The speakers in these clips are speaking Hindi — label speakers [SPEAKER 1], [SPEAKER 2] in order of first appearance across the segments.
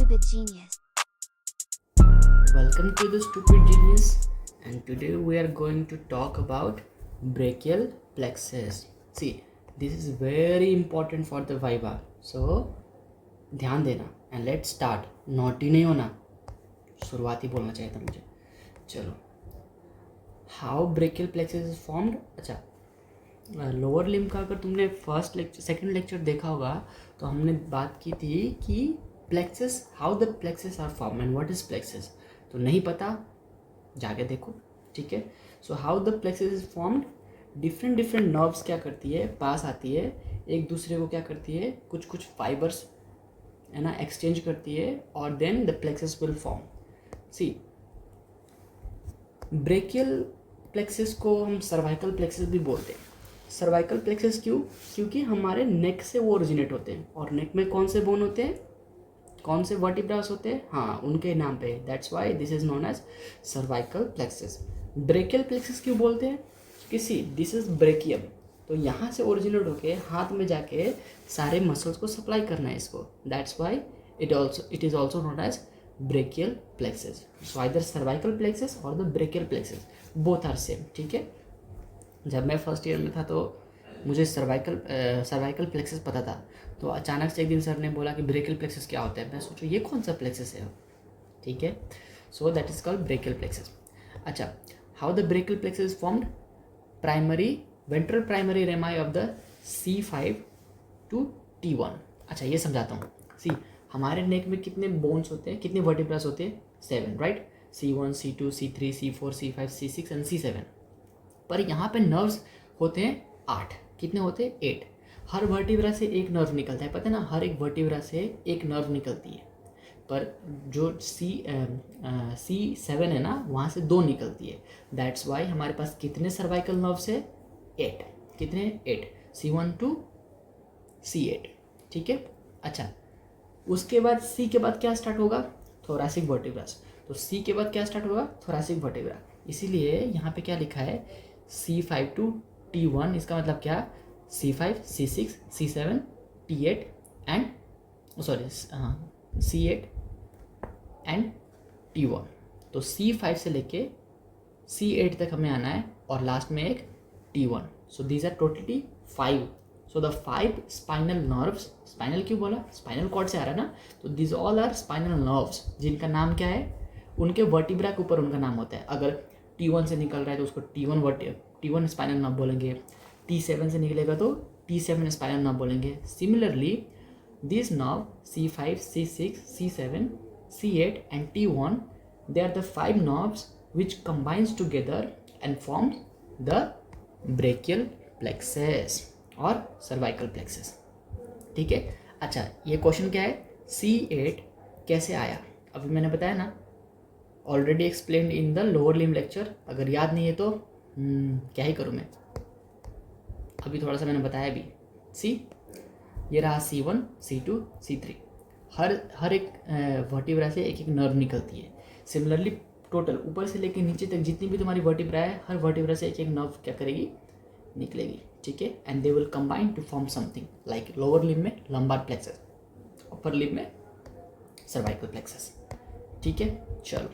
[SPEAKER 1] Stupid Genius.
[SPEAKER 2] Welcome to the Stupid Genius, and today we are going to talk about brachial plexus. See, this is very important for the Viva, so ध्यान देना and let's start. Naughty नहीं होना, शुरुआती बोलना चाहिए था मुझे. चलो, how brachial plexus is formed? अच्छा, लोअर लिम्ब का अगर तुमने फर्स्ट लेक्चर सेकंड लेक्चर देखा होगा तो हमने बात की थी कि plexus, how the plexus are form and what is plexus. तो नहीं पता, जाके देखो, ठीक है. So how the plexus is formed, different nerves क्या करती है, पास आती है, एक दूसरे को क्या करती है, कुछ फाइबर्स है ना एक्सचेंज करती है और then the plexus will form. See, brachial plexus को हम सर्वाइकल प्लेक्सस भी बोलते हैं. सर्वाइकल प्लेक्सस क्यों? क्योंकि हमारे नेक से वो ओरिजिनेट होते हैं और नेक में कौन से बोन होते हैं, कौन से वर्टिब्रास होते हैं, हाँ उनके नाम पे. That's why this is known as cervical plexus. Brachial plexus क्यों बोलते हैं? किसी दिस इज ब्रेकियम, तो यहाँ से ओरिजिनेट होके हाथ में जाके सारे मसल्स को सप्लाई करना है इसको. That's why it is also known as brachial plexus. So either cervical plexus और the brachial plexus, both are same. ठीक है, जब मैं फर्स्ट ईयर में था तो मुझे सर्वाइकल प्लेक्सस पता था, तो अचानक से एक दिन सर ने बोला कि ब्रेकियल प्लेक्सस क्या होता है. मैं सोचूं ये कौन सा प्लेक्सस है. ठीक है, so that is called brachial plexus. अच्छा, how the brachial plexus is formed? Primary ventral primary rami of the C5 to T1. अच्छा, ये समझाता हूँ. सी, हमारे नेक में कितने बोन्स होते हैं, कितने वर्टिब्रास होते हैं? 7, right. C1, C2, C3, C4, C5, C6 and C7. पर यहाँ पे नर्व्स होते हैं 8. कितने होते हैं? 8. हर वर्टिब्रा से एक नर्व निकलता है, पता है ना, हर एक वर्टिब्रा से एक नर्व निकलती है. पर जो C7 है ना, वहाँ से 2 निकलती है. दैट्स वाई हमारे पास कितने सर्वाइकल नर्व्स है? 8. कितने? 8. C1 to C8. ठीक है. अच्छा, उसके बाद C के बाद क्या स्टार्ट होगा? Thoracic vertebras. तो C के बाद क्या स्टार्ट होगा? Thoracic vertebra. इसीलिए यहाँ पे क्या लिखा है? C5 to T1. इसका मतलब क्या? C5, C6, C7, T8 and C8 and T1. तो C5 से लेके C8 तक हमें आना है और लास्ट में एक T1. So these are totally 5. So the 5 spinal nerves. Spinal क्यों बोला? स्पाइनल कॉर्ड से आ रहा है ना. तो these all are spinal nerves जिनका नाम क्या है? उनके वर्टिब्रा के ऊपर उनका नाम होता है. अगर T1 से निकल रहा है तो उसको T1 स्पाइनल नर्व बोलेंगे. T7 से निकलेगा तो T7 स्पाइनल नर्व बोलेंगे. Similarly this nerve C5, C6, C7, C8 and T1, they are the 5 nerves which combines together and forms the brachial plexus और cervical plexus. ठीक है. अच्छा, ये क्वेश्चन क्या है? C8 कैसे आया? अभी मैंने बताया ना, already explain in the lower limb lecture. अगर याद नहीं है तो क्या ही करूँ मैं, अभी थोड़ा सा मैंने बताया भी. सी, ये रहा C1, C2, C3. हर एक वर्टिब्रा से एक एक नर्व निकलती है. सिमिलरली टोटल ऊपर से लेकर नीचे तक जितनी भी तुम्हारी वर्टिब्रा है, हर वर्टिब्रा से एक एक नर्व क्या करेगी? निकलेगी. ठीक है. And they will combine to form something like lower limb में लंबार प्लेक्सस, अपर लिम्ब में सर्वाइकल प्लेक्सस. ठीक है. चलो,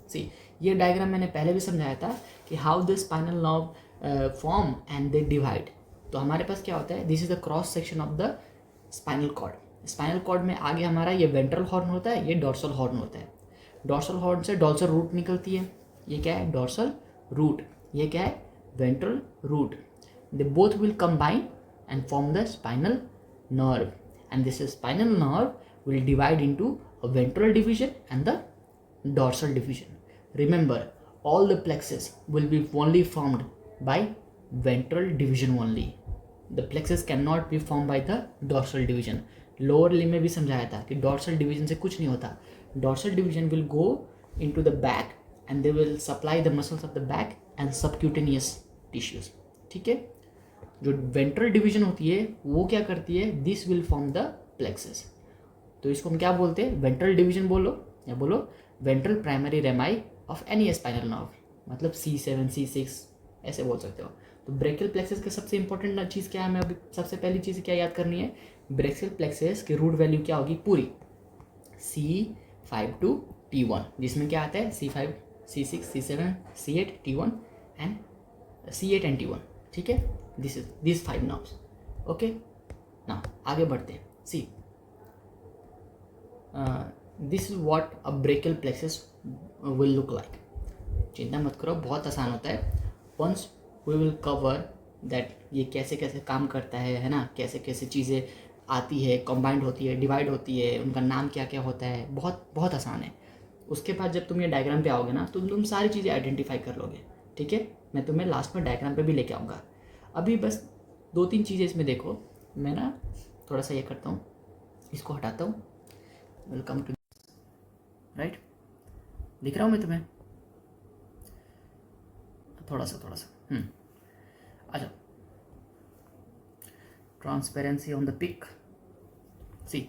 [SPEAKER 2] सी, ये डायग्राम मैंने पहले भी समझाया था कि how the spinal nerve form and they divide. तो हमारे पास क्या होता है? This is the cross section of the spinal cord. Spinal cord में आगे हमारा ये वेंट्रल हॉर्न होता है, ये डॉर्सल हॉर्न होता है. डॉर्सल हॉर्न से डॉर्सल रूट निकलती है. ये क्या है? Dorsal root. ये क्या है? Ventral root. They both will combine and form the spinal nerve, and this spinal nerve will divide into a ventral division and the dorsal division. Remember, all the plexus will be only formed by ventral division only. The plexus cannot be formed by the dorsal division. Lower limb में भी समझाया था कि dorsal division से कुछ नहीं होता. Dorsal division will go into the back and they will supply the muscles of the back and subcutaneous tissues. ठीक है. जो ventral division होती है वो क्या करती है? This will form the plexus. तो इसको हम क्या बोलते हैं? Ventral division बोलो या बोलो ventral primary rami of any spinal nerve, मतलब C7, C6 ऐसे बोल सकते हो. तो ब्रेकियल प्लेक्सस का सबसे इंपॉर्टेंट चीज़ क्या है? हमें अभी सबसे पहली चीज़ क्या याद करनी है? ब्रेकियल प्लेक्सस की रूट वैल्यू क्या होगी? पूरी 5 to T1, जिसमें क्या आता है C5, C6, C7, C8, T1 and C8 and T1. ठीक है, दिस 5 नर्व्स. ओके, ना आगे बढ़ते हैं. See this is what a brachial plexus will look like. चिंता मत करो, बहुत आसान होता है. Once we will cover that ये कैसे कैसे काम करता है ना, कैसे कैसे चीज़ें आती है, कंबाइंड होती है, डिवाइड होती है, उनका नाम क्या क्या होता है, बहुत बहुत आसान है. उसके बाद जब तुम ये डायग्राम पे आओगे ना तो तुम सारी चीज़ें आइडेंटिफाई कर लोगे. ठीक है, मैं तुम्हें लास्ट में डायग्राम पे भी लेके आऊँगा. अभी बस 2-3 चीज़ें इसमें देखो. मैं ना थोड़ा सा ये करता हूँ, इसको हटाता हूँ. वेलकम टू, राइट, दिख रहा हूँ मैं तुम्हें थोड़ा सा. अच्छा, transparency on the pic. See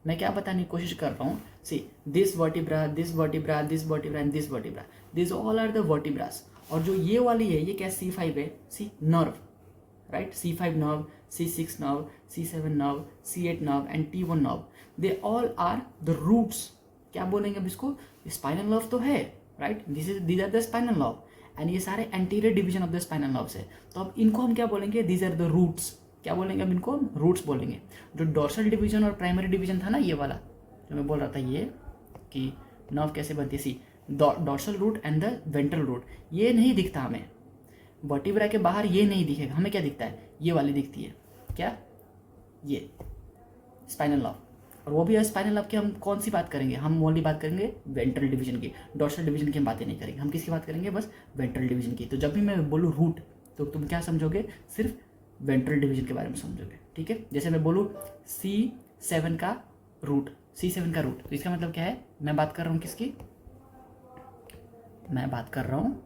[SPEAKER 2] मैं क्या बताने की कोशिश कर रहा हूँ. See this vertebra, this vertebra, this vertebra and this vertebra, this all are the vertebras. और जो ये वाली है ये क्या C5 है, see nerve, right. C5 nerve, C6 nerve, C7 nerve, C8 nerve and T1 nerve. They all are the roots. क्या बोलेंगे अब इसको, स्पाइनल नर्व तो है, right. these are the spinal nerve and ये सारे anterior division of the spinal nerves है. तो अब इनको हम क्या बोलेंगे, these are the roots. क्या बोलेंगे अब इनको, रूट्स बोलेंगे. जो डोर्सल डिवीजन और प्राइमरी डिवीजन था ना, ये वाला जो मैं बोल रहा था, ये कि नर्व कैसे बनती है. See dorsal root and the ventral root, ये नहीं दिखता हमें. वर्टिब्रा के बाहर ये नहीं दिखेगा. हमें क्या दिखता है, ये वाली दिखती है. क्या, ये स्पाइनल नर्व. और वो भी स्पाइनल नर्व की हम कौन सी बात करेंगे, हम ओनली बात करेंगे वेंट्रल डिवीजन की. डोर्सल डिवीजन की हम बातें नहीं करेंगे. हम किसकी बात करेंगे, बस वेंट्रल डिवीजन की. तो जब भी मैं बोलूँ रूट तो तुम क्या समझोगे, सिर्फ वेंट्रल डिवीजन के बारे में समझोगे. ठीक है, जैसे मैं बोलूँ C7 का रूट, C7 का रूट, तो इसका मतलब क्या है, मैं बात कर रहा हूँ किसकी, मैं बात कर रहा हूँ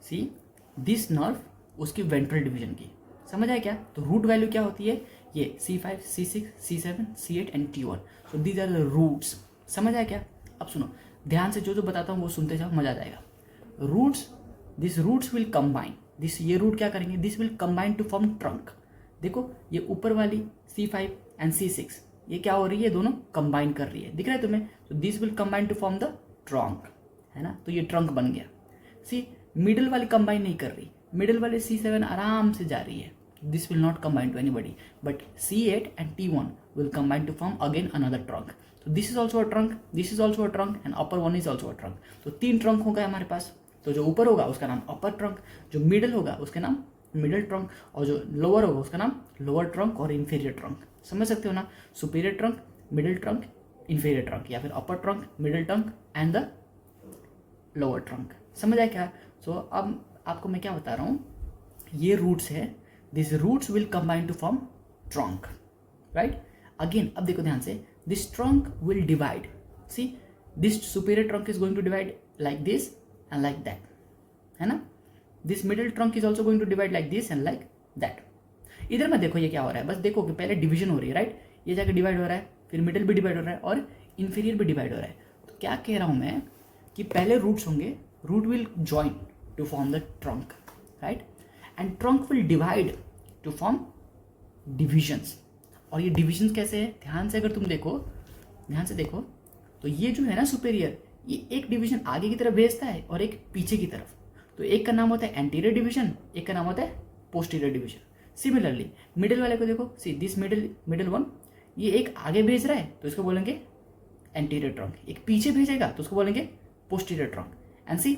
[SPEAKER 2] सी दिस नर्व, उसकी वेंट्रल डिवीजन की. समझ आया क्या. तो रूट वैल्यू क्या होती है, ये C5, C6, C7, C8 and T1. So these are the roots. समझ आया क्या. अब सुनो ध्यान से, जो बताता हूँ वो सुनते जाओ, मजा आ जाएगा. Roots, this roots will combine, this ये रूट क्या करेंगे, this will combine to form trunk. देखो ये ऊपर वाली C5 एंड C6 ये क्या हो रही है, दोनों कंबाइन कर रही है, दिख रहा है तुम्हें. तो this will combine to form the trunk, है ना. तो ये ट्रंक बन गया. सी मिडिल वाली कंबाइन नहीं कर रही, मिडिल वाले C7 आराम से जा रही है. This will not combine to anybody, but C8 and T1 will combine to form again another trunk. तो this is also a trunk, this is also a trunk and upper one is also a trunk. तो 3 ट्रंक हो गए हमारे पास. तो जो ऊपर होगा उसका नाम अपर ट्रंक, जो मिडिल होगा उसका नाम मिडिल ट्रंक, और जो लोअर होगा उसका नाम लोअर ट्रंक और इंफीरियर ट्रंक. समझ सकते हो ना, superior trunk, middle trunk, inferior trunk, या फिर अपर trunk, middle trunk and the lower trunk. समझ आया क्या. सो अब आपको मैं क्या बता रहा हूँ, ये रूट्स है, this roots will combine to form trunk, right. Again अब देखो ध्यान से, this trunk will divide. See this superior trunk is going to divide like this and like that, है ना. This middle trunk is also going to divide like this and like that. इधर में देखो ये क्या हो रहा है, बस देखो कि पहले डिवीजन हो रही है, राइट. ये जाकर डिवाइड हो रहा है, फिर मिडिल भी डिवाइड हो रहा है और इंफीरियर भी डिवाइड हो रहा है. तो क्या कह रहा हूँ मैं कि पहले रूट्स होंगे, root will join to form the trunk, right, and trunk will divide to form divisions. और ये डिविजन्स कैसे है, ध्यान से अगर तुम देखो, ध्यान से देखो, तो ये जो है ना सुपेरियर, ये एक डिवीजन आगे की तरफ भेजता है और एक पीछे की तरफ. तो एक का नाम होता है एंटीरियर डिवीजन, एक का नाम होता है पोस्टीरियर डिवीजन. सिमिलरली मिडिल वाले को देखो, सी दिस मिडिल वन, ये एक आगे भेज रहा है तो इसको बोलेंगे एंटीरियर ट्रंक, एक पीछे भेजेगा तो उसको बोलेंगे posterior trunk. And see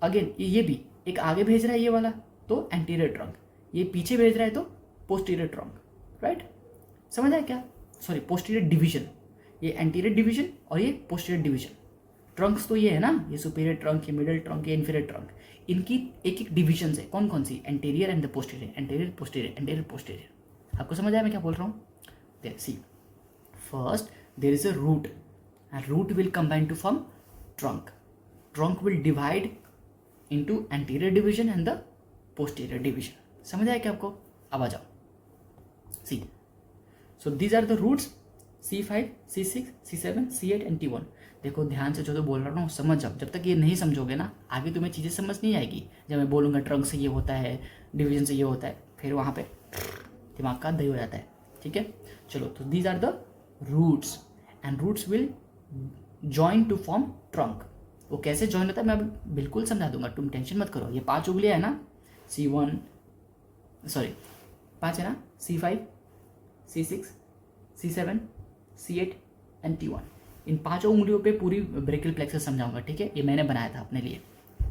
[SPEAKER 2] again ये भी एक आगे भेज रहा है ये वाला तो एंटीरियर ट्रंक, ये पीछे भेज रहा है तो पोस्टीरियर ट्रंक, राइट. समझ आया क्या, सॉरी पोस्टीरियर डिवीजन, ये एंटीरियर डिवीजन और ये पोस्टीरियर डिवीजन. ट्रंक्स तो ये है ना, ये सुपीरियर ट्रंक, ये मिडिल ट्रंक, ये इंफीरियर ट्रंक, इनकी एक एक डिविजन है. कौन कौन सी, anterior and the posterior, anterior posterior, anterior posterior. आपको समझ आया मैं क्या बोल रहा हूँ. See first there is a root, and root will combine to form trunk. Trunk will divide into anterior division and the posterior division. समझ आया क्या आपको. अब आ जाओ, see so these are the roots C5, C6, C7, C8 and T1. देखो ध्यान से जो बोल रहा हूँ समझ जाओ. जब तक ये नहीं समझोगे ना आगे तुम्हें चीज़ें समझ नहीं आएगी. जब मैं बोलूँगा ट्रंक से ये होता है, डिवीजन से ये होता है, फिर वहाँ पे दिमाग का दही हो जाता है. ठीक है, चलो. तो these are the roots and roots will join to form trunk. वो कैसे जॉइन होता है मैं अभी बिल्कुल समझा दूंगा, तुम टेंशन मत करो। ये 5 उंगलियां है ना, C1 सॉरी 5 है ना, C5 C6 C7 C8 and T1। इन 5 उंगलियों पे पूरी ब्रेकियल प्लेक्सस समझाऊंगा, ठीक है। ये मैंने बनाया था अपने लिए,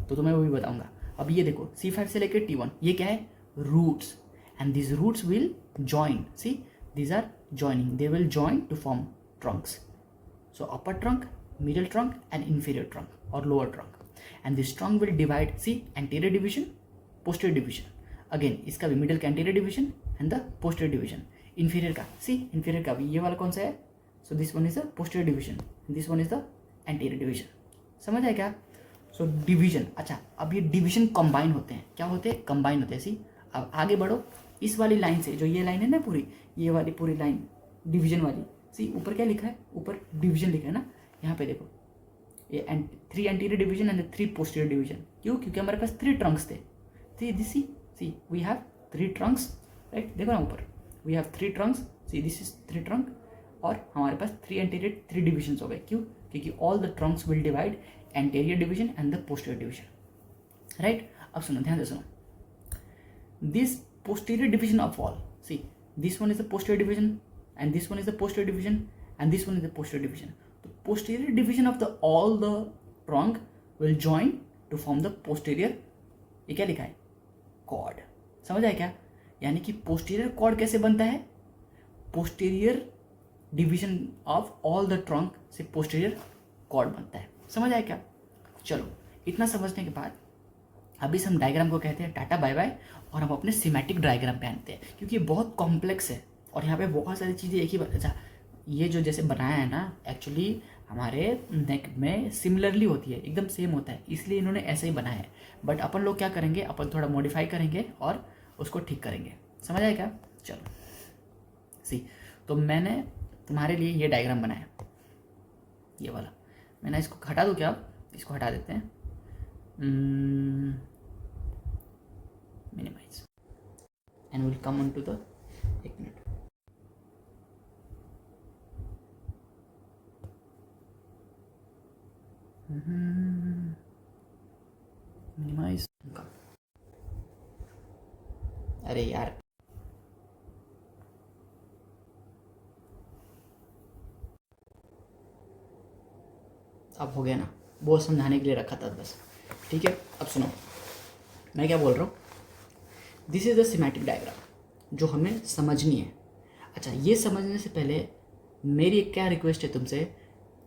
[SPEAKER 2] तो तुम्हें वो भी बताऊंगा। अब ये देखो C5 से लेकर T1, ये क्या है, roots, and this roots will join, see these are joining, they will join to form trunks. So upper trunk, middle trunk and inferior trunk or lower trunk, and this trunk will divide, see anterior division, posterior division, again इसका भी middle का anterior division and the posterior division, inferior का see inferior का भी ये वाला कौन सा है, so this one is the posterior division and this one is the anterior division। समझ आया क्या? so division, अच्छा अब ये division combine होते हैं, क्या होते हैं, combine होते हैं। see अब आगे बढ़ो, इस वाली लाइन से, जो ये लाइन है ना पूरी, ये वाली पूरी लाइन डिवीजन वाली, सी ऊपर क्या लिखा है, ऊपर डिवीजन लिखा है ना, यहाँ पे देखो ये 3 anterior division and 3 posterior division. क्यों? क्योंकि हमारे पास 3 ट्रंक्स थे। See we have 3 trunks, right, देखो ना ऊपर we have 3 trunks, see this is 3 trunk, और हमारे पास 3 एंटीरियर 3 डिविजन हो गए। क्यों? क्योंकि all the Trunks will divide anterior division and the posterior division, right. अब सुनो, ध्यान से सुनो, this posterior division of wall, see this one is the posterior division and this one is the posterior division and this one is the posterior division. The posterior division of the all the trunk will join to form the posterior, ये क्या लिखा है, कॉर्ड। समझ आया क्या? यानी कि पोस्टीरियर कॉर्ड कैसे बनता है, posterior division of all the trunk से पोस्टीरियर कॉर्ड बनता है। समझ आया क्या? चलो इतना समझने के बाद अभी हम डायग्राम को कहते हैं टाटा बाय बाय, और हम अपने सिमेटिक डायग्राम पे आते हैं, क्योंकि ये बहुत कॉम्प्लेक्स है और यहाँ पे बहुत सारी चीज़ें एक ही बार। अच्छा ये जो जैसे बनाया है ना, एक्चुअली हमारे नेक में सिमिलरली होती है, एकदम सेम होता है, इसलिए इन्होंने ऐसे ही बनाया है। बट अपन लोग क्या करेंगे, अपन थोड़ा मॉडिफाई करेंगे और उसको ठीक करेंगे। समझ आया क्या? चलो सी, तो मैंने तुम्हारे लिए ये डायग्राम बनाया, ये वाला। मैंने इसको हटा दूँ क्या? इसको हटा देते हैं, minimize and we'll come on to the, एक मिनट, minimize, अरे यार अब हो गया ना, बहुत समझाने के लिए रखा था बस, ठीक है। अब सुनो मैं क्या बोल रहा हूँ, this is the semantic diagram जो हमें समझनी है। अच्छा ये समझने से पहले मेरी एक क्या रिक्वेस्ट है तुमसे,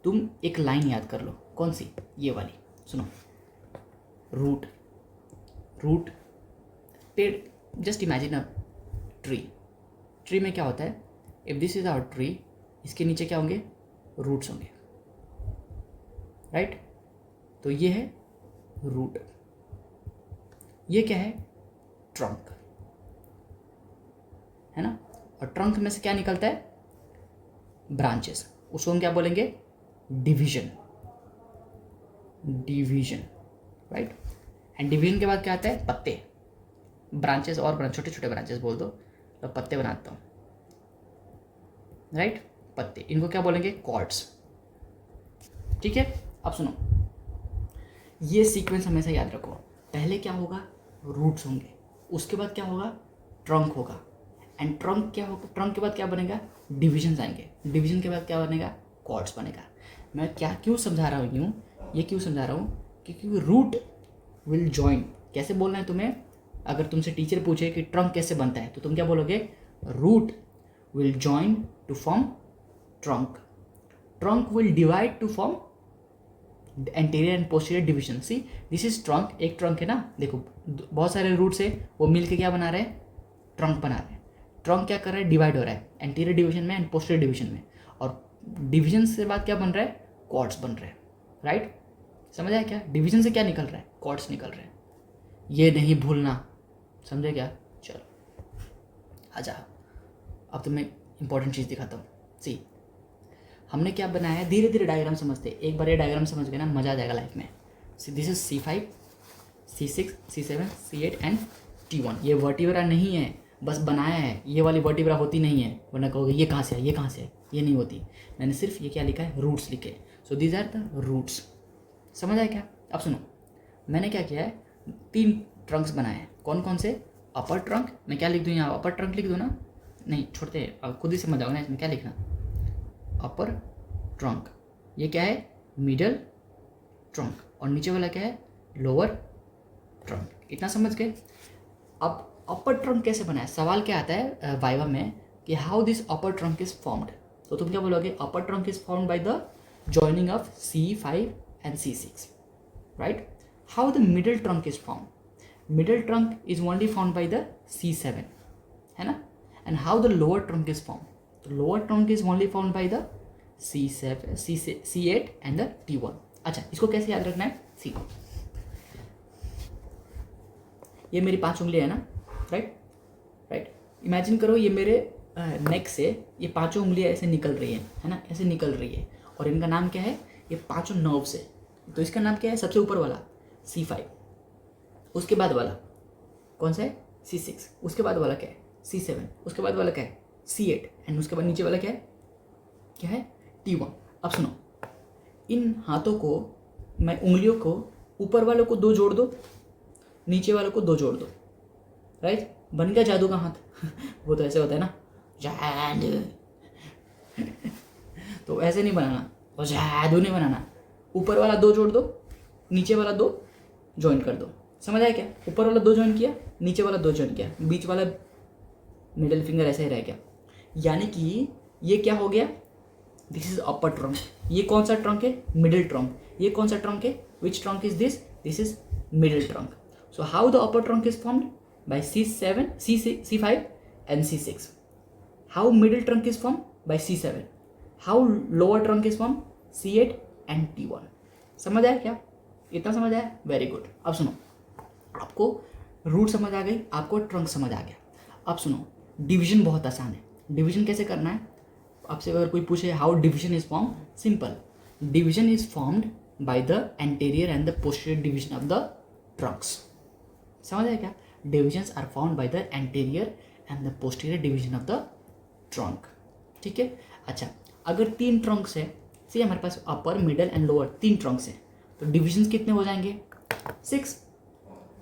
[SPEAKER 2] तुम एक लाइन याद कर लो। कौन सी? ये वाली, सुनो, रूट, रूट पेड़, just imagine a tree, tree में क्या होता है, if this is our tree, इसके नीचे क्या होंगे, रूट्स होंगे, राइट। तो ये है रूट, ये क्या है, ट्रंक, है ना। और ट्रंक में से क्या निकलता है, ब्रांचेस, उसको हम क्या बोलेंगे, division, division, right. And division के बाद क्या आता है, पत्ते, ब्रांचेस और छोटे छोटे ब्रांचेस बोल दो, तो पत्ते बनाता हूँ, राइट, पत्ते, इनको क्या बोलेंगे, कॉर्ड्स, ठीक है। अब सुनो, ये सीक्वेंस हमेशा याद रखो, पहले क्या होगा, रूट्स होंगे, उसके बाद क्या होगा, ट्रंक होगा, एंड ट्रंक क्या होगा, ट्रंक के बाद क्या बनेगा, डिविजन्स आएंगे, डिवीजन के बाद क्या बनेगा, कॉर्ड्स बनेगा। मैं क्या क्यों समझा रहा हूँ, ये क्यों समझा रहा हूँ, क्योंकि रूट विल जॉइन, कैसे बोलना है तुम्हें, अगर तुमसे टीचर पूछे कि ट्रंक कैसे बनता है तो तुम क्या बोलोगे, root will join to form trunk, trunk will divide to form anterior and posterior division. See this is trunk, एक ट्रंक है ना, देखो बहुत सारे रूट्स है, वो मिलके क्या बना रहे हैं, ट्रंक बना रहे हैं। ट्रंक क्या कर रहा है, डिवाइड हो रहा है एंटीरियर डिवीजन में एंड पोस्टीरियर डिवीजन में, और डिवीजन से बाद क्या बन रहा है, कॉर्ड्स बन रहे हैं, राइट। समझ आया क्या, डिवीजन से क्या निकल रहा है, कॉर्ड्स निकल रहे हैं, ये नहीं भूलना, समझे क्या। चलो आजा, अब तुम्हें इंपॉर्टेंट चीज़ दिखाता हूँ। सी हमने क्या बनाया है, धीरे धीरे डायग्राम समझते, एक बार ये डायग्राम समझ गए ना, मजा आ जाएगा लाइफ में। सी this is C5 C6 C7 C8 and T1, ये वर्टिब्रा नहीं है, बस बनाया है, ये वाली वर्टिब्रा होती नहीं है, वरना कहोगे ये कहाँ से है, ये कहाँ से है, ये नहीं होती। मैंने सिर्फ ये क्या लिखा है, रूट्स लिखे। So these are the roots. समझ आया क्या? अब सुनो, मैंने क्या किया है, 3 ट्रंक्स बनाए हैं। कौन कौन से? अपर ट्रंक, मैं क्या लिख दूँ यहाँ, अपर ट्रंक लिख दूँ ना? नहीं, छोड़ते हैं, अब खुद ही समझ आओ ना, इसमें क्या लिखना, अपर ट्रंक। ये क्या है, मिडल ट्रंक, और नीचे वाला क्या है, लोअर ट्रंक। इतना समझ गए? अब अपर ट्रंक कैसे बनाया, सवाल क्या आता है वाइवा में कि how this upper trunk is formed. तो तुम क्या बोलोगे, upper trunk is formed by the joining of C5 and C6, right? How the middle trunk is formed, middle trunk is only formed by the C7, है ना? And how the lower trunk is formed, तो lower trunk is only formed by the C7, C8 and the T1। अच्छा, इसको कैसे याद रखना है, सीखो। ये मेरी 5 उंगलियां है ना, राइट। इमेजिन करो ये मेरे नेक से ये 5 उंगलियां ऐसे निकल रही है ना, ऐसे निकल रही है, और इनका नाम क्या है, ये 5 नर्व्स है। तो इसका नाम क्या है, सबसे ऊपर वाला C5, उसके बाद वाला कौन सा है, C6, उसके बाद वाला क्या है, C7, उसके बाद वाला क्या है, C8, एंड उसके बाद नीचे वाला क्या है T1। अब सुनो, इन हाथों को, मैं उंगलियों को, ऊपर वालों को 2 जोड़ दो, नीचे वालों को 2 जोड़ दो, राइट? बन गया जादू का हाथ। वो तो ऐसे होता है ना, जादू। तो ऐसे नहीं बनाना, वो जादू नहीं बनाना। ऊपर वाला 2 जोड़ दो, नीचे वाला 2 ज्वाइन कर दो। समझ आया क्या? ऊपर वाला 2 ज्वाइन किया, नीचे वाला 2 ज्वाइन किया, बीच वाला मिडिल फिंगर ऐसे ही रह गया। यानी कि ये क्या हो गया, दिस इज अपर ट्रंक। ये कौन सा ट्रंक है, मिडिल ट्रंक। ये कौन सा ट्रंक है, which trunk is this, this is middle trunk. So how the upper trunk is formed? By C7, C5 and C6. How middle trunk is formed? By C7. How lower trunk is formed? C8 and T1. समझ आया क्या? इतना समझ आया? Very good. अब सुनो, आपको रूट समझ आ गई, आपको ट्रंक समझ आ गया। अब सुनो, डिवीजन बहुत आसान है। डिवीजन कैसे करना है, आपसे अगर कोई पूछे how division is form, simple, division is formed by the anterior and the posterior division of the trunks. समझ आया क्या? Divisions are found by the anterior and the posterior division of the trunk. ठीक है। अच्छा, अगर 3 ट्रंक्स है, सी हमारे पास upper, middle and lower 3 trunks हैं, तो डिविजन्स कितने हो जाएंगे, 6।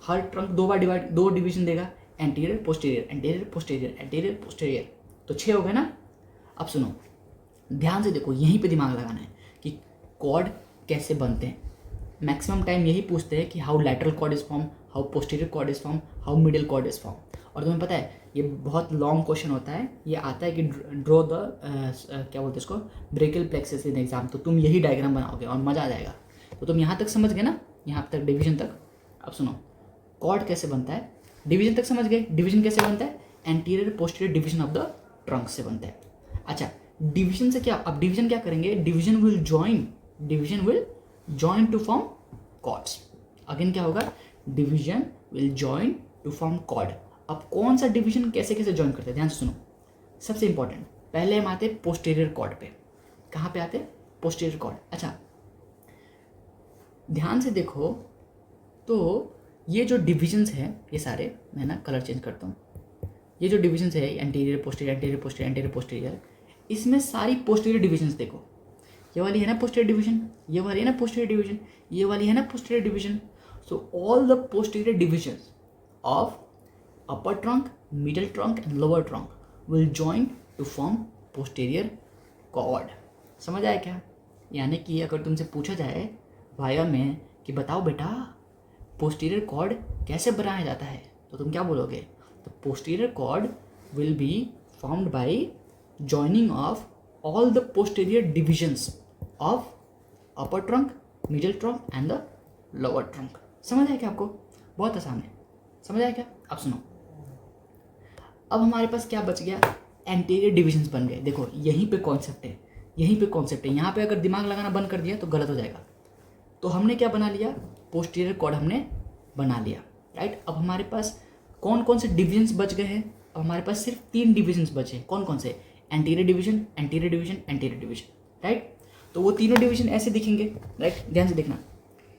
[SPEAKER 2] हर ट्रंक 2 बार डिवाइड, 2 डिवीजन देगा, anterior posterior, anterior posterior, anterior posterior, तो 6 हो गए ना। अब सुनो, ध्यान से देखो, यहीं पे दिमाग लगाना है कि कॉर्ड कैसे बनते हैं। मैक्सिमम टाइम यही पूछते हैं कि how lateral cord is form, how posterior cord is form, how middle cord is form. और तुम्हें पता है ये बहुत लॉन्ग क्वेश्चन होता है, ये आता है कि ड्रॉ द क्या बोलते हैं इसको, ब्रेकियल प्लेक्सस इन एग्जाम, तो तुम यही डायग्राम बनाओगे और मज़ा आ जाएगा। तो तुम यहाँ तक समझ गए ना, यहाँ तक डिवीजन तक। अब सुनो, कॉर्ड कैसे बनता है, डिवीजन तक समझ गए। डिवीजन कैसे बनता है, anterior posterior division of the trunk से बनता है। अच्छा, डिवीजन से क्या, अब डिवीजन क्या करेंगे, division will join to form cords. Again क्या होगा, division will join to form cord. अब कौन सा डिवीजन कैसे कैसे जॉइन करते हैं, ध्यान से सुनो। सबसे इंपॉर्टेंट, पहले हम आते पोस्टीरियर कॉर्ड पे। कहाँ पे आते, पोस्टीरियर कॉर्ड। अच्छा, ध्यान से देखो, तो ये जो डिविजन्स हैं, ये सारे, मैं ना कलर चेंज करता हूँ, ये जो डिविजन्स है anterior posterior, anterior posterior, anterior posterior, इसमें सारी पोस्टीरियर डिविजन्स देखो। ये वाली है ना पोस्टीरियर डिवीजन, ये वाली है ना पोस्टीरियर डिवीजन, ये वाली है ना posterior division. So all the posterior divisions of upper trunk, middle trunk and lower trunk will join to form posterior cord. समझ आया क्या? यानी कि अगर तुमसे पूछा जाए वाया में कि बताओ बेटा पोस्टीरियर कॉर्ड कैसे बनाया जाता है, तो तुम क्या बोलोगे, तो posterior cord will be formed by joining of all the posterior divisions of upper trunk, middle trunk and the lower trunk। समझ आया क्या आपको? बहुत आसान है, समझ आया क्या? अब सुनो, अब हमारे पास क्या बच गया, एंटीरियर डिविजन्स बन गए। देखो यहीं पे कॉन्सेप्ट है, यहीं पे कॉन्सेप्ट है। यहाँ पे अगर दिमाग लगाना बंद कर दिया तो गलत हो जाएगा। तो हमने क्या बना लिया, पोस्टीरियर कॉर्ड हमने बना लिया, राइट। अब हमारे पास कौन कौन से डिविजन्स बच गए हैं, अब हमारे पास सिर्फ 3 डिविजन्स बचे। कौन कौन से, anterior division, anterior division, anterior division, right. तो वो तीनों डिवीजन ऐसे दिखेंगे, राइट। ध्यान से देखना,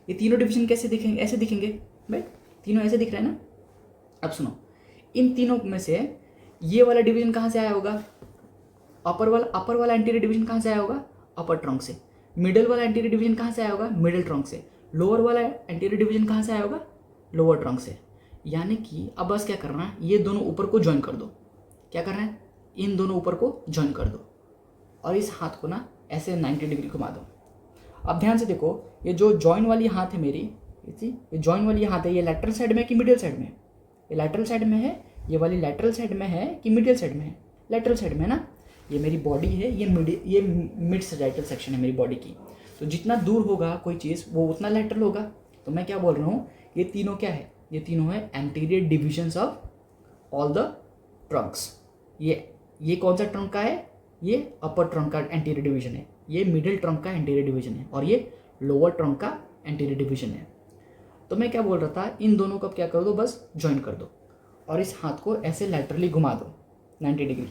[SPEAKER 2] ये तीनों डिवीजन कैसे दिखेंगे, ऐसे दिखेंगे, राइट। तीनों ऐसे दिख रहे हैं ना। अब सुनो, इन तीनों में से ये वाला डिवीजन कहाँ से आया होगा? अपर वाला एंटीरियर डिवीजन कहाँ से आया होगा? अपर ट्रंक से। मिडल वाला एंटीरियर डिवीजन कहाँ से आया होगा? मिडिल ट्रंक से। लोअर वाला एंटीरियर डिवीजन कहाँ से आया होगा? लोअर ट्रंक से। यानी कि अब बस क्या करना है, ये दोनों ऊपर को ज्वाइन कर दो। क्या करना है? इन दोनों ऊपर को ज्वाइन कर दो और इस हाथ को ना ऐसे 90 डिग्री घुमा दो। अब ध्यान से देखो, ये जो जॉइन वाली हाथ है मेरी, ये जॉइन वाली हाथ है, ये लैटरल साइड में है कि मिडिल साइड में है? ये लैटरल साइड में है। ये वाली लैटरल साइड में है कि मिडिल साइड में है? लैटरल साइड में है ना। ये मेरी बॉडी है, ये मिड सैजिटल सेक्शन है मेरी बॉडी की। तो जितना दूर होगा कोई चीज़ वो उतना लैटरल होगा। तो मैं क्या बोल रहा हूँ, ये तीनों क्या है? ये तीनों है anterior divisions of all the Trunks. ये कौन सा ट्रंक का है? ये अपर ट्रंक का एंटीरियर डिवीजन है, ये मिडिल ट्रंक का एंटीरियर डिवीजन है और ये लोअर ट्रंक का एंटीरियर डिवीजन है। तो मैं क्या बोल रहा था, इन दोनों को क्या कर दो, बस ज्वाइन कर दो और इस हाथ को ऐसे लैटरली घुमा दो 90 डिग्री।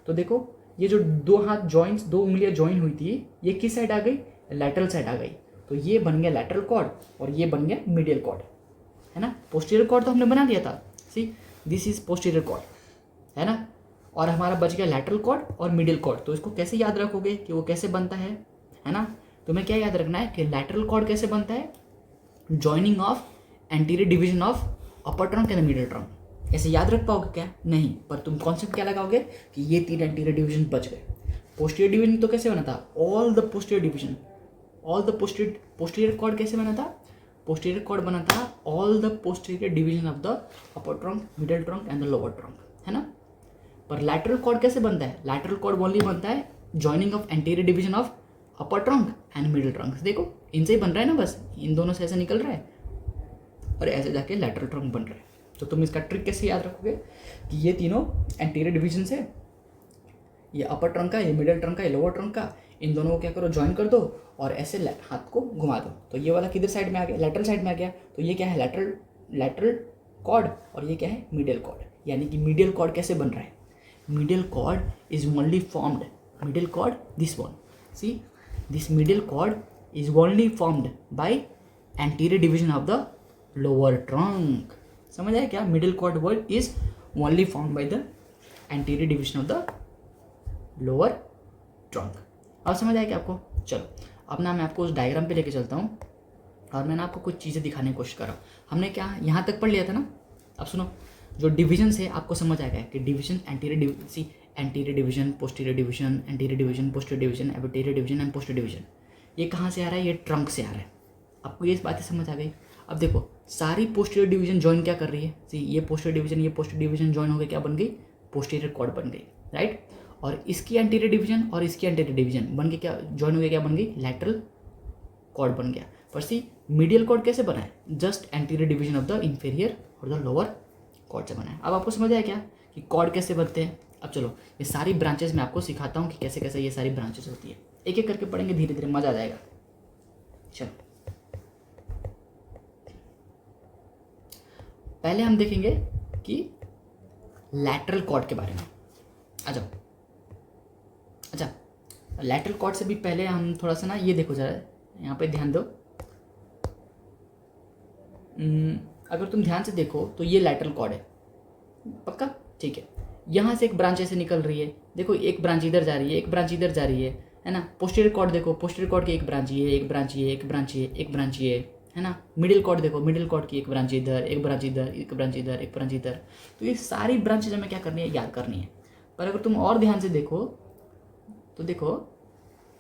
[SPEAKER 2] तो देखो ये जो दो हाथ जॉइंट्स, दो उंगलियां ज्वाइन हुई थी, ये किस साइड आ गई? लैटरल साइड आ गई। तो ये बन गया लैटरल कॉर्ड और ये बन गया मीडियल कॉर्ड, है ना। पोस्टीरियर कॉर्ड तो हमने बना दिया था, see this is posterior cord, है ना। और हमारा बच गया लैटरल कॉर्ड और मिडिल कॉर्ड। तो इसको कैसे याद रखोगे कि वो कैसे बनता है ना। तुम्हें क्या याद रखना है कि लैटरल कॉर्ड कैसे बनता है? Joining of anterior division of upper trunk and middle trunk. ऐसे याद रख पाओगे क्या? नहीं, पर तुम कॉन्सेप्ट क्या लगाओगे कि ये तीन एंटीरियर डिवीजन बच गए। पोस्टीरियर डिवीजन तो कैसे बना था? All the posterior division, all the posterior cord कैसे बना था? पोस्टीरियर कॉर्ड बना था all the posterior division of the upper trunk, middle trunk and the lower trunk, है ना। पर लैटरल कॉर्ड कैसे बनता है? लैटरल कॉर्ड ओनली बनता है joining of anterior division of upper trunk and middle trunk. देखो इनसे ही बन रहा है ना, बस इन दोनों से ऐसे निकल रहा है और ऐसे जाके लैटरल ट्रंक बन रहा है। तो तुम इसका ट्रिक कैसे याद रखोगे कि ये तीनों एंटीरियर डिवीजन है, ये अपर ट्रंक का, ये मिडिल ट्रंक का, ये लोअर ट्रंक का। इन दोनों को क्या करो, ज्वाइन कर दो और ऐसे हाथ को घुमा दो। तो ये वाला किधर साइड में आ गया? लैटरल साइड में आ गया। तो ये क्या है? लैटरल कॉर्ड और ये क्या है? Medial cord. यानी कि मीडियल कॉर्ड कैसे बन रहा है? Medial cord is only formed, medial cord this one, see this medial cord is only formed by anterior division of the lower trunk. समझ आया क्या? Middle cord word is only formed by the anterior division of the lower trunk. अब समझ आया क्या आपको? चलो अब ना मैं आपको उस डायग्राम पे लेके चलता हूँ और मैं ना आपको कुछ चीज़ें दिखाने की कोशिश कर रहा हूँ। हमने क्या यहाँ तक पढ़ लिया था ना। अब सुनो, जो डिविजन है आपको समझ आ गया कि division anterior division, posterior division, anterior division, posterior division, anterior division and posterior division. ये कहाँ से आ रहा है? ये ट्रंक से आ रहा है। आपको ये बातें समझ आ गई। अब देखो सारी पोस्टीरियर डिवीजन ज्वाइन क्या कर रही है? सी ये पोस्टीरियर डिवीजन, ये पोस्टीरियर डिवीजन ज्वाइन हो गए, क्या बन गई? पोस्टीरियर कॉर्ड बन गई, राइट। और इसकी एंटीरियर डिवीजन और इसकी एंटीरियर डिवीजन बन के क्या ज्वाइन हो गया? क्या बन गई? लैटरल कॉर्ड बन गया। पर सी मीडियल कॉर्ड कैसे बना है? Just anterior division of the inferior और द लोअर कॉर्ड से बना है। अब आपको समझ आया क्या कि कॉर्ड कैसे बनते हैं? अब चलो ये सारी ब्रांचेस मैं आपको सिखाता हूँ कि कैसे कैसे ये सारी ब्रांचेस होती है। एक एक करके पढ़ेंगे, धीरे धीरे मजा आ जाएगा। चलो पहले हम देखेंगे कि लैटरल कॉर्ड के बारे में। आ जाओ। अच्छा, लैटरल कॉर्ड से भी पहले हम थोड़ा सा ना ये देखो जरा, यहाँ पे ध्यान दो। अगर तुम ध्यान से देखो तो ये लैटरल कॉर्ड है, पक्का? ठीक है। यहाँ से एक ब्रांच ऐसे निकल रही है, देखो एक ब्रांच इधर जा रही है, एक ब्रांच इधर जा रही है ना। पोस्टीरियर कॉर्ड देखो, पोस्टीरियर कॉर्ड की एक ब्रांच ये, एक ब्रांच ये, एक ब्रांच ये, एक ब्रांच ये, है ना। मिडिल कॉर्ड देखो, मिडिल कॉर्ड की एक ब्रांच इधर, एक ब्रांच इधर, एक ब्रांच इधर, एक ब्रांच इधर। तो ये सारी ब्रांचेज हमें क्या करनी है? याद करनी है। पर अगर तुम और ध्यान से देखो तो देखो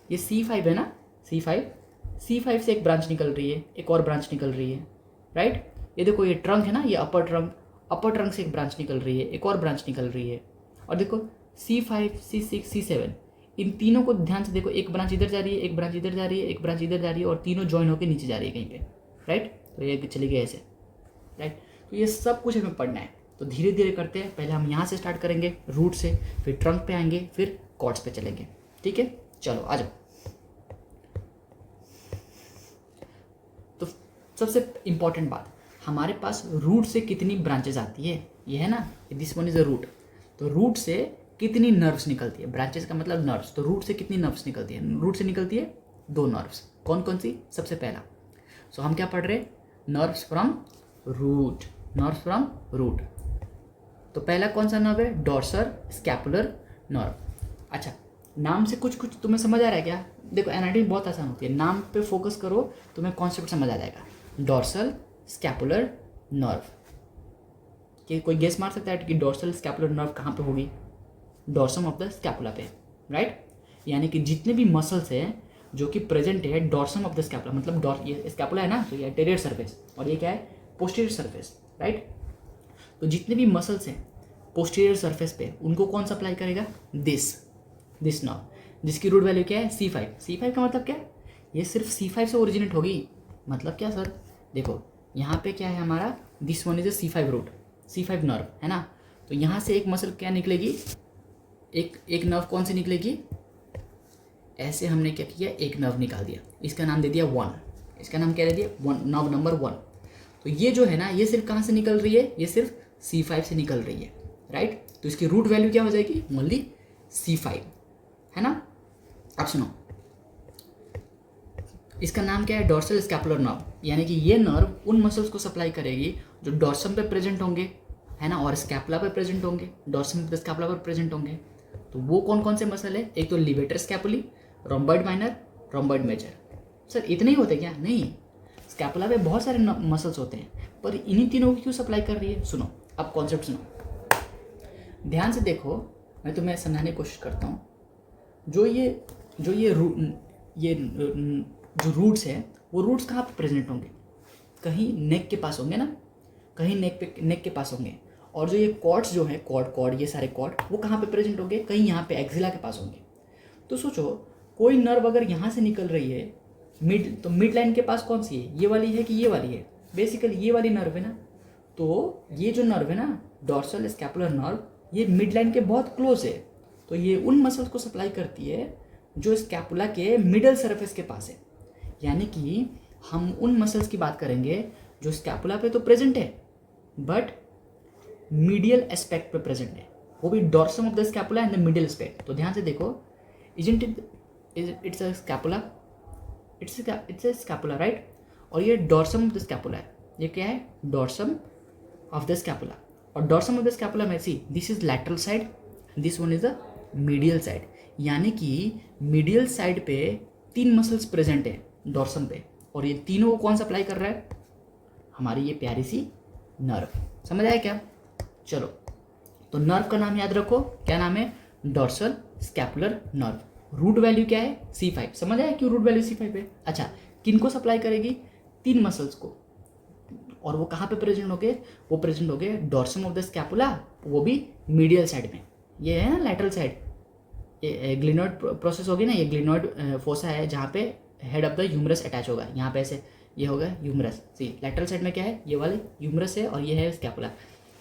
[SPEAKER 2] ये C5 है ना, C5 से एक ब्रांच निकल रही है, एक और ब्रांच निकल रही है, राइट। ये देखो ये ट्रंक है ना, ये अपर ट्रंक से एक ब्रांच निकल रही है, एक और ब्रांच निकल रही है। और देखो C5, C6, C7, इन तीनों को ध्यान से देखो, एक ब्रांच इधर जा रही है, एक ब्रांच इधर जा रही है, एक ब्रांच इधर जा रही है और तीनों ज्वाइन होकर नीचे जा रही है कहीं पे, राइट। तो ये चली गई ऐसे, राइट। तो ये सब कुछ हमें पढ़ना है। तो धीरे धीरे करते हैं, पहले हम यहाँ से स्टार्ट करेंगे रूट से, फिर ट्रंक पे आएंगे, फिर कॉर्ड्स पे चलेंगे, ठीक है। चलो आ जाओ। तो सबसे इंपॉर्टेंट बात, हमारे पास रूट से कितनी ब्रांचेस आती है? ये है ना, this one is a root. तो रूट से कितनी नर्व्स निकलती है? ब्रांचेस का मतलब नर्व्स। तो रूट से कितनी नर्व्स निकलती है? रूट से निकलती है 2 नर्व्स। कौन कौन सी? सबसे पहला, सो हम क्या पढ़ रहे हैं? Nerves from root, nerves from root. तो पहला कौन सा नर्व है? Dorsal scapular nerve. अच्छा, नाम से कुछ कुछ तुम्हें समझ आ रहा है क्या? देखो एनाटॉमी बहुत आसान होती है, नाम पे फोकस करो तुम्हें कॉन्सेप्ट समझ आ जाएगा। डॉर्सल स्कैपुलर नर्व, कि कोई गेस मार सकता है कि डॉर्सल स्कैपुलर नर्व कहाँ पे होगी? डॉर्सम ऑफ द स्कैपुला पे, राइट। यानी कि जितने भी मसल्स हैं जो कि प्रेजेंट है डॉर्सम ऑफ द स्कैपुला, मतलब ये स्कैपुला है ना, तो ये एंटीरियर सरफेस और ये क्या है? Posterior surface, right. तो जितने भी मसल्स हैं पोस्टीरियर सरफेस पे, उनको कौन सप्लाई करेगा? दिस नर्व, जिसकी रूट वैल्यू क्या है? C5। C5 का मतलब क्या है? ये सिर्फ C5 से ओरिजिनेट होगी। मतलब क्या सर? देखो यहाँ पे क्या है हमारा? This one is a C5 root, C5 nerve है ना। तो यहाँ से एक मसल क्या निकलेगी? एक नर्व कौन सी निकलेगी? ऐसे हमने क्या किया? एक नर्व निकाल दिया, इसका नाम दे दिया 1। इसका नाम क्या दे दिया? Nerve number 1। तो ये जो है ना, ये सिर्फ कहाँ से निकल रही है? ये सिर्फ C5 से निकल रही है, राइट। तो इसकी रूट वैल्यू क्या हो जाएगी? ओनली C5, है ना। अब सुनो, इसका नाम क्या है? Dorsal scapular nerve. यानी कि ये नर्व उन मसल्स को सप्लाई करेगी जो डॉर्सम पे प्रेजेंट होंगे, है ना, और स्कैपुला पे प्रेजेंट होंगे, डॉर्सम पे स्कैपुला पर प्रेजेंट होंगे। तो वो कौन कौन से मसल है? एक तो levator scapulae, rhomboid minor, rhomboid major. Sir इतने ही होते क्या? नहीं, स्कैपुला पे बहुत सारे मसल्स होते हैं, पर इन्हीं तीनों की क्यों सप्लाई कर रही है? सुनो, अब कॉन्सेप्ट सुनो, ध्यान से देखो, मैं तुम्हें समझाने की कोशिश करता हूँ। जो जो रूट्स है, वो रूट्स कहाँ पे प्रेजेंट होंगे? कहीं नेक के पास होंगे ना, कहीं नेक के पास होंगे। और जो ये कॉर्ड्स जो है, कॉर्ड ये सारे कॉर्ड, वो कहाँ पे प्रेजेंट होंगे? कहीं यहाँ पे एक्सिला के पास होंगे। तो सोचो, कोई नर्व अगर यहाँ से निकल रही है तो मिड लाइन के पास कौन सी है? ये वाली है कि ये वाली है? बेसिकली ये वाली नर्व है ना। तो ये जो नर्व है ना, डॉर्सल स्कैपुलर नर्व, ये मिड लाइन के बहुत क्लोज है। तो ये उन मसल्स को सप्लाई करती है जो स्कैपुला के मिडल सरफेस के पास है। यानी कि हम उन मसल्स की बात करेंगे जो स्कैपुला पे तो प्रेजेंट है बट मीडियल एस्पेक्ट पे प्रेजेंट है, वो भी dorsum of the scapula and the middle aspect. तो ध्यान से देखो, it's a scapula, it's a scapula, right. और ये डॉर्सम ऑफ द स्कैपुला है। ये क्या है? Dorsum of the scapula. और डॉर्सम ऑफ द स्कैपुला में सी this is lateral side, this one is the medial side. यानी कि मीडियल साइड पे 3 मसल्स प्रेजेंट है डॉर्सम पे, और ये तीनों को कौन सप्लाई कर रहा है? हमारी ये प्यारी सी नर्व। समझ आया क्या? चलो, तो नर्व का नाम याद रखो, क्या नाम है? Dorsal scapular nerve. Root value क्या है? C5। समझ आया क्यों रूट वैल्यू C5 है? अच्छा, किनको सप्लाई करेगी? 3 मसल्स को। और वो कहाँ पे प्रेजेंट हो गए? वो प्रेजेंट हो गए डॉर्सम ऑफ द स्कैपुला, वो भी मीडियल साइड में। ये है ना लैटरल साइड, ये ग्लिनोइड प्रोसेस होगी ना, ये ग्लिनोइड फोसा है जहाँ पे head of the humerus attach होगा। यहाँ पे ऐसे ये होगा ह्यूमरस। सी लैटरल साइड में क्या है? ये वाले ह्यूमरस है और ये है स्कैपुला।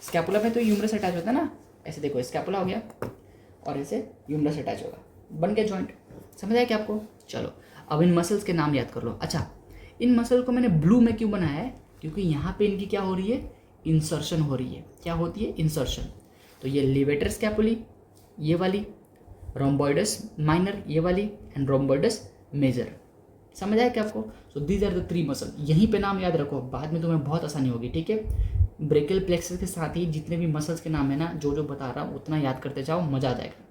[SPEAKER 2] स्कैपुला में तो ह्यूमरस अटैच होता है ना, ऐसे देखो स्कैपुला हो गया और ऐसे ह्यूमरस अटैच होगा, बन गया जॉइंट। समझ आया क्या आपको? चलो, अब इन मसल्स के नाम याद कर लो। अच्छा, इन मसल को मैंने ब्लू में क्यों बनाया है? क्योंकि यहाँ पे इनकी क्या हो रही है? इंसर्शन हो रही है। क्या होती है? इंसर्शन। तो ये लिवेटर स्कैपुली, ये वाली, रोम्बॉइडस माइनर ये वाली, एंड रोम्बॉइडस मेजर। समझ आया क्या आपको? So these are the 3 muscle. यहीं पे नाम याद रखो, बाद में तुम्हें बहुत आसानी होगी, ठीक है। ब्रेकियल प्लेक्सस के साथ ही जितने भी मसल्स के नाम है ना, जो बता रहा हूँ उतना याद करते जाओ, मजा आ जाएगा,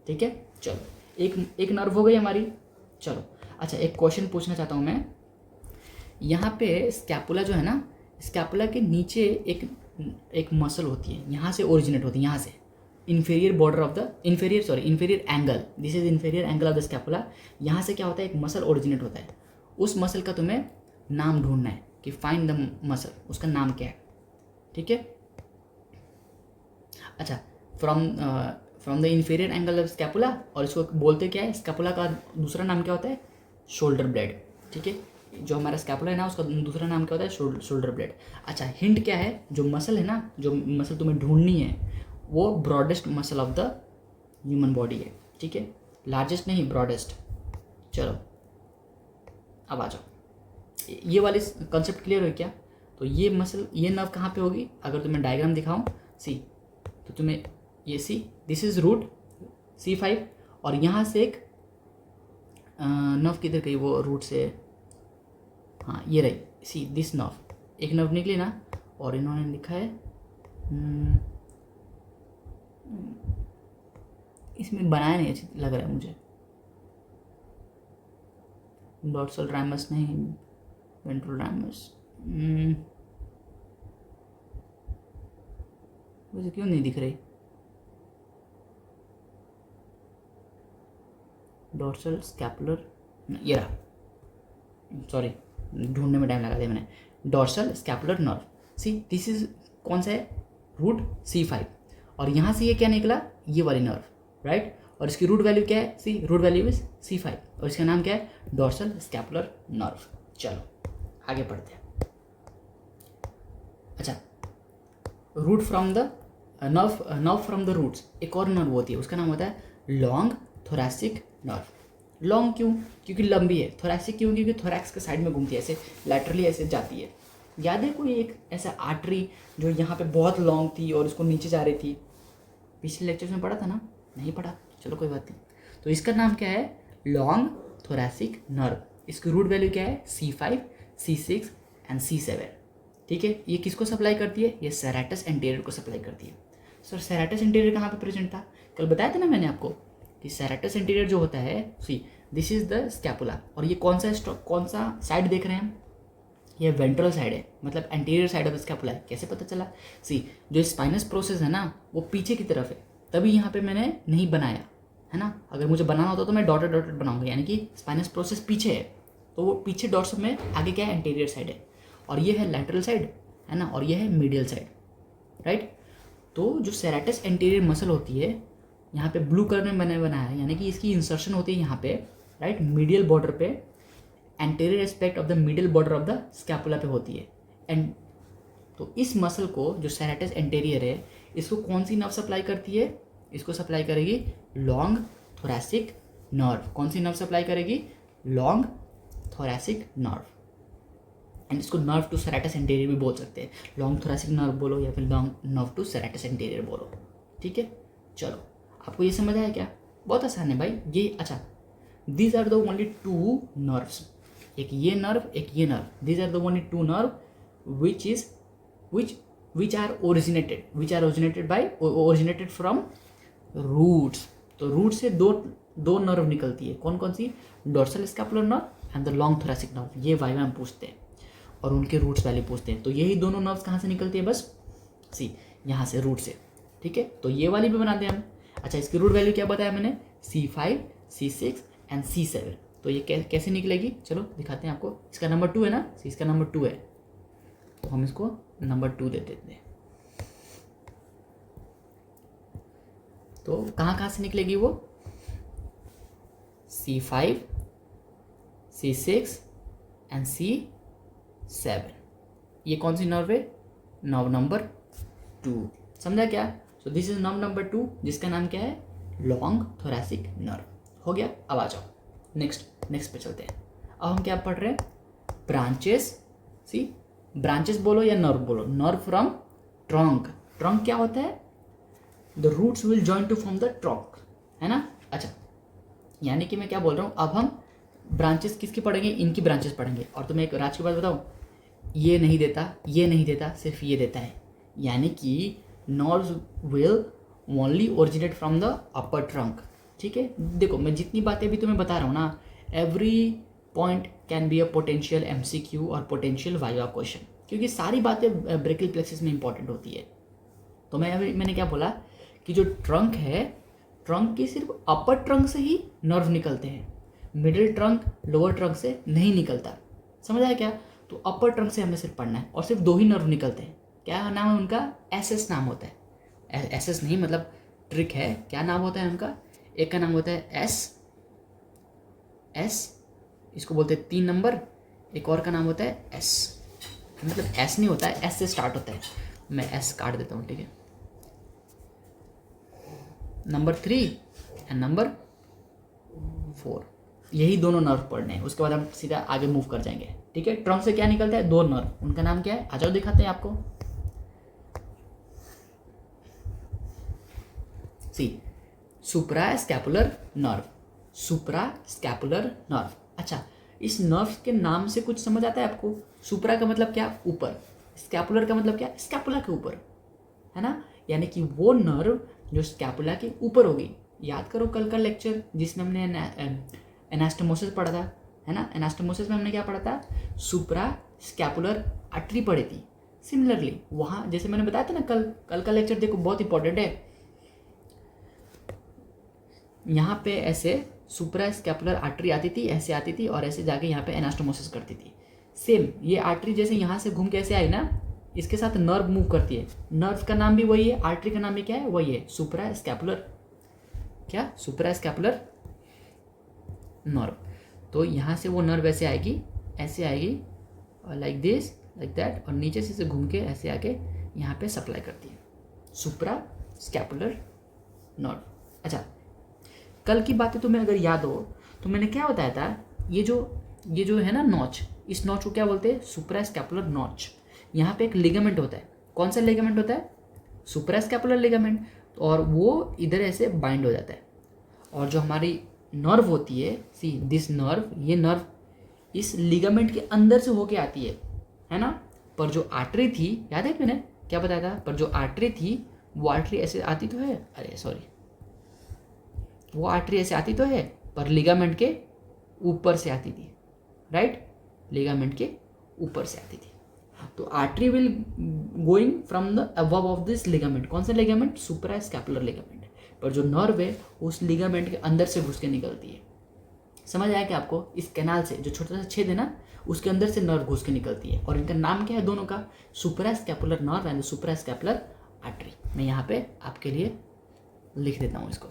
[SPEAKER 2] ठीक है। चलो, एक नर्व हो गई हमारी। चलो, अच्छा, एक क्वेश्चन पूछना चाहता हूँ मैं। यहाँ पे स्कैपुला जो है ना, स्कैपुला के नीचे एक मसल होती है, यहाँ से ओरिजिनेट होती है, यहाँ से inferior border of the inferior angle, this is inferior angle of the scapula. यहाँ से क्या होता है? एक मसल ओरिजिनेट होता है। उस मसल का तुम्हें नाम ढूंढना है कि फाइंड द मसल, उसका नाम क्या है, ठीक है। अच्छा, from the inferior angle of scapula, और इसको बोलते क्या है? स्कैपुला का दूसरा नाम क्या होता है? शोल्डर ब्लेड, ठीक है। जो हमारा स्कैपुला है ना, उसका दूसरा नाम क्या होता है? Shoulder blade. अच्छा, हिंट क्या है? जो मसल है ना, जो मसल तुम्हें ढूंढनी है, वो broadest muscle of the human body है, ठीक है। लार्जेस्ट नहीं, ब्रॉडेस्ट। चलो, अब आ जाओ, ये वाली कॉन्सेप्ट क्लियर हो क्या? तो ये मसल, ये नर्व कहाँ पे होगी? अगर तुम्हें डायग्राम दिखाऊं, सी, तो तुम्हें ये सी, दिस इज रूट C5, और यहाँ से एक नर्व किधर गई? वो रूट से, हाँ ये रही, सी दिस नर्व, एक नर्व निकली ना, और इन्होंने लिखा है इसमें बनाया नहीं अच्छी लग रहा है मुझे। डॉर्सल रैमस नहीं, वेंट्रल रैमस। मुझे क्यों नहीं दिख रही? डॉर्सल स्कैपुलर, ये रहा, सॉरी ढूंढने में टाइम लगा दिया मैंने। Dorsal scapular nerve, see this is कौन सा है? रूट C5, और यहाँ से ये क्या निकला? ये वाली नर्व, राइट। और इसकी रूट वैल्यू क्या है? सी रूट वैल्यू इज C5, और इसका नाम क्या है? Dorsal scapular nerve. चलो आगे पढ़ते हैं। अच्छा, root from the nerve from the roots, एक और नर्व होती है, उसका नाम होता है लॉन्ग थोरैसिक नर्व। लॉन्ग क्यों? क्योंकि लंबी है। थोरैसिक क्यों? क्योंकि थोरैक्स के साइड में घूमती है, ऐसे लैटरली ऐसे जाती है। याद है कोई एक ऐसा आर्टरी जो यहाँ पे बहुत लॉन्ग थी और उसको नीचे जा रही थी? पिछले लेक्चर्स में पढ़ा था ना? नहीं पढ़ा, चलो कोई बात नहीं। तो इसका नाम क्या है? Long thoracic nerve. इसकी रूट वैल्यू क्या है? C5, C6 and C7। ठीक है, ये किसको सप्लाई करती है? ये सेरेटस एंटीरियर को सप्लाई करती है। सर सेरेटस एंटीरियर कहाँ पे प्रेजेंट था? कल बताया था ना मैंने आपको कि सेरेटस एंटीरियर जो होता है, see this is the scapula, और ये कौन सा साइड देख रहे हैं हम? ये वेंट्रल साइड है, मतलब एंटीरियर साइड ऑफ स्कैपुला है। कैसे पता चला? सी जो स्पाइनस प्रोसेस है ना, वो पीछे की तरफ है, तभी यहाँ पे मैंने नहीं बनाया है ना। अगर मुझे बनाना होता तो मैं डॉटेड डॉटेड बनाऊंगा, यानी कि स्पाइनस प्रोसेस पीछे है, तो वो पीछे डॉट्स में, आगे क्या है? एंटीरियर साइड है, और ये है लैटरल साइड है ना, और ये है मीडियल साइड, राइट। तो जो सेरेटस एंटीरियर मसल होती है, यहाँ पे ब्लू कलर में मैंने बनाया है, यानी कि इसकी इंसर्शन होती है यहाँ पे, राइट, मीडियल बॉर्डर पे, anterior aspect of the middle border of the scapula पे होती है। एंड तो इस मसल को, जो सेरेटस एंटीरियर है, इसको कौन सी नर्व सप्लाई करती है? इसको सप्लाई करेगी लॉन्ग थोरैसिक नर्व। कौन सी नर्व सप्लाई करेगी? Long thoracic nerve. एंड इसको नर्व टू सेरेटस एंटीरियर भी बोल सकते हैं। लॉन्ग थोरैसिक नर्व बोलो या फिर long nerve to serratus anterior बोलो, ठीक है। चलो आपको ये समझ आया क्या? बहुत आसान है भाई ये। अच्छा, these are the only two nerves, एक ये नर्व, एक ये nerve. These are the only two nerve which are originated from roots। तो रूट से दो नर्व निकलती है। कौन कौन सी? Dorsal scapular nerve and the long thoracic nerve. ये वाइवा में पूछते हैं और उनके रूट्स वैल्यू पूछते हैं। तो यही दोनों नर्व्स कहाँ से निकलती है? बस सी यहाँ से, रूट से, ठीक है। तो ये वाली भी बनाते हैं हम। अच्छा, इसकी रूट वैल्यू क्या बताया मैंने? C5, C6 and C7। तो ये कैसे निकलेगी? चलो दिखाते हैं आपको। इसका नंबर 2 है ना, इसका नंबर 2 है, तो हम इसको नंबर 2 दे देते हैं। तो कहाँ से निकलेगी वो? C5, C6 and C7। ये कौन सी नर्व है? Nerve number 2। समझा क्या? सो दिस इज नर्व नंबर 2, जिसका नाम क्या है? Long thoracic nerve. हो गया। अब आ जाओ नेक्स्ट पे चलते हैं। अब हम क्या पढ़ रहे हैं? ब्रांचेस। सी ब्रांचेस बोलो या नर्व बोलो। Nerve from trunk. ट्रंक क्या होता है? The roots will join to form the trunk, है ना। अच्छा, यानी कि मैं क्या बोल रहा हूँ, अब हम ब्रांचेस किसकी पढ़ेंगे? इनकी ब्रांचेस पढ़ेंगे। और तुम्हें एक राज की बात बताऊँ, ये नहीं देता, सिर्फ ये देता है। यानी कि nerves will only originate from the upper trunk, ठीक है। देखो मैं जितनी बातें भी तुम्हें बता रहा हूँ ना, every point can be a potential MCQ और पोटेंशियल वाइवा क्वेश्चन, क्योंकि सारी बातें ब्रेकियल प्लेक्सिस में इंपॉर्टेंट होती है। तो मैंने क्या बोला कि जो ट्रंक है, ट्रंक की सिर्फ अपर ट्रंक से ही नर्व निकलते हैं, मिडिल ट्रंक लोअर ट्रंक से नहीं निकलता। समझ आया क्या? तो अपर ट्रंक से हमें सिर्फ पढ़ना है, और सिर्फ 2 ही नर्व निकलते हैं। क्या नाम है उनका? SS नाम होता है। SS नहीं, मतलब ट्रिक है। क्या नाम होता है उनका? एक का नाम होता है S, इसको बोलते हैं 3 नंबर। एक और का नाम होता है S, मतलब S नहीं होता है, S से स्टार्ट होता है। मैं S काट देता हूँ, ठीक है। नंबर 3 एंड नंबर 4, यही दोनों नर्व पढ़ने हैं। उसके बाद हम सीधा आगे मूव कर जाएंगे, ठीक है। ट्रंक से क्या निकलता है? 2 नर्व, उनका नाम क्या है? आ जाओ दिखाते हैं आपको। सी सुप्रा स्कैपुलर नर्व, सुप्रा स्कैपुलर नर्व। अच्छा, इस नर्व के नाम से कुछ समझ आता है आपको? सुप्रा का मतलब क्या? ऊपर। स्कैपुलर का मतलब क्या? स्कैपुला के ऊपर, है ना। यानी कि वो नर्व जो स्कैपुला के ऊपर होगी। याद करो कल का लेक्चर जिसमें हमने एनास्टोमोसिस पढ़ा था, है ना। एनास्टोमोसिस में हमने क्या पढ़ा था, सुप्रा स्कैपुलर आर्टरी पढ़ी थी। सिमिलरली वहाँ जैसे मैंने बताया था ना, कल का लेक्चर देखो बहुत इंपॉर्टेंट है। यहाँ पे ऐसे सुप्रा स्कैपुलर आर्टरी आती थी, ऐसे आती थी और ऐसे जाके यहाँ पे एनास्टोमोसिस करती थी। सेम ये आर्टरी जैसे यहाँ से घूम के ऐसे आई ना, इसके साथ नर्व मूव करती है। नर्व का नाम भी वही है, आर्टरी का नाम भी क्या है, वही है, सुप्रा स्कैपुलर, क्या, सुप्रा स्कैपुलर नर्व। तो यहाँ से वो नर्व ऐसे आएगी लाइक दिस लाइक दैट, और नीचे से घूम के ऐसे आके यहाँ पे सप्लाई करती है, सुप्रा स्कैपुलर नर्व। अच्छा, कल की बातें तुम्हें अगर याद हो तो मैंने क्या बताया था, ये जो है ना नॉच, इस नॉच को क्या बोलते हैं, सुप्रा स्कैपुलर नॉच। यहाँ पे एक लिगामेंट होता है, कौन सा लिगामेंट होता है, सुप्रा स्कैपुलर लिगामेंट, और वो इधर ऐसे बाइंड हो जाता है। और जो हमारी नर्व होती है, सी दिस नर्व, ये नर्व इस लिगामेंट के अंदर से होके आती है ना। पर जो आर्टरी थी, याद है मैंने क्या बताया था, पर जो आर्टरी थी वो आर्टरी ऐसे आती तो है, अरे सॉरी, वो आर्टरी ऐसे आती तो है पर लिगामेंट के ऊपर से आती थी, राइट, लिगामेंट के ऊपर से आती थी। तो artery will going from the above of this ligament, कौन सा लिगामेंट, सुप्रा स्कैपुलर लिगामेंट। पर जो नर्व है उस लिगामेंट के अंदर से घुस के निकलती है। समझ आया कि आपको, इस कैनाल से जो छोटा सा छेद है ना, उसके अंदर से नर्व घुस के निकलती है। और इनका नाम क्या है दोनों का, suprascapular nerve and suprascapular artery. मैं यहाँ पे आपके लिए लिख देता हूँ इसको,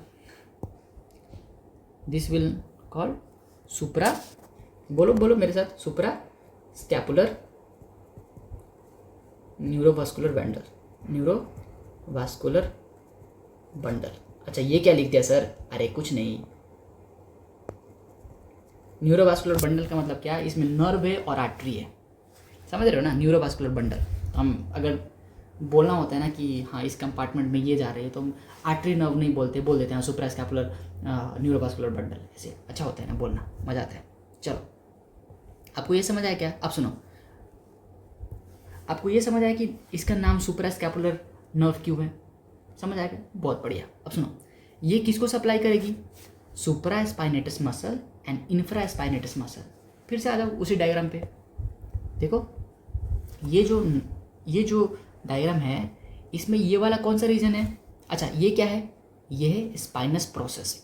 [SPEAKER 2] दिस विल कॉल सुप्रा, बोलो मेरे साथ, suprascapular neurovascular bundle, neurovascular bundle. अच्छा ये क्या लिख दिया सर, अरे कुछ नहीं, न्यूरोवास्कुलर बंडल का मतलब क्या है, इसमें नर्व है और आर्टरी है, समझ रहे हो ना, न्यूरोवास्कुलर बंडल। हम अगर बोलना होता है ना कि हाँ इस कंपार्टमेंट में ये जा रही है, तो हम आर्टरी नर्व नहीं बोलते, बोल देते हैं सुप्रा स्कैपुलर न्यूरोवास्कुलर बंडल, ऐसे अच्छा होता है ना बोलना, मजा आता है। चलो आपको ये समझ आया क्या, अब सुनो, आपको ये समझ आया कि इसका नाम सुप्रा स्कैपुलर नर्व क्यों है, समझ आएगा, बहुत बढ़िया। अब सुनो, ये किसको सप्लाई करेगी, supraspinatus muscle and infraspinatus muscle. फिर से आ जाओ उसी डायग्राम पे, देखो ये जो डायग्राम है, इसमें ये वाला कौन सा रीजन है, अच्छा ये क्या है, ये है स्पाइनस प्रोसेस,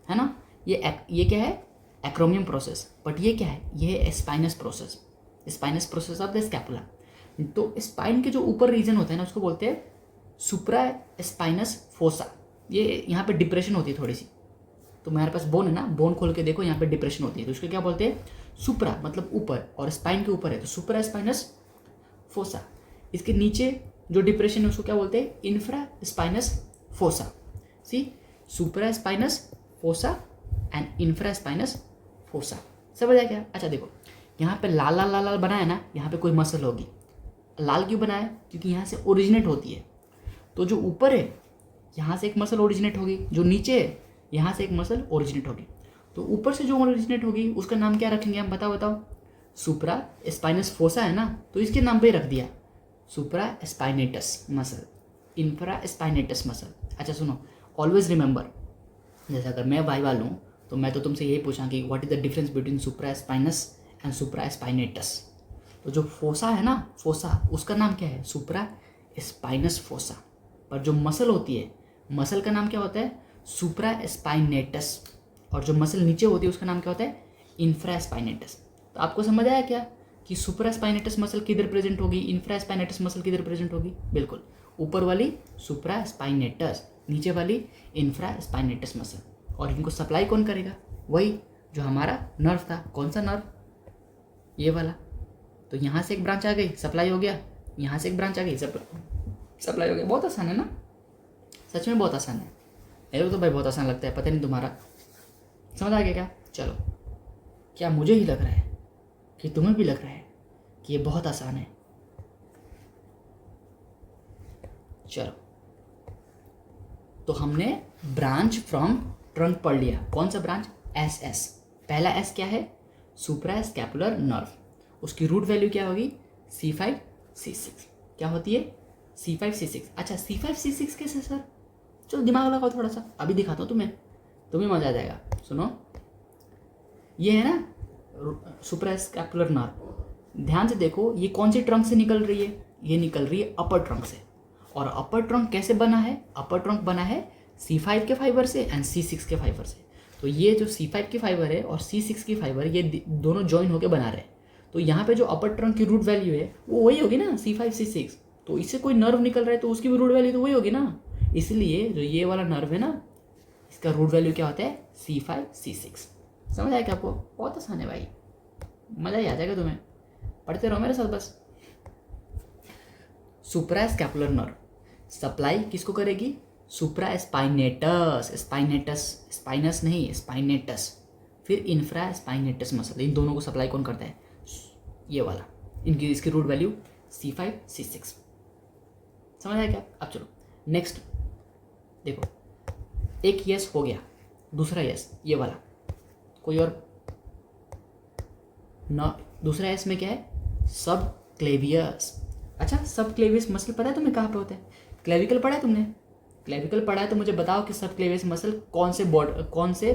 [SPEAKER 2] है ना, ये क्या है, एक्रोमियम प्रोसेस, बट ये क्या है, ये है spinous process of the scapula. तो स्पाइन के जो ऊपर रीजन होता है ना, उसको बोलते हैं सुप्रा स्पाइनस फोसा। ये यहाँ पे डिप्रेशन होती है थोड़ी सी, तो हमारे पास बोन है ना, बोन खोल के देखो यहाँ पे डिप्रेशन होती है, तो उसको क्या बोलते हैं, सुप्रा मतलब ऊपर, और स्पाइन के ऊपर है तो सुप्रा स्पाइनस फोसा। इसके नीचे जो डिप्रेशन है उसको क्या बोलते हैं, infraspinous fossa. See, supraspinous fossa and infraspinous fossa, समझ आया क्या। अच्छा देखो यहाँ पे लाल लाल लाल लाल बनाया ना, यहाँ पे कोई मसल होगी, लाल क्यों बनाया, क्योंकि यहाँ से ओरिजिनेट होती है। तो जो ऊपर है यहाँ से एक मसल ओरिजिनेट होगी, जो नीचे है यहाँ से एक मसल ओरिजिनेट होगी। तो ऊपर से जो ओरिजिनेट होगी उसका नाम क्या रखेंगे हम, बताओ, सुप्रा स्पाइनस फोसा है ना, तो इसके नाम पे रख दिया supraspinatus muscle, infraspinatus muscle. अच्छा सुनो, ऑलवेज रिमेंबर, जैसे अगर मैं वाइवा लूँ तो मैं तो तुमसे यही पूछा कि what is the difference between supra spinous and supra spinatus. तो जो फोसा है ना, फोसा, उसका नाम क्या है, सुप्रा स्पाइनस फोसा। पर जो मसल होती है, मसल का नाम क्या होता है, सुप्रा स्पाइनेटस। और जो मसल नीचे होती है उसका नाम क्या होता है, इंफ्रा स्पाइनेटस। तो आपको समझ आया क्या कि सुप्रा स्पाइनेटस मसल किधर प्रेजेंट होगी, इंफ्रा स्पाइनेटस मसल किधर प्रेजेंट होगी, बिल्कुल ऊपर वाली सुप्रा स्पाइनेटस, नीचे वाली इंफ्रा स्पाइनेटस मसल। और इनको सप्लाई कौन करेगा, वही जो हमारा नर्व था, कौन सा नर्व, ये वाला। तो यहाँ से एक ब्रांच आ गई, सप्लाई हो गया, यहाँ से एक ब्रांच आ गई, सप्लाई हो गया। बहुत आसान है ना, सच में बहुत आसान है, मेरे को तो भाई बहुत आसान लगता है, पता नहीं तुम्हारा समझ आ गया क्या। चलो, क्या मुझे ही लग रहा है कि तुम्हें भी लग रहा है कि ये बहुत आसान है। चलो, तो हमने ब्रांच फ्रॉम ट्रंक पढ़ लिया, कौन सा ब्रांच, एस। पहला एस क्या है, सुप्रा स्कैपुलर नर्व, उसकी रूट वैल्यू क्या होगी, C5 C6, क्या होती है, C5 C6। अच्छा C5 C6 कैसे सर, चलो दिमाग लगाओ थोड़ा सा, अभी दिखाता हूँ तुम्हें मजा आ जाएगा। सुनो, ये है ना सुप्रास्कैपुलर नर्व, ध्यान से देखो ये कौन सी ट्रंक से निकल रही है, ये निकल रही है अपर ट्रंक से। और अपर ट्रंक कैसे बना है, अपर ट्रंक बना है C5 के फाइबर से एंड C6 के फाइबर से। तो ये जो C5 की फाइबर है और C6 की फाइबर, ये दोनों ज्वाइन होकर बना रहे हैं। तो यहाँ पे जो अपर ट्रंक की रूट वैल्यू है वो वही होगी ना, C5 C6। तो इससे कोई नर्व निकल रहा है तो उसकी भी रूट वैल्यू तो वही होगी ना। इसलिए जो ये वाला नर्व है ना, इसका रूट वैल्यू क्या होता है, C5 C6। समझ आया क्या आपको? बहुत आसान है भाई, मज़ा ही आ जाएगा तुम्हें, पढ़ते रहो मेरे साथ बस। सुप्रास्कैपुलर नर्व सप्लाई किसको करेगी, सुप्रास्पाइनेटस, स्पाइनस नहीं, स्पाइनेटस। फिर इंफ्रास्पाइनेटस मसल, इन दोनों को सप्लाई कौन करता है, ये वाला। इसकी रूट वैल्यू C5 C6। समझ आया क्या? अब चलो नेक्स्ट देखो, एक यस हो गया, दूसरा यस ये वाला, कोई और ना। दूसरा यस में क्या है, सब क्लेवियस। अच्छा, सब क्लेवियस मसल पता है तुम्हें कहाँ पे होता है? क्लेविकल पढ़ा है तुमने? क्लेविकल पढ़ा है तो मुझे बताओ कि सब क्लेवियस मसल कौन से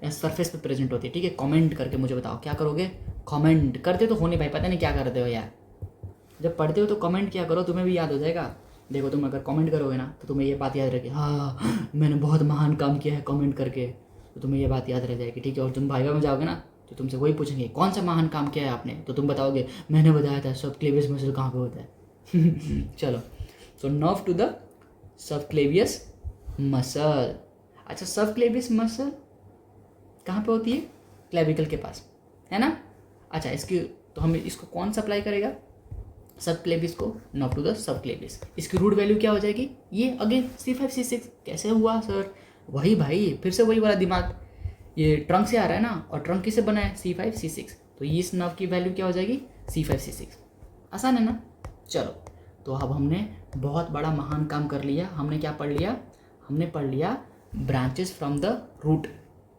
[SPEAKER 2] सरफेस पे प्रेजेंट होती है। ठीक है, कमेंट करके मुझे बताओ। क्या करोगे? कमेंट करते तो होने भाई, पता नहीं क्या करते हो यार। जब पढ़ते हो तो कमेंट क्या करो, तुम्हें भी याद हो जाएगा। देखो तुम अगर कमेंट करोगे ना तो तुम्हें ये बात याद रहेगी, हाँ मैंने बहुत महान काम किया है कमेंट करके, तो तुम्हें ये बात याद रह जाएगी। ठीक है, और तुम भाईवा में जाओगे ना तो तुमसे वही पूछेंगे कौन सा महान काम किया है आपने, तो तुम बताओगे मैंने बताया था सब क्लेवियस मसल कहाँ पे होता है। चलो, so nerve to the subclavius muscle. अच्छा, सब क्लेवियस मसल कहाँ पे होती है? क्लेविकल के पास, है ना। अच्छा, इसकी तो हमें इसको कौन सप्लाई करेगा, सब क्लेविस को, nerve to the subclavius. इसकी रूट वैल्यू क्या हो जाएगी, ये अगेन C5 C6। कैसे हुआ सर? वही भाई, फिर से वही वाला दिमाग, ये ट्रंक से आ रहा है ना, और ट्रंक किससे बना है, C5 C6। तो ये इस नर्व की वैल्यू क्या हो जाएगी, C5 C6। आसान है ना। चलो, तो अब हमने बहुत बड़ा महान काम कर लिया। हमने क्या पढ़ लिया, हमने पढ़ लिया ब्रांचेस फ्रॉम द रूट,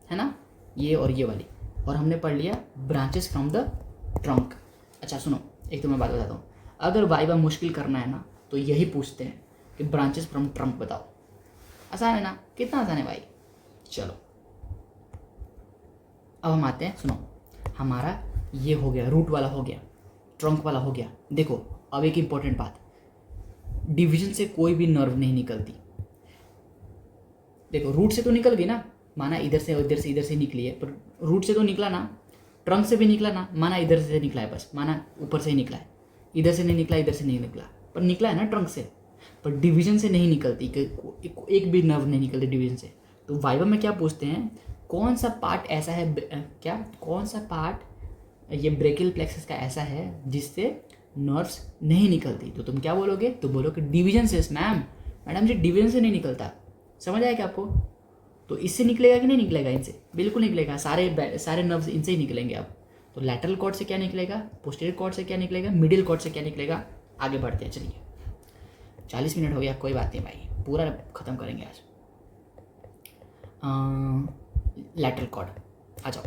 [SPEAKER 2] है ना, ये और ये वाली। और हमने पढ़ लिया ब्रांचेस फ्रॉम द ट्रंक। अच्छा सुनो, एक तो मैं बात बताता हूँ, अगर वाइवा मुश्किल करना है ना तो यही पूछते हैं कि ब्रांचेस फ्रॉम ट्रंक बताओ। आसान है ना, कितना आसान है भाई। चलो अब हम आते हैं, सुनो, हमारा ये हो गया, रूट वाला हो गया, ट्रंक वाला हो गया। देखो अब एक इंपॉर्टेंट बात, डिवीजन से कोई भी नर्व नहीं निकलती। देखो रूट से तो निकल गई ना, माना इधर से इधर से निकली है, पर रूट से तो निकला ना, ट्रंक से भी निकला ना, माना इधर से निकला है, बस माना ऊपर से ही निकला है, इधर से नहीं निकला, इधर से नहीं निकला, पर निकला है ना ट्रंक से। पर डिवीजन से नहीं निकलती, एक भी नर्व नहीं निकलती डिवीजन से। तो वाइवा में क्या पूछते हैं, कौन सा पार्ट ऐसा है, क्या कौन सा पार्ट ये ब्रेकियल प्लेक्सस का ऐसा है जिससे नर्व्स नहीं निकलती। तो तुम क्या बोलोगे, तो बोलोगे डिवीजन से। मैडम जी डिवीजन से नहीं निकलता। समझ आया क्या आपको? तो इससे निकलेगा कि नहीं निकलेगा, इनसे बिल्कुल निकलेगा, सारे नर्व्स इनसे ही निकलेंगे। अब तो लैटरल कॉर्ड से क्या निकलेगा, पोस्टीरियर कॉर्ड से क्या निकलेगा, मिडिल कॉर्ड से क्या निकलेगा। आगे बढ़ते हैं, चलिए 40 मिनट हो गया, कोई बात नहीं भाई, पूरा ख़त्म करेंगे आज। लैटरल कॉर्ड आ जाओ।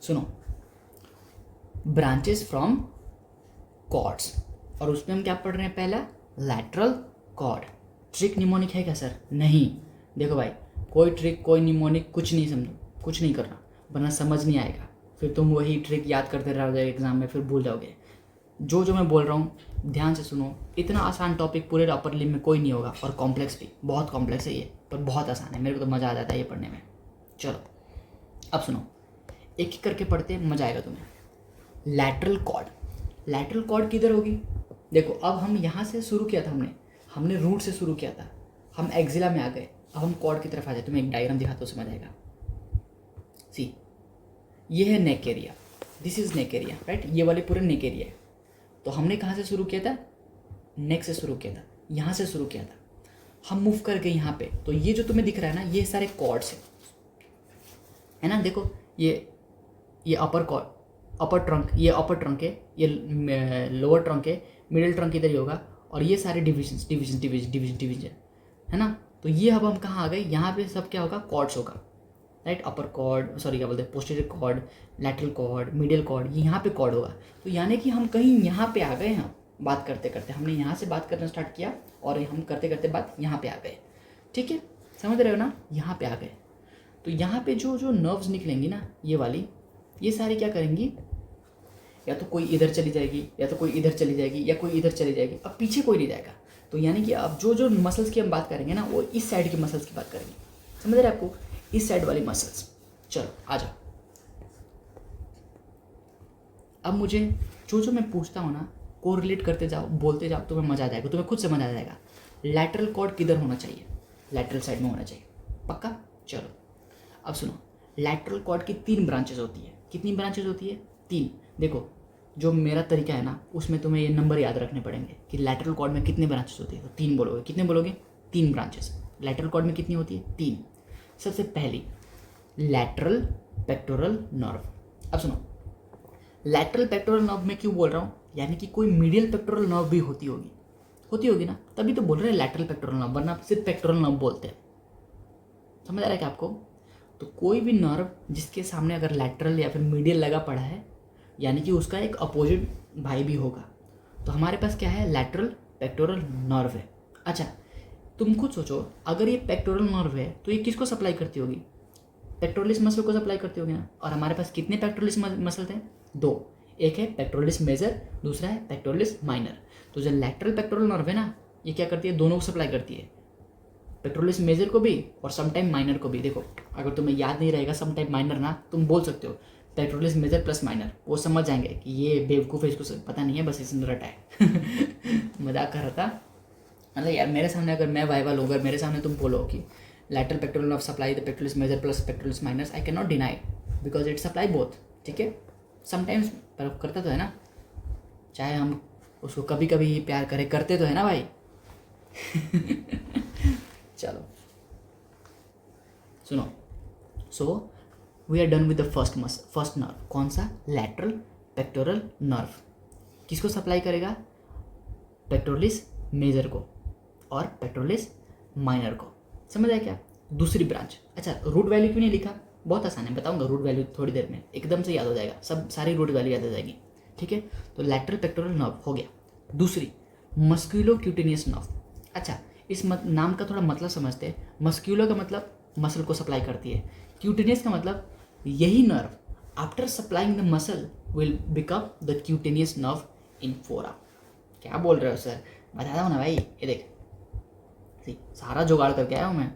[SPEAKER 2] सुनो, ब्रांचेस फ्रॉम कॉर्ड्स, और उसमें हम क्या पढ़ रहे हैं, पहला लैटरल कॉर्ड। ट्रिक निमोनिक है क्या सर? नहीं, देखो भाई, कोई ट्रिक कोई निमोनिक कुछ नहीं, समझो कुछ नहीं करना, वरना समझ नहीं आएगा। फिर तुम वही ट्रिक याद करते रहोगे एग्जाम में, फिर भूल जाओगे। जो मैं बोल रहा हूँ ध्यान से सुनो। इतना आसान टॉपिक पूरे अपर लिम्ब में कोई नहीं होगा, और कॉम्प्लेक्स भी बहुत कॉम्प्लेक्स है ये, पर बहुत आसान है, मेरे को तो मज़ा आ जाता है ये पढ़ने में। चलो अब सुनो, एक एक करके पढ़ते हैं, मज़ा आएगा तुम्हें। लैटरल कॉर्ड, लैटरल कॉर्ड किधर होगी? देखो अब हम यहाँ से शुरू किया था, हमने रूट से शुरू किया था, हम एक्जिला में आ गए, अब हम कॉर्ड की तरफ आ जाए। तुम्हें एक डायग्राम दिखाता हूँ, समझ आएगा। सी, ये है neck area, this is neck area, right, ये वाले पूरे नेक एरिया है। तो हमने कहाँ से शुरू किया था, नेक से शुरू किया था, यहाँ से शुरू किया था, हम मूव कर गए यहाँ पे। तो ये जो तुम्हें दिख रहा है ना, ये सारे कॉर्ड्स है ना। देखो ये अपर कॉर्ड, अपर ट्रंक, ये अपर ट्रंक है, ये लोअर ट्रंक है, मिडिल ट्रंक इधर ही होगा, और ये सारे डिवीजन है ना। तो ये अब हम कहाँ आ गए, यहाँ पे सब क्या होगा, कॉर्ड्स होगा, राइट। अपर कॉर्ड, सॉरी क्या बोलते हैं, posterior cord, lateral cord, middle cord, ये यहाँ पे कॉर्ड होगा। तो यानी कि हम कहीं यहाँ पे आ गए हैं, बात करते करते हमने यहाँ से बात करना स्टार्ट किया और हम करते करते बात यहाँ पे आ गए, ठीक है, समझ रहे हो ना, यहाँ पे आ गए। तो यहाँ पे जो जो नर्व्स निकलेंगी ना, ये वाली, ये सारी क्या करेंगी, या तो कोई इधर चली जाएगी, या तो कोई इधर चली जाएगी, या कोई इधर चली जाएगी, अब पीछे कोई नहीं जाएगा। तो यानी कि अब जो जो मसल्स की हम बात करेंगे ना, वो इस साइड की मसल्स की बात करेंगे, समझ रहे आपको, इस साइड वाली मसल्स। चलो आ जाओ, अब मुझे जो जो मैं पूछता हूँ ना, कोरिलेट करते जाओ, बोलते जाओ, तुम्हें मजा आ जाएगा, तुम्हें खुद से मजा आ जाएगा। लैटरल कॉर्ड किधर होना चाहिए, लैटरल साइड में होना चाहिए, पक्का। चलो अब सुनो, लैटरल कॉर्ड की 3 ब्रांचेस होती है। कितनी ब्रांचेस होती है, 3। देखो जो मेरा तरीका है ना, उसमें तुम्हें ये नंबर याद रखने पड़ेंगे कि लैटरल कॉर्ड में कितनी ब्रांचेस होती है। तो 3 बोलोगे, कितने बोलोगे, 3 ब्रांचेस। लैटरल कॉर्ड में कितनी होती है, 3। सबसे पहली लैटरल पेक्टोरल नर्व। अब सुनो, लैटरल पेक्टोरल नर्व में क्यों बोल रहा हूँ, यानी कि कोई मीडियल पेक्टोरल नर्व भी होती होगी ना, तभी तो बोल रहे हैं लैटरल पेक्टोरल नर्व, वरना सिर्फ पेक्टोरल नर्व बोलते हैं। समझ आ रहा है क्या आपको। तो कोई भी नर्व जिसके सामने अगर लैटरल या फिर मीडियल लगा पड़ा है, यानी कि उसका एक अपोजिट भाई भी होगा। तो हमारे पास क्या है, लैटरल पेक्टोरल नर्व है। अच्छा तुम खुद सोचो, अगर ये पेक्टोरल नर्व है तो ये किसको सप्लाई करती होगी, पेक्टोरलिस मसल को सप्लाई करती होगी ना। और हमारे पास कितने पेक्टोरलिस मसल थे, 2। एक है पेक्टोरलिस मेजर, दूसरा है पेक्टोरलिस माइनर। तो जो लैटरल पेक्टोरल नर्व है ना, ये क्या करती है, दोनों को सप्लाई करती है, पेक्टोरलिस मेजर को भी और समटाइम माइनर को भी। देखो अगर तुम्हें याद नहीं रहेगा समटाइम माइनर ना, तुम बोल सकते हो पेक्टोरलिस मेजर प्लस माइनर, वो समझ जाएंगे कि ये बेवकूफ़ है, इसको पता नहीं है, बस इसने रटा है। मजाक कर रहा था, मतलब यार मेरे सामने अगर मैं वाइवा लूँगा, मेरे सामने तुम बोलो कि lateral pectoral nerve supply the pectoralis major plus pectoralis minor, I can not deny because it supply both, ठीक है। समटाइम्स पर करता तो है ना, चाहे हम उसको कभी कभी प्यार करें, करते तो है ना भाई। चलो सुनो, so we are done with the first nerve. कौन सा, लैटरल पेक्टोरल नर्व। किसको सप्लाई करेगा, पेक्टोरलिस मेजर को और पेक्टोरलिस माइनर को। समझ आया क्या। दूसरी ब्रांच, अच्छा रूट वैल्यू क्यों नहीं लिखा, बहुत आसान है, बताऊंगा रूट वैल्यू थोड़ी देर में, एकदम से याद हो जाएगा, सब सारी रूट वैल्यू याद हो जाएगी, ठीक है। तो लैटरल पेक्टोरल नर्व हो गया। दूसरी मस्क्यूलो क्यूटेनियस नर्व। अच्छा इस नाम का थोड़ा मतलब समझते हैं। मस्क्यूलो का मतलब मसल को सप्लाई करती है, क्यूटेनियस का मतलब यही nerve after supplying the muscle will become the cutaneous nerve इन फोरा। क्या बोल रहे हो सर, बता दो ना भाई। ये देख सी, सारा जुगाड़ करके आया हूँ मैं।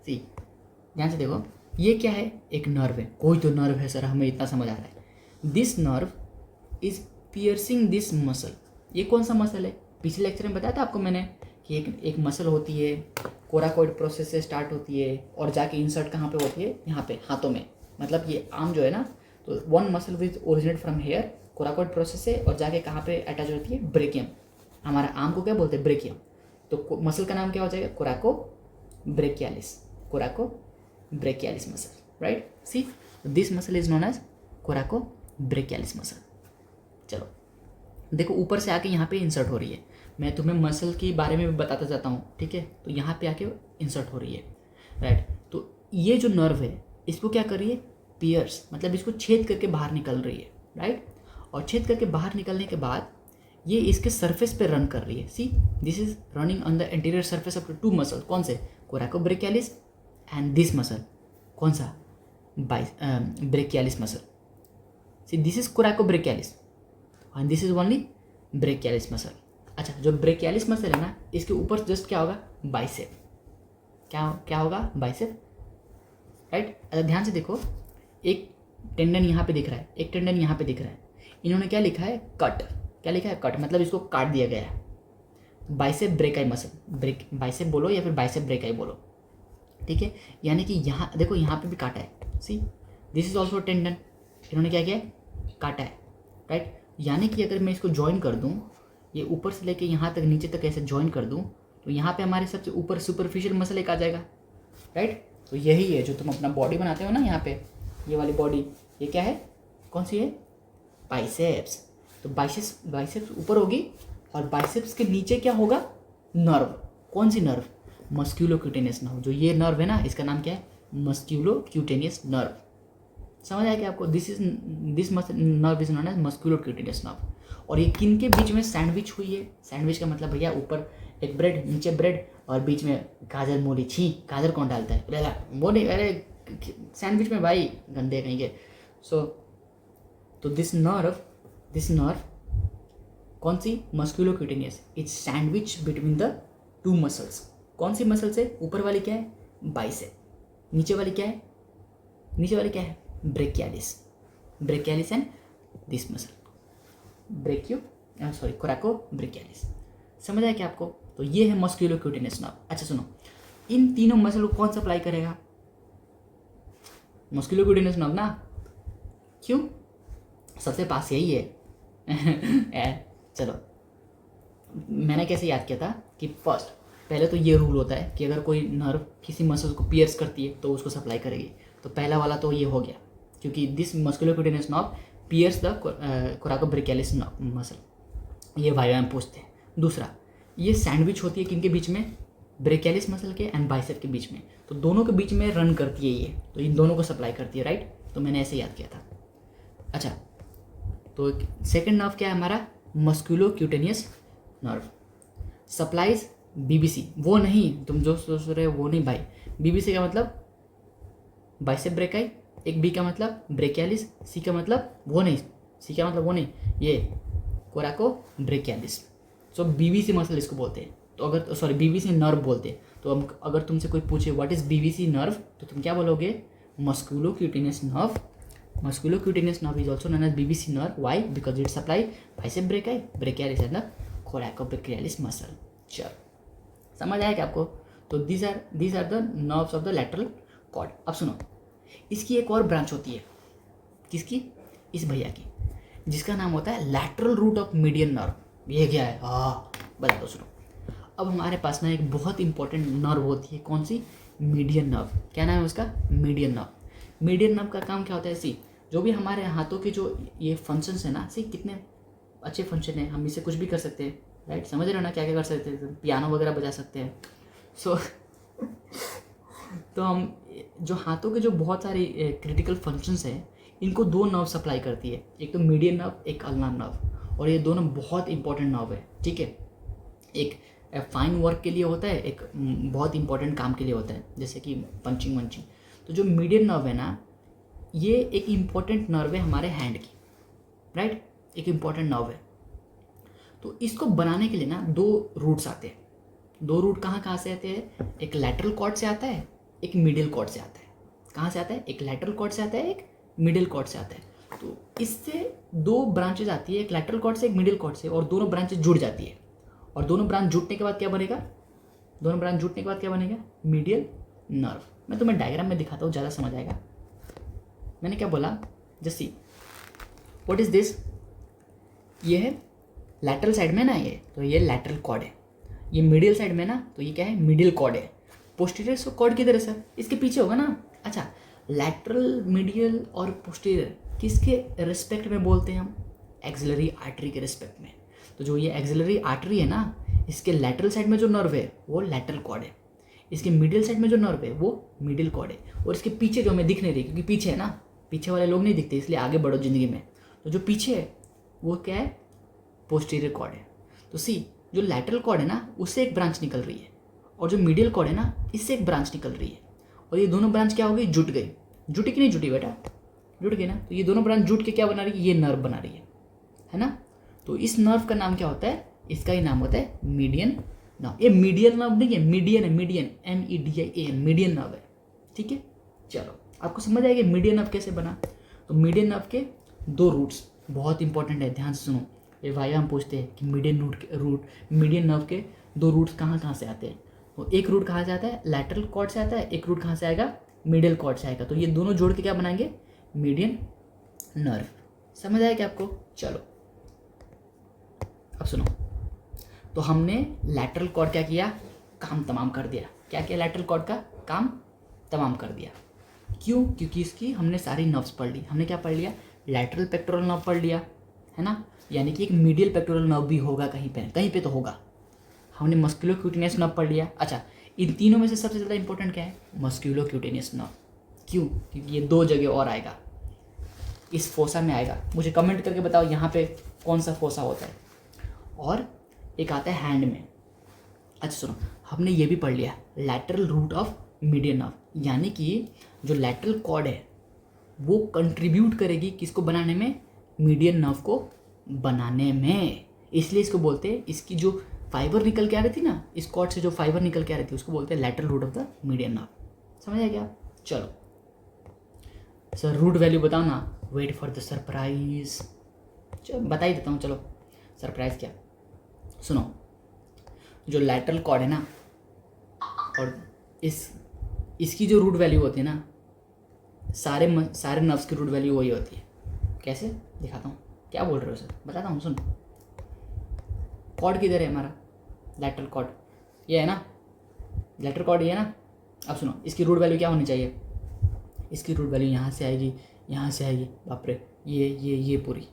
[SPEAKER 2] सी ध्यान से देखो, ये क्या है, एक नर्व है, कोई तो नर्व है सर, हमें इतना समझ आ रहा है। This nerve is piercing this muscle. ये कौन सा मसल है, पिछले लेक्चर में बताया था आपको मैंने कि एक मसल होती है, कोराकोइड प्रोसेस से स्टार्ट होती है और जाके इंसर्ट कहाँ पे होती है, यहाँ पे हाथों में। मतलब ये आर्म जो है ना, तो one muscle which originate from here, coracoid process से, और जाके कहाँ पे अटैच होती है, ब्रेकियम। हमारा आर्म को क्या बोलते हैं, ब्रेकियम। तो मसल का नाम क्या हो जाएगा, coracobrachialis, coracobrachialis muscle, right. See this muscle is known as coracobrachialis muscle. चलो देखो, ऊपर से आके यहाँ पे इंसर्ट हो रही है, मैं तुम्हें मसल के बारे में भी बताता जाता हूँ, ठीक है। तो यहाँ पे आके इंसर्ट हो रही है, राइट। तो ये जो नर्व है, इसको क्या कर रही है, पियर्स, मतलब इसको छेद करके बाहर निकल रही है, राइट। और छेद करके बाहर निकलने के बाद ये इसके सरफेस पे रन कर रही है। See this is running on the interior surface of 2 muscle. कौन से, coracobrachialis and this muscle, कौन सा, brachialis muscle. See this is coracobrachialis and this is only brachialis muscle. अच्छा जो ब्रेकियालिस मसल है ना, इसके ऊपर जस्ट क्या होगा, बाइसेप। क्या होगा, बाइसेप, राइट। अच्छा ध्यान से देखो, एक टेंडन यहाँ पे दिख रहा है, एक टेंडन यहाँ पे दिख रहा है। इन्होंने क्या लिखा है, कट। क्या लिखा है, कट, मतलब इसको काट दिया गया है। Bicep brachii muscle, break bicep बोलो या फिर बाइसेप ब्रेकाई बोलो, ठीक है। यानी कि यहाँ देखो, यहाँ पे भी काटा है। See this is also tendon, इन्होंने क्या किया है, काटा है, राइट। यानी कि अगर मैं इसको ज्वाइन कर दूँ, ये ऊपर से लेके यहाँ तक नीचे तक ऐसे ज्वाइन कर दूँ, तो यहाँ पे हमारे सबसे ऊपर सुपरफिशियल मसल एक आ जाएगा, राइट। तो यही है जो तुम अपना बॉडी बनाते हो ना, यहाँ पे ये वाली बॉडी, ये क्या है, कौन सी है, बाइसेप्स। तो बाइसेप्स ऊपर होगी और बाइसेप्स के नीचे क्या होगा, नर्व। कौन सी नर्व, मस्क्यूलो क्यूटेनियस नर्व। जो ये नर्व है ना, इसका नाम क्या है, मस्क्यूलो क्यूटेनियस नर्व। समझ आया क्या आपको, this nerve is known as musculocutaneous nerve. और ये किन के बीच में सैंडविच हुई है? सैंडविच का मतलब भैया ऊपर एक ब्रेड, नीचे ब्रेड और बीच में गाजर मूली। छी, गाजर कौन डालता है? अरे वो नहीं, अरे सैंडविच में भाई गंदे कहीं के। सो तो दिस नर्व कौन सी? Musculocutaneous. It's sandwich between the two muscles. कौन सी मसल्स है? ऊपर वाली क्या है? बाइसेप। नीचे वाली क्या है? नीचे वाली क्या है? Brachialis and this muscle coracobrachialis. समझ आया क्या आपको? तो ये है मस्कुलोक्यूटेनियस नर्व। अच्छा सुनो, इन तीनों मसल को कौन सप्लाई करेगा? मस्कुलोक्यूटेनियस नर्व ना। क्यों? सबसे पास यही है। चलो, मैंने कैसे याद किया था कि फर्स्ट पहले तो ये रूल होता है कि अगर कोई नर्व किसी मसल को पियर्स करती है तो उसको सप्लाई करेगी। तो पहला वाला तो ये हो गया, क्योंकि this musculocutaneous nerve pierce the coracobrachialis muscle. ये वाइवा में पूछते हैं। दूसरा, ये सैंडविच होती है किनके बीच में? ब्रेकियालिस मसल के एंड बाइसेप के बीच में। तो दोनों के बीच में रन करती है ये, तो इन दोनों को सप्लाई करती है, राइट? तो मैंने ऐसे याद किया था। अच्छा, तो सेकंड नर्व क्या है हमारा? Musculocutaneous nerve supplies BBC. वो नहीं, तुम जो सोच रहे हो वो नहीं भाई। बीबीसी का मतलब बाइसेप ब्रेकाई, एक बी का मतलब ब्रेकियालिस, सी का मतलब वो नहीं, ये कोराको ब्रेकियालिस। सो बीबीसी मसल इसको बोलते हैं। तो अगर बीबीसी नर्व बोलते हैं। तो अब अगर तुमसे कोई पूछे व्हाट इज बीबीसी नर्व, तो तुम क्या बोलोगे? Musculocutaneous nerve. Musculocuteneous nerve is also known as BBC nerve. Why? Because it supply bicep brachii, brachialis and the coracobrachialis muscle. चलो, समझ आया क्या आपको? तो these are the nerves of the lateral cord. अब सुनो, इसकी एक और ब्रांच होती है। किसकी? इस भैया की, जिसका नाम होता है lateral root of median nerve। ये क्या है? बता दो। सुनो, अब हमारे पास ना एक बहुत इंपॉर्टेंट नर्व होती है। कौन सी? Median nerve. क्या नाम है उसका? Median nerve. मीडियन नर्व का काम क्या होता है? सी, जो भी हमारे हाथों के जो ये फंक्शंस है ना, सी कितने अच्छे फंक्शन है। हम इससे कुछ भी कर सकते हैं, राइट? समझ रहे हो ना क्या क्या कर सकते हैं? पियानो वगैरह बजा सकते हैं। सो तो हम जो हाथों के जो बहुत सारे क्रिटिकल फंक्शंस हैं, इनको दो नर्व सप्लाई करती है। एक तो मीडियन नर्व, एक अल्नार नर्व। और ये दोनों बहुत इंपॉर्टेंट नर्व है, ठीक है? एक फाइन वर्क के लिए होता है, एक बहुत इंपॉर्टेंट काम के लिए होता है, जैसे कि पंचिंग वंचिंग। तो जो मीडियन नर्व है ना, ये एक इम्पॉर्टेंट नर्व है हमारे हैंड की, राइट? एक इम्पॉर्टेंट नर्व है। तो इसको बनाने के लिए ना दो रूट्स आते हैं। दो रूट कहाँ से आते हैं? एक लैटरल कॉर्ड से आता है, एक मिडिल कॉर्ड से आता है। कहाँ से आता है? एक लैटरल कॉर्ड से आता है, एक मिडिल कॉर्ड से आता है। तो इससे दो ब्रांचेज आती है, एक लैटरल कॉर्ड से, एक मिडिल कॉर्ड से, और दोनों ब्रांचेज जुड़ जाती है। और दोनों ब्रांच जुटने के बाद क्या बनेगा? Medial nerve. मैं तुम्हें डायग्राम में दिखाता हूँ, ज़्यादा समझ आएगा। मैंने क्या बोला? Just see, what is this? ये है लैटरल साइड में ना, ये तो ये लैटरल कॉर्ड है। ये मिडिल साइड में ना, तो ये क्या है? मिडिल कॉर्ड है। पोस्टीरियर कॉर्ड किधर है सर? इसके पीछे होगा ना। अच्छा, लैटरल, मिडियल और पोस्टीरियर किसके रिस्पेक्ट में बोलते हैं हम? एक्सिलरी आर्टरी के रिस्पेक्ट में। तो जो ये एक्सिलरी आर्टरी है ना, इसके लैटरल साइड में जो नर्व है वो लैटरल कॉर्ड है। इसके मिडिल साइड में जो नर्व है वो मिडिल कॉर्ड है। और इसके पीछे जो हमें दिख नहीं रही, क्योंकि पीछे है ना, पीछे वाले लोग नहीं दिखते, इसलिए आगे बढ़ो जिंदगी में। तो जो पीछे है वो क्या है? पोस्टीरियर कॉर्ड है। तो सी, जो लैटरल कॉर्ड है ना, उससे एक ब्रांच निकल रही है, और जो मिडियल कॉर्ड है ना, इससे एक ब्रांच निकल रही है। और ये दोनों ब्रांच क्या हो गई? जुट गई। जुटी कि नहीं जुटी बेटा? जुट गई ना। तो ये दोनों ब्रांच जुट के क्या बना रही है? ये नर्व बना रही है ना। तो इस नर्व का नाम क्या होता है? इसका ही नाम होता है मीडियन नर्व। ये मीडियन नर्व नहीं है, मीडियन है, मीडियन, MEDIAN, मीडियन नर्व है, ठीक है? चलो, आपको समझ आएगा मीडियन नर्व कैसे बना। तो मीडियन नर्व के दो रूट्स बहुत इंपॉर्टेंट है, ध्यान से सुनो। ये वाया हम पूछते हैं कि मीडियन नर्व के दो रूट्स कहाँ से आते हैं। तो एक रूट कहाँ से आता है? लैटरल कॉर्ड से आता है। एक रूट कहाँ से आएगा? मिडिल कॉर्ड से आएगा। तो ये दोनों जोड़ के क्या बनाएंगे? Median nerve. समझ आया क्या आपको? चलो, अब सुनो। तो हमने लैटरल कॉर्ड क्या किया? काम तमाम कर दिया। क्या किया? लैटरल कॉर्ड का काम तमाम कर दिया। क्यों? क्योंकि इसकी हमने सारी नर्व्स पढ़ ली। हमने क्या पढ़ लिया? लैटरल पेक्टोरल नर्व पढ़ लिया, है ना। यानी कि एक मीडियल पेक्टोरल नर्व भी होगा कहीं पे तो होगा। हमने मस्कुलोक्यूटेनियस नर्व पढ़ लिया। अच्छा, इन तीनों में से सबसे ज़्यादा इंपॉर्टेंट क्या है? Musculocutaneous nerve. क्यों? क्योंकि ये दो जगह और आएगा, इस फोसा में आएगा। मुझे कमेंट करके बताओ यहाँ पे कौन सा फोसा होता है, और एक आता है हैंड में। अच्छा सुनो, हमने ये भी पढ़ लिया lateral root of median nerve, यानी कि जो लैटरल कॉर्ड है वो कंट्रीब्यूट करेगी किसको बनाने में, मीडियन नर्व को बनाने में। इसलिए इसको बोलते हैं, इसकी जो फाइबर निकल के आ रही थी ना, इस कॉर्ड से जो फाइबर निकल के आ रही थी उसको बोलते हैं lateral root of the median nerve. समझ आया क्या? चलो सर रूट वैल्यू बताओ ना, वेट फॉर द सरप्राइज। चलो बता ही देता हूँ, चलो सरप्राइज क्या, सुनो। जो लैटरल कॉर्ड है ना, और इसकी जो रूट वैल्यू होती है ना, सारे नर्व्स की रूट वैल्यू वही होती है। कैसे दिखाता हूँ, क्या बोल रहे हो सर, बताता हूँ, सुन। कॉर्ड किधर है हमारा, लैटरल कॉर्ड ये है ना, लैटरल कॉर्ड ये है ना। अब सुनो, इसकी रूट वैल्यू क्या होनी चाहिए, इसकी रूट वैल्यू यहाँ से आएगी, यहाँ से आएगी, बाप रे, ये पूरी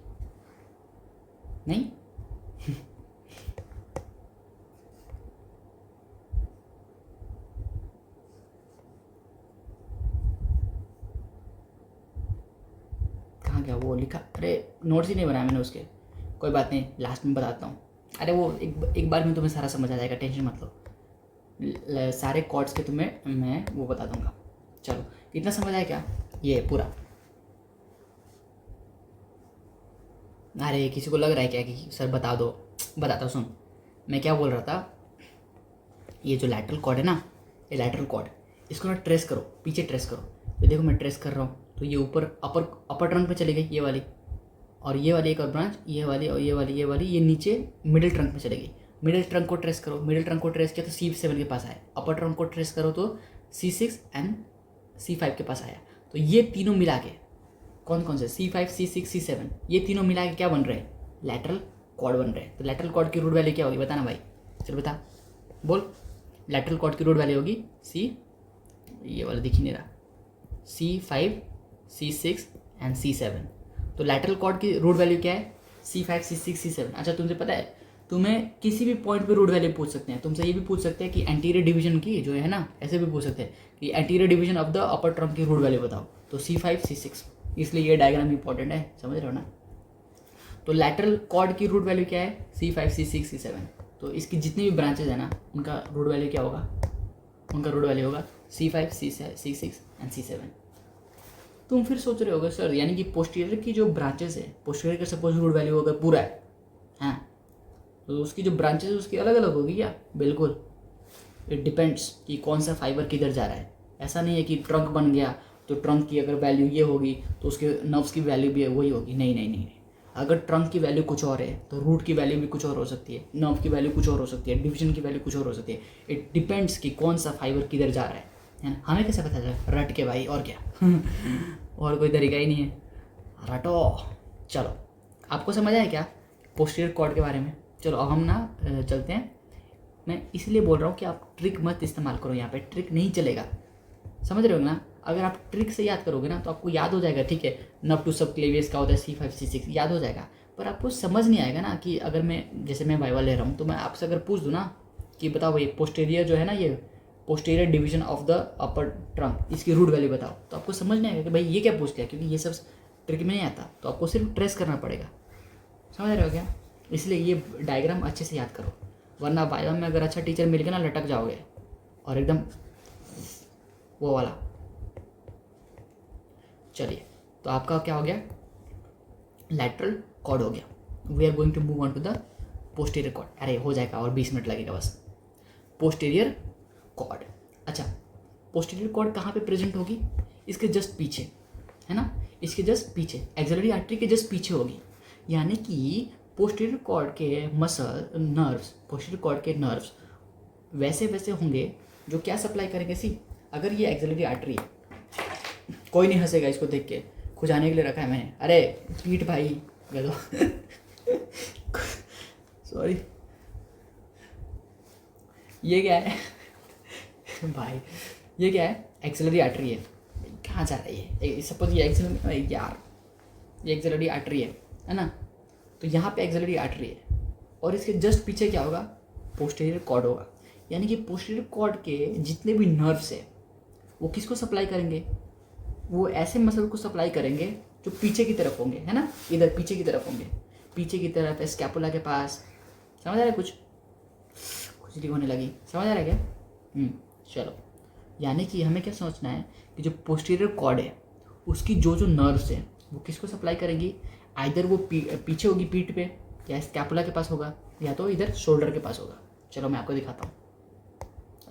[SPEAKER 2] नहीं कहाँ गया वो लिखा, अरे नोट्स ही नहीं बनाया मैंने उसके, कोई बात नहीं, लास्ट में बताता हूँ। अरे वो एक बार में तुम्हें सारा समझ आ जाएगा, टेंशन मत लो। सारे कॉर्ड्स के तुम्हें मैं वो बता दूंगा। चलो इतना समझ आया क्या, ये पूरा। अरे किसी को लग रहा है क्या कि सर बता दो, बताता हूँ, सुन। मैं क्या बोल रहा था, ये जो लैटरल कॉर्ड है ना, ये लैटरल कॉर्ड, इसको ना ट्रेस करो, पीछे ट्रेस करो। तो देखो मैं ट्रेस कर रहा हूँ, तो ये ऊपर अपर ट्रंक पे चली गई ये वाली, और ये वाली एक और ब्रांच, ये वाली और ये वाली ये नीचे मिडिल ट्रंक में चलेगी। मिडिल ट्रंक को ट्रेस करो, मिडिल ट्रंक को ट्रेस किया तो C7 के पास आया। अपर ट्रंक को ट्रेस करो तो C6 एंड C5 के पास आया। तो ये तीनों मिला के कौन से, C5 C6 C7, ये तीनों मिला के क्या बन रहे हैं, लैटरल कॉर्ड बन रहे हैं। तो लैटरल कॉर्ड की रूट वैल्यू क्या होगी, बताना भाई, चल बता बोल। लैटरल कॉर्ड की रूट वैल्यू होगी ये वाला दिख ही नहीं रहा, C5 C6 एंड C7। तो लैटरल कॉर्ड की रूट वैल्यू क्या है, C5 C6 C7। अच्छा तुमसे पता है, तुम्हें किसी भी पॉइंट पे रूट वैल्यू पूछ सकते हैं। तुमसे ये भी पूछ सकते हैं कि एंटीरियर डिवीजन की जो है ना, ऐसे भी पूछ सकते हैं कि anterior division of the upper trunk की रूट वैल्यू बताओ, तो C5 C6। इसलिए ये डायग्राम इंपॉर्टेंट है, समझ रहे हो ना। तो लैटरल कॉर्ड की रूट वैल्यू क्या है, C5 C6 C7। तो इसकी जितनी भी ब्रांचेज है ना, उनका रूट वैल्यू क्या होगा, उनका रूट वैल्यू होगा C5 C6 एंड C7। तुम फिर सोच रहे होगे सर, यानी कि पोस्टीरियर की जो ब्रांचेस है, पोस्टीरियर का सपोज रूट वैल्यू अगर पूरा है, हाँ, तो उसकी जो ब्रांचेस है उसकी अलग अलग होगी क्या, बिल्कुल। इट डिपेंड्स कि कौन सा फाइबर किधर जा रहा है। ऐसा नहीं है कि ट्रंक बन गया तो ट्रंक की अगर वैल्यू ये होगी तो उसके नर्व्स की वैल्यू भी वही होगी, नहीं। अगर ट्रंक की वैल्यू कुछ और है तो रूट की वैल्यू भी कुछ और हो सकती है, नर्व की वैल्यू कुछ और हो सकती है, डिवीजन की वैल्यू कुछ और हो सकती है। इट डिपेंड्स कि कौन सा फाइबर किधर जा रहा है ना। हमें कैसे पता चले, रट के भाई, और क्या और कोई तरीका ही नहीं है, रटो। चलो आपको समझ आया क्या पोस्टीरियर कॉर्ड के बारे में। चलो अब हम ना चलते हैं। मैं इसलिए बोल रहा हूँ कि आप ट्रिक मत इस्तेमाल करो, यहाँ पे ट्रिक नहीं चलेगा, समझ रहे हो ना। अगर आप ट्रिक से याद करोगे ना तो आपको याद हो जाएगा, ठीक है, नर्व टू सब क्लेवियस का होता है C5 C6 याद हो जाएगा, पर आपको समझ नहीं आएगा ना कि अगर मैं जैसे मैं वाइवा ले रहा हूँ तो मैं आपसे अगर पूछ दूँ ना कि बताओ भाई पोस्टीरियर जो है ना, ये posterior division of the upper trunk, इसकी रूट वैल्यू बताओ, तो आपको समझ नहीं आएगा कि भाई ये क्या पूछ लिया, क्योंकि ये सब ट्रिक में नहीं आता। तो आपको सिर्फ ट्रेस करना पड़ेगा, समझ रहे हो क्या। इसलिए ये डायग्राम अच्छे से याद करो, वरना वाइवा में अगर अच्छा टीचर मिल गया ना लटक जाओगे और एकदम वो वाला। चलिए तो आपका क्या हो गया, लैटरल कॉर्ड हो गया। We are going to move on to the posterior cord. अरे हो जाएगा और 20 मिनट लगेगा बस। पोस्टीरियर कॉर्ड, अच्छा पोस्टीरियर कॉर्ड कहाँ पे प्रेजेंट होगी, इसके जस्ट पीछे है ना, इसके जस्ट पीछे एक्सिलरी आर्टरी के जस्ट पीछे होगी। यानी कि पोस्टीरियर कॉर्ड के मसल नर्व्स, पोस्टीरियर कॉर्ड के नर्व्स वैसे होंगे जो क्या सप्लाई करेंगे। सी अगर ये एक्सिलरी आर्टरी है, कोई नहीं हंसेगा इसको देख के, खुजाने के लिए रखा है मैंने। अरे पीठ भाई गधो सॉरी, ये क्या है भाई, ये क्या है, एक्सिलरी आर्टरी है। कहाँ जा रही है, सपोज ये एक्सिलरी, यार ये एक्सिलरी आर्टरी है ना, तो यहाँ पे एक्सिलरी आर्टरी है और इसके जस्ट पीछे क्या होगा, पोस्टीरियर कॉर्ड होगा। यानी कि पोस्टीरियर कॉर्ड के जितने भी नर्व्स है वो किसको सप्लाई करेंगे, वो ऐसे मसल को सप्लाई करेंगे जो पीछे की तरफ होंगे, है ना, इधर पीछे की तरफ होंगे। पीछे की तरफ है, स्कैपुला के पास। समझ आ रहा है? कुछ खुजली होने लगी, समझ आ रहा है क्या? चलो, यानी कि हमें क्या सोचना है कि जो पोस्टीरियर कॉर्ड है उसकी जो जो नर्व्स है वो किसको सप्लाई करेंगी? आइदर वो पीछे होगी पीठ पे, या स्कैपुला के पास होगा, या तो इधर शोल्डर के पास होगा। चलो मैं आपको दिखाता हूँ।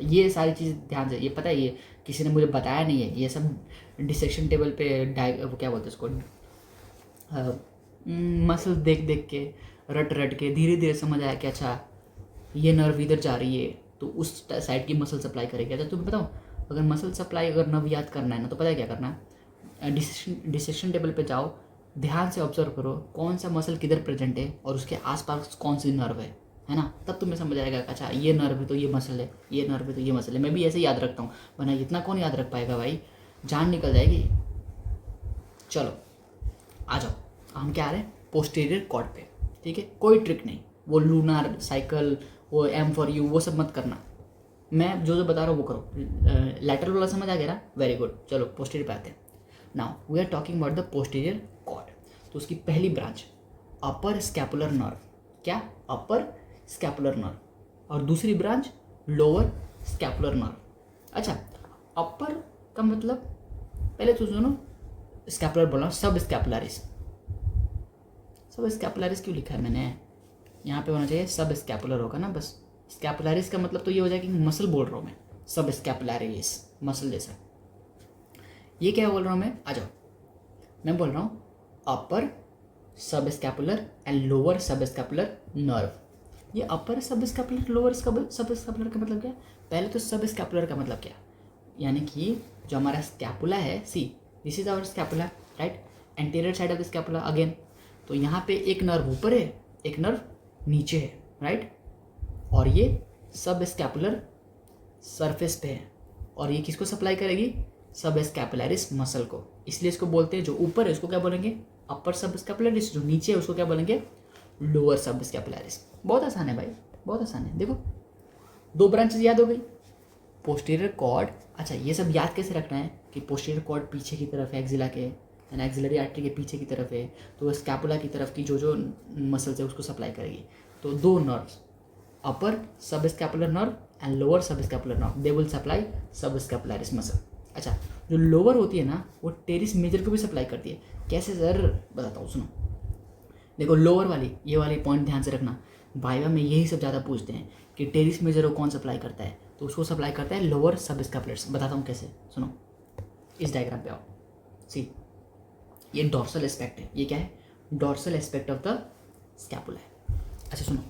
[SPEAKER 2] ये सारी चीज़ ध्यान से, ये पता है, ये किसी ने मुझे बताया नहीं है, ये सब डिसेक्शन टेबल पे वो क्या बोलते हैं उसको, मसल देख देख के, रट रट के धीरे धीरे समझ आया कि अच्छा ये नर्व इधर जा रही है तो उस साइड की मसल सप्लाई करेगी। अच्छा तुम्हें बताओ, अगर मसल सप्लाई अगर नर्व याद करना है ना तो पता है क्या करना है? डिसेक्शन टेबल पे जाओ, ध्यान से ऑब्जर्व करो कौन सा मसल किधर प्रेजेंट है और उसके आसपास कौन सी नर्व है ना? तब तुम्हें समझ आएगा अच्छा ये नर्व है तो ये मसल है, ये नर्व है तो ये मसल है। मैं भी ऐसे याद रखता हूँ, वरना इतना कौन याद रख पाएगा भाई, जान निकल जाएगी। चलो आ जाओ, हम क्या आ रहे हैं? पोस्टीरियर कॉर्ड पे, ठीक है? कोई ट्रिक नहीं, वो लूनार साइकिल, वो एम फॉर यू, वो सब मत करना। मैं जो जो बता रहा हूँ वो करो। लैटरल वाला समझ आ गया ना? Very good. चलो पोस्टीरियर पे आते हैं। Now we are talking about the posterior cord. तो उसकी पहली ब्रांच अपर स्कैपुलर नर्व, क्या? Upper scapular nerve. और दूसरी ब्रांच लोअर स्कैपुलर नर्व। अच्छा, अपर का मतलब पहले तो सुनो, स्कैपुलर बोला, सब स्कैपुलरिस। सब स्कैपुलरिस क्यों लिखा है मैंने? यहाँ पे होना चाहिए सब स्कैपुलर होगा ना बस। स्कैपुलरिस का मतलब तो ये हो जाएगा कि मसल बोल रहा हूँ मैं, सब स्कैपुलरिस मसल जैसा। ये क्या बोल रहा हूँ मैं? आ जाओ, मैं बोल रहा हूँ अपर सब स्कैपुलर एंड लोअर सब स्कैपुलर नर्व। ये अपर सब स्कैपुलर लोअर सब स्कैपुलर का मतलब क्या? पहले तो सब स्कैपुलर का मतलब क्या, यानी कि जो हमारा स्कैपुला है, see this is our scapula, right? Anterior side of the scapula again. तो यहाँ पे एक नर्व ऊपर है, एक नर्व नीचे है, राइट? और ये सब स्कैपुलर सरफेस पे है, और ये किसको सप्लाई करेगी? सब स्कैपुलरिस मसल को। इसलिए इसको बोलते हैं, जो ऊपर है उसको क्या बोलेंगे? अपर सब स्कैपुलरिस, जो नीचे है उसको क्या बोलेंगे? लोअर सब स्कैपुलरिस। बहुत आसान है भाई, बहुत आसान है। देखो, दो ब्रांचेस याद हो गई, पोस्टीरियर कॉर्ड। अच्छा, ये सब याद कैसे रखना है कि पोस्टीरियर कॉर्ड पीछे की तरफ है एक्सिला के, एक्सिलरी आर्टरी के पीछे की तरफ है, तो वो स्कैपुला की तरफ की जो जो मसल्स है उसको सप्लाई करेगी। तो दो नर्व्स, अपर सब स्कैपुलर नर्व एंड लोअर सब scapular nerve, they will supply सब स्कैपुलरिस मसल। अच्छा, जो लोअर होती है ना वो टेरिस मेजर को भी सप्लाई करती है। कैसे सर? बताता हूँ, सुनो। देखो, लोअर वाली, ये वाली पॉइंट ध्यान से रखना, वाइवा में यही सब ज़्यादा पूछते हैं कि टेरिस मेजर को कौन सप्लाई करता है, तो उसको सप्लाई करता है लोअर सब स्कैपुलरिस। बताता हूँ कैसे, सुनो। इस डायग्राम पे आओ, सी ये डॉर्सल एस्पेक्ट है। ये क्या है? Dorsal aspect of the scapula है। अच्छा सुनो,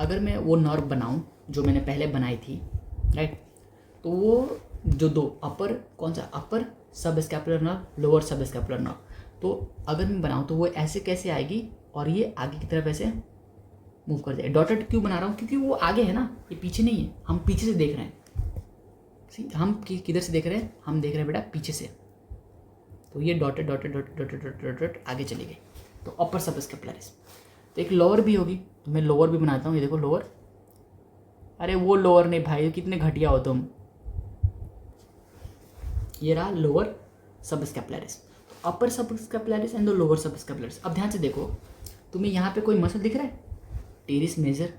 [SPEAKER 2] अगर मैं वो नर्व बनाऊं जो मैंने पहले बनाई थी, राइट? तो वो जो दो अपर, कौन सा? अपर सब स्कैपुलर नर्व, लोअर सब स्कैपुलर नर्व, तो अगर मैं बनाऊं तो वो ऐसे कैसे आएगी और ये आगे की तरफ ऐसे मूव कर जाए। डॉटेड क्यों बना रहा हूँ? क्योंकि वो आगे है ना, ये पीछे नहीं है, हम पीछे से देख रहे हैं। हम किधर से देख रहे हैं? हम देख रहे हैं बेटा पीछे से। तो ये dotted dotted dotted dotted dotted dotted आगे चली गई, तो अपर सब स्कैपुलरिस। तो एक लोअर भी होगी, तो मैं लोअर भी बनाता हूँ। ये देखो लोअर, अरे वो लोअर नहीं भाई, कितने घटिया हो तुम। ये रहा लोअर सब स्कैपुलरिस, तो अपर सब स्कैपुलरिस एंड द लोअर सब स्कैपुलरिस। अब ध्यान से देखो, तुम्हें यहाँ पे कोई मसल दिख रहा है? Teres major.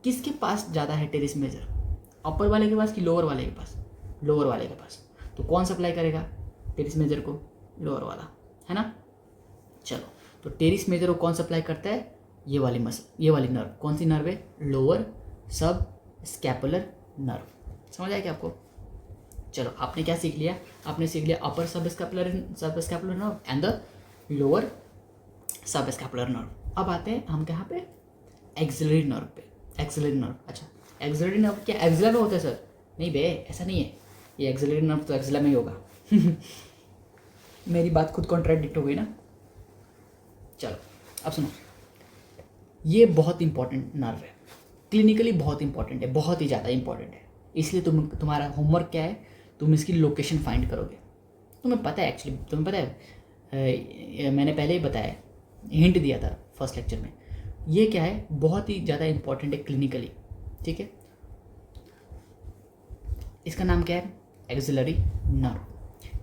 [SPEAKER 2] किसके पास ज़्यादा है टेरिस मेजर? अपर वाले के पास कि लोअर वाले के पास? लोअर वाले के पास। तो कौन सप्लाई करेगा टेरिस मेजर को? लोअर वाला, है ना? चलो, तो टेरिस मेजर को कौन सप्लाई करता है? ये वाली मसल, ये वाली नर्व। कौन सी नर्व है? लोअर सब स्कैपुलर नर्व। समझ आया क्या आपको? चलो, आपने क्या सीख लिया? आपने सीख लिया अपर सब scapular nerve and the lower सब स्कैपुलर नर्व। अब आते हैं हम कहाँ पे? एक्सिलरी नर्व पे। एक्सिलरी नर्व, अच्छा एक्सिलरी नर्व क्या एक्सिला में होता है सर? नहीं बे, ऐसा नहीं है। ये एक्सिलरी नर्व तो एक्सिला में ही होगा। मेरी बात खुद कॉन्ट्राडिक्ट हो गई ना। चलो अब सुनो, ये बहुत इंपॉर्टेंट नर्व है, क्लिनिकली बहुत इंपॉर्टेंट है, बहुत ही ज़्यादा इंपॉर्टेंट है। इसलिए तुम्हारा होमवर्क क्या है? तुम इसकी लोकेशन फाइंड करोगे। तुम्हें पता है, एक्चुअली तुम्हें पता है, मैंने पहले ही बताया, हिंट दिया था फर्स्ट लेक्चर में। ये क्या है? बहुत ही ज़्यादा इंपॉर्टेंट है क्लिनिकली, ठीक है? इसका नाम क्या है? Axillary nerve.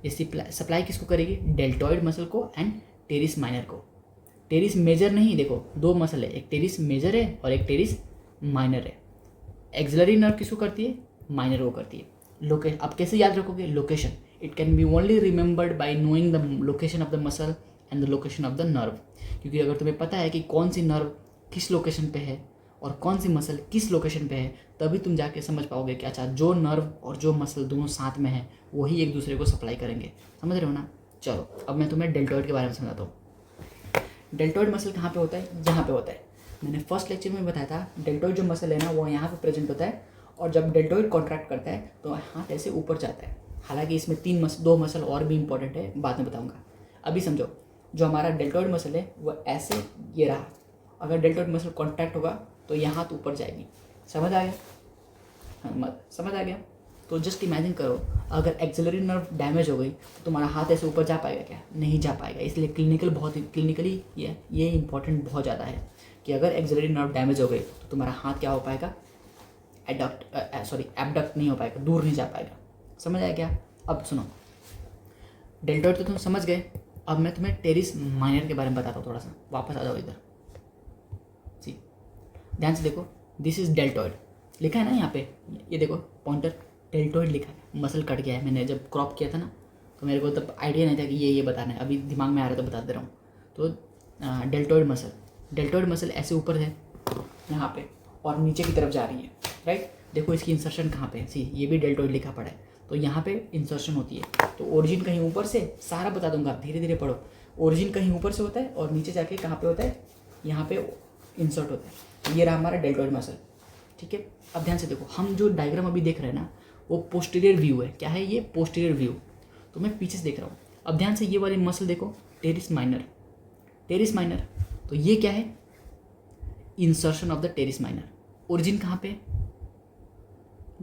[SPEAKER 2] ये सप्लाई किसको करेगी? डेल्टॉइड मसल को एंड टेरिस माइनर को। टेरिस मेजर नहीं, देखो दो मसल है, एक टेरिस मेजर है और एक टेरिस माइनर है। एक्सिलरी नर्व किसको करती है? माइनर को करती है। लोकेशन आप कैसे याद रखोगे? Location, it can be only remembered bye knowing the location of the muscle and the location of the nerve. क्योंकि अगर तुम्हें पता है कि कौन सी नर्व किस लोकेशन पे है और कौन सी मसल किस लोकेशन पे है, तभी तुम जाके समझ पाओगे कि अच्छा जो नर्व और जो मसल दोनों साथ में है वही एक दूसरे को सप्लाई करेंगे। समझ रहे हो ना? चलो अब मैं तुम्हें डेल्टॉइड के बारे में समझाता हूँ। डेल्टॉइड मसल कहाँ पे होता है? यहाँ पे होता है। मैंने फर्स्ट लेक्चर में बताया था डेल्टॉइड जो मसल है ना वो यहाँ पे प्रेजेंट होता है, और जब डेल्टॉइड कॉन्ट्रैक्ट करता है तो हाथ ऐसे ऊपर जाता है। हालांकि इसमें दो मसल और भी इंपॉर्टेंट है, बाद में बताऊंगा। अभी समझो, जो हमारा डेल्टॉइड मसल है वो ऐसे ये रहा, अगर डेल्टॉइड मसल कॉन्ट्रैक्ट होगा तो ये हाथ ऊपर जाएगी। समझ आ गया? हाँ, समझ आ गया? तो जस्ट इमेजिन करो, अगर एक्सिलरी नर्व डैमेज हो गई तो तुम्हारा हाथ ऐसे ऊपर जा पाएगा क्या? नहीं जा पाएगा। इसलिए क्लिनिकली ये इंपॉर्टेंट बहुत ज़्यादा है कि अगर एक्सिलरी नर्व डैमेज हो गई तो तुम्हारा हाथ क्या हो पाएगा? एबडक्ट नहीं हो पाएगा, दूर नहीं जा पाएगा। समझ आया क्या? अब सुनो, डेल्टॉइड तो तुम समझ गए, अब मैं तुम्हें टेरिस माइनर के बारे में बताता हूँ। थोड़ा सा वापस आ जाओ इधर, सी ध्यान से देखो, दिस इज डेल्टॉइड लिखा है ना यहाँ पे, ये देखो पॉइंटर, डेल्टॉइड लिखा है। मसल कट गया है, मैंने जब क्रॉप किया था ना तो मेरे को तब आइडिया नहीं था कि ये बताना है, अभी दिमाग में आ रहा है तो बता दे रहा हूँ। तो डेल्टॉइड मसल ऐसे ऊपर है यहाँ पे और नीचे की तरफ जा रही है, राइट? देखो इसकी इंसर्शन कहाँ पे है, सी ये भी डेल्टॉइड लिखा पड़ा है, तो यहाँ पे इंसर्शन होती है। तो ओरिजिन कहीं ऊपर से, सारा बता दूंगा, धीरे धीरे पढ़ो। ओरिजिन कहीं ऊपर से होता है और नीचे जाके कहाँ पे होता है? यहाँ पे इंसर्ट होता है। तो ये रहा हमारा डेल्टॉइड मसल, ठीक है? अब ध्यान से देखो, हम जो डायग्राम अभी देख रहे हैं ना वो पोस्टीरियर व्यू है। क्या है ये? Posterior view. तो मैं पीछे से देख रहा हूँ। अब ध्यान से ये वाली मसल देखो, टेरिस माइनर। तो ये क्या है? Insertion of the teres minor. Origin कहाँ पे?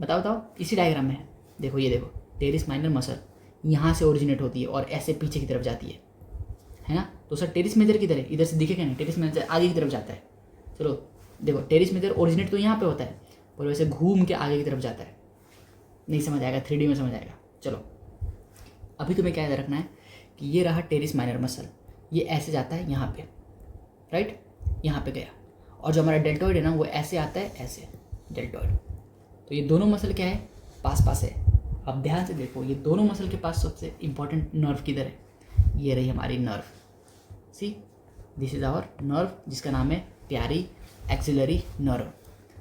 [SPEAKER 2] बताओ, इसी डायग्राम में है। देखो ये देखो, टेरिस माइनर मसल यहाँ से ओरिजिनेट होती है और ऐसे पीछे की तरफ जाती है ना? तो सर टेरिस मेजर किधर है? इधर से दिखेगा नहीं, टेरिस मेजर आगे की तरफ जाता है। चलो देखो, टेरिस मेजर ओरिजिनेट तो यहाँ पे होता है और वैसे घूम के आगे की तरफ जाता है। नहीं समझ आएगा, 3D में समझ आएगा। चलो अभी तुम्हें क्या याद रखना है कि ये रहा टेरिस माइनर मसल, ये ऐसे जाता है यहाँ पे, राइट? यहाँ पे गया, और जो हमारा डेल्टॉइड है ना वो ऐसे आता है, ऐसे डेल्टॉइड। तो ये दोनों मसल क्या है? पास पास है। अब ध्यान से देखो, ये दोनों मसल के पास सबसे इंपॉर्टेंट नर्व किधर है? ये रही हमारी nerve. See this is our nerve, जिसका नाम है प्यारी एक्सिलरी नर्व।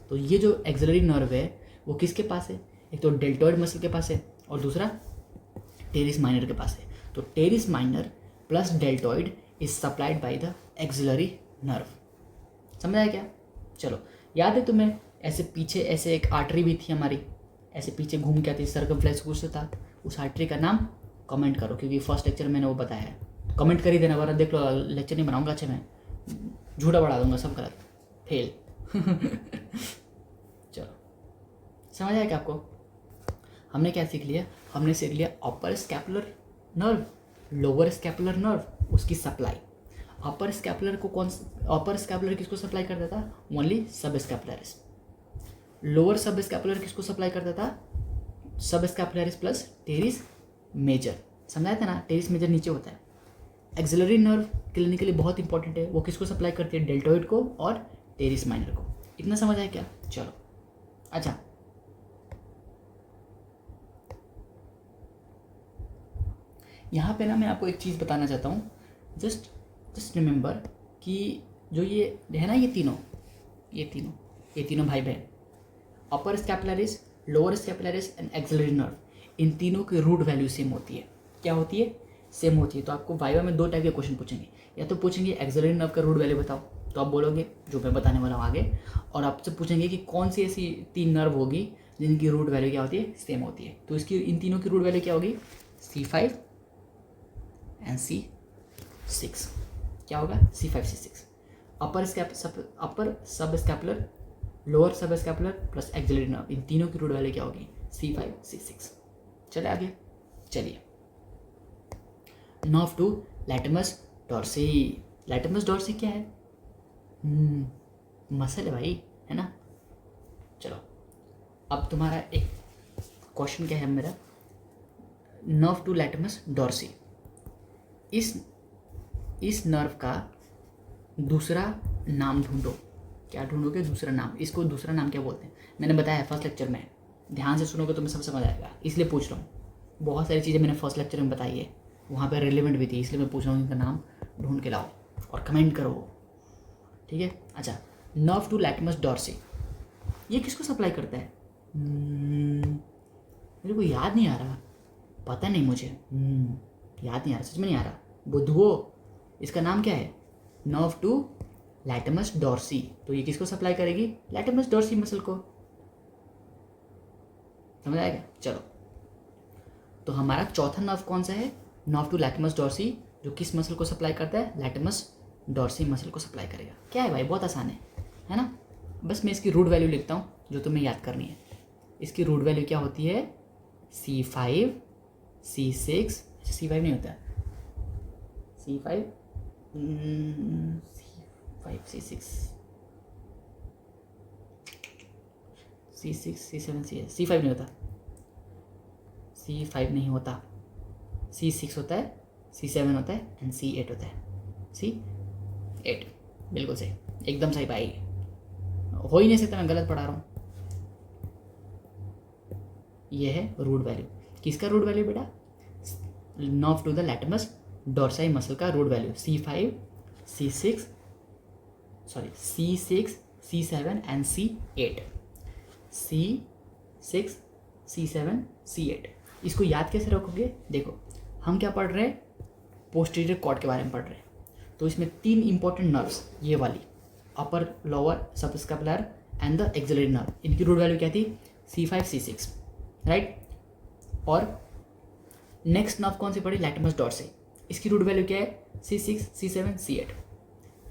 [SPEAKER 2] तो ये जो एक्सिलरी नर्व है वो किसके पास है? एक तो डेल्टॉइड मसल के पास है और दूसरा टेरिस माइनर के पास है। तो teres minor plus deltoid is supplied by the axillary nerve. समझ आया क्या? चलो याद है तुम्हें, ऐसे पीछे ऐसे एक आर्टरी भी थी हमारी, ऐसे पीछे घूम के आती, सर्कमफ्लेक्स कुछ था। उस आर्टरी का नाम कमेंट करो, क्योंकि फर्स्ट लेक्चर मैंने वो बताया है। कमेंट कर ही देना, वरना देख लो लेक्चर नहीं बनाऊंगा अच्छे में, झूठा बढ़ा दूंगा, सब गलत, फेल। चलो समझ आया क्या आपको? हमने क्या सीख लिया? हमने सीख लिया upper scapular nerve, lower scapular nerve, उसकी सप्लाई। अपर स्कैपुलर किसको सप्लाई करता था? Only subscapularis. Lower subscapular किसको सप्लाई करता था? सब स्कैपुलरिस प्लस टेरिस मेजर। समझाया था ना? टेरिस मेजर नीचे होता है। एक्सिलरी नर्व क्लिनिकली बहुत इंपॉर्टेंट है, वो किसको सप्लाई करती है? डेल्टॉइड को और टेरिस माइनर को। इतना समझ आया क्या? चलो अच्छा, यहाँ पे ना मैं आपको एक चीज़ बताना चाहता हूँ। जस्ट रिमेंबर कि जो ये है ना, ये तीनों भाई बहन, अपर scapularis, lower scapularis and axillary nerve, इन तीनों की रूट वैल्यू सेम होती है। क्या होती है? सेम होती है। तो आपको वाइवा में 2 टाइप के क्वेश्चन पूछेंगे, या तो पूछेंगे एक्सिलरी नर्व का रूट वैल्यू बताओ, तो आप बोलोगे जो मैं बताने वाला हूँ आगे, और आपसे पूछेंगे कि कौन सी ऐसी 3 नर्व होगी जिनकी रूट वैल्यू क्या होती है? सेम होती है। तो इसकी इन तीनों की रूट वैल्यू क्या होगी? C5 and C6। क्या होगा? C5 C6। अपर सब स्कैपुलर, लोअर सब स्कैपुलर प्लस एक्सिलरी नर्व, इन तीनों की रूट वैल्यू क्या होगी? C5 C6। चले आगे, चलिए। Nerve to latissimus dorsi. Latissimus dorsi क्या है? मसल है भाई, है ना? चलो अब तुम्हारा एक क्वेश्चन क्या है मेरा, नर्व टू लैटिमस डॉर्सी। इस नर्व का दूसरा नाम ढूंढो। क्या ढूंढोगे? दूसरा नाम। इसको दूसरा नाम क्या बोलते हैं मैंने बताया फर्स्ट लेक्चर में, ध्यान से सुनोगे तो मैं सब समझ आएगा, इसलिए पूछ रहा हूँ। बहुत सारी चीज़ें मैंने फर्स्ट लेक्चर में बताई है, वहाँ पे रिलेवेंट भी थी, इसलिए मैं पूछ रहा हूँ इनका नाम ढूंढ के लाओ और कमेंट करो, ठीक है। अच्छा, नर्व टू लैटिमस डॉर्सी, ये किसको सप्लाई करता है? मेरे को याद नहीं आ रहा, पता नहीं मुझे, याद नहीं आ रहा, सच में नहीं आ रहा। बुद्धुओ, इसका नाम क्या है? Nerve to latissimus dorsi. तो ये किसको सप्लाई करेगी? लैटिमस डॉर्सी मसल को। समझ आएगा? चलो, तो हमारा चौथा नर्व कौन सा है? नर्व टू लैटिमस डॉर्सी, जो किस मसल को सप्लाई करता है? लैटिमस डॉर्सी मसल को सप्लाई करेगा। क्या है भाई, बहुत आसान है ना। बस मैं इसकी रूट वैल्यू लिखता हूँ जो तुम्हें याद करनी है। इसकी रूट वैल्यू क्या होती है? C5 C6, C5 नहीं होता, C5 C6 C6 C7 C5 नहीं होता, C5 नहीं होता, C6 होता है, C7 होता है एंड C8 होता है। C8 बिल्कुल सही, एकदम सही भाई, हो ही नहीं सकता, मैं गलत पढ़ा रहा हूँ। ये है रूट वैल्यू। किसका रूट वैल्यू बेटा? Nerve to the latissimus dorsi muscle का root value C5 C6 C7 and C8। C6 C7 C8। इसको याद कैसे रखोगे? देखो, हम क्या पढ़ रहे हैं? पोस्टीरियर कॉर्ड के बारे में पढ़ रहे हैं। तो इसमें 3 इंपॉर्टेंट नर्व्स, ये वाली upper lower subscapular and the axillary nerve, इनकी रूट वैल्यू क्या थी? C5 C6, right. और नेक्स्ट नर्व कौन सी पड़ी? लैटिमस डॉर्सी, इसकी रूट वैल्यू क्या है? C6 C7 C8।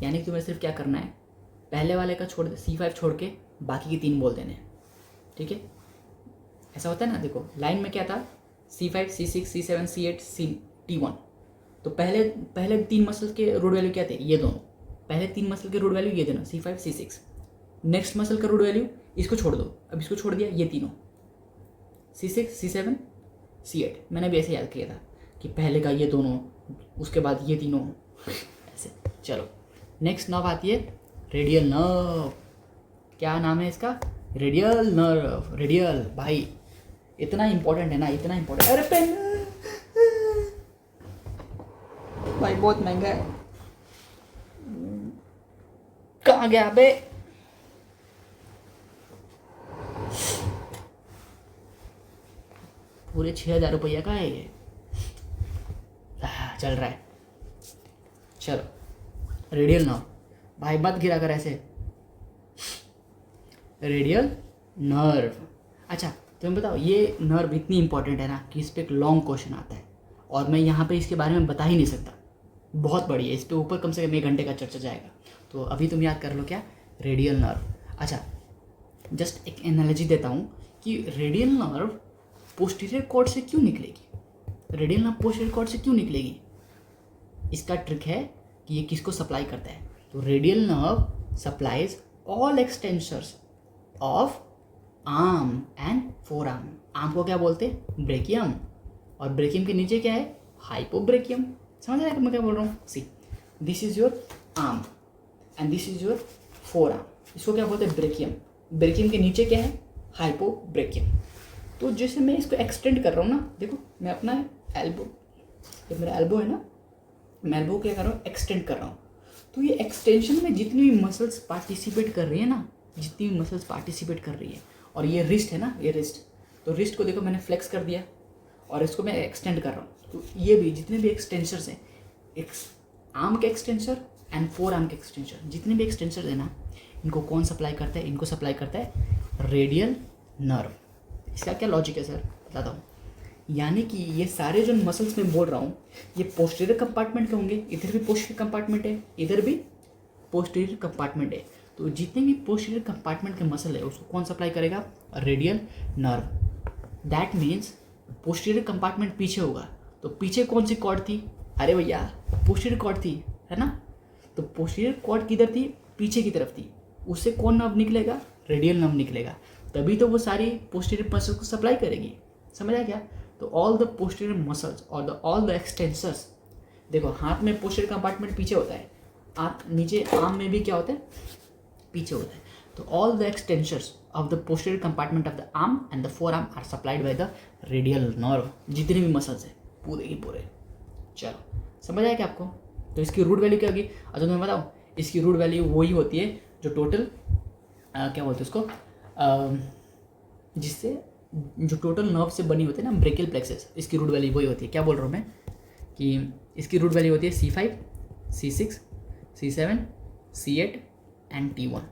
[SPEAKER 2] यानी कि तुम्हें सिर्फ क्या करना है, पहले वाले का छोड़ दे, C5 छोड़ के बाकी के 3 बोल देने, ठीक है। ऐसा होता है ना, देखो लाइन में क्या था? C5 C6 C7 C8 T1। तो पहले 3 मसल के रूट वैल्यू क्या थे? ये दोनों। पहले 3 मसल के रूट वैल्यू ये दोनों, C5 C6। नेक्स्ट मसल का रूट वैल्यू इसको छोड़ दो, अब इसको छोड़ दिया, ये तीनों C6 C7 C8। मैंने भी ऐसे याद किया था कि पहले का ये दोनों, उसके बाद ये तीनों, ऐसे। चलो, नेक्स्ट नर्व आती है रेडियल नर्व। क्या नाम है इसका? Radial nerve. रेडियल भाई इतना इंपॉर्टेंट है ना, इतना इंपॉर्टेंट। अरे पेन भाई बहुत महंगा है, कहाँ गया बे? पूरे 6,000 रुपया का है ये, चल रहा है। चलो, रेडियल नर्व भाई, मत गिरा कर ऐसे। Radial nerve. अच्छा, तुम बताओ, ये नर्व इतनी इंपॉर्टेंट है ना कि इस पर एक लॉन्ग क्वेश्चन आता है और मैं यहाँ पे इसके बारे में बता ही नहीं सकता, बहुत बड़ी है, इस पे ऊपर कम से कम 1 घंटे का चर्चा जाएगा। तो अभी तुम याद कर लो क्या? Radial nerve. अच्छा, जस्ट एक एनालॉजी देता हूँ कि रेडियल नर्व पोस्टीरियर कॉर्ड से क्यों निकलेगी? रेडियल नर्व पोस्टीरियर कॉर्ड से क्यों निकलेगी? इसका ट्रिक है कि ये किसको सप्लाई करता है। तो radial nerve supplies all extensors of arm and four arm. Arm को क्या बोलते हैं? ब्रेकियम। और ब्रेकियम के नीचे क्या है? हाइपोब्रेकियम। समझ रहे हैं मैं क्या बोल रहा हूँ? See, this is your arm and this is your forearm. इसको क्या बोलते हैं? ब्रेकियम। ब्रेकियम के नीचे क्या है? हाइपोब्रेकियम। तो जैसे मैं इसको एक्सटेंड कर रहा हूँ ना, देखो मैं अपना एल्बो, ये मेरा एल्बो है ना, मैं एल्बो क्या कर रहा हूँ? एक्सटेंड कर रहा हूँ। तो ये एक्सटेंशन में जितनी भी मसल्स पार्टिसिपेट कर रही है ना, जितनी भी मसल्स पार्टिसिपेट कर रही है, और ये रिस्ट है ना, ये रिस्ट, तो रिस्ट को देखो मैंने फ्लेक्स कर दिया और इसको मैं एक्सटेंड कर रहा हूँ। तो ये भी जितने भी एक्सटेंसर्स हैं, आर्म के एक्सटेंसर एंड फोर आर्म के एक्सटेंसर, जितने भी एक्सटेंसर है ना, इनको कौन सप्लाई करता है? इनको सप्लाई करता है रेडियल नर्व। इसका क्या लॉजिक है सर? बताता हूँ। यानी कि ये सारे जो मसल्स मैं बोल रहा हूँ, ये पोस्टीरियर कंपार्टमेंट के होंगे, इधर भी पोस्टीरियर कंपार्टमेंट है, इधर भी पोस्टीरियर कंपार्टमेंट है। तो जितने भी पोस्टीरियर कंपार्टमेंट के मसल है उसको कौन सप्लाई करेगा? Radial nerve. That means posterior compartment पीछे होगा, तो पीछे कौन सी कॉर्ड थी? अरे भैया पोस्टीरियर कॉर्ड थी, है ना। तो पोस्टीरियर कॉर्ड किधर थी? पीछे की तरफ थी। उससे कौन नर्व निकलेगा? रेडियल नर्व निकलेगा। तभी तो वो सारी पोस्टीरियर मसल्स को सप्लाई करेगी। समझ आया क्या? तो ऑल द पोस्टीरियर मसल्स और ऑल द एक्सटेंसर्स, देखो हाथ में पोस्टीरियर कंपार्टमेंट पीछे होता है, नीचे आर्म में भी क्या होता है, पीछे होता है। तो all the extensions of the posterior compartment of the arm and the forearm are supplied by the radial nerve, जितने भी मसल्स है पूरे के पूरे। चलो समझ आया क्या आपको? तो इसकी रूट वैल्यू क्या होगी? अच्छा तो मैं बताऊँ, इसकी रूट वैल्यू वही होती है जो टोटल क्या बोलते हैं उसको, जिससे जो टोटल नर्व से बनी होती है ना ब्रेकियल प्लेक्सेस, इसकी रूट वैल्यू वही होती है। क्या बोल रहा हूँ मैं कि इसकी रूट वैल्यू होती है C5, C6, C7, C8 and T1।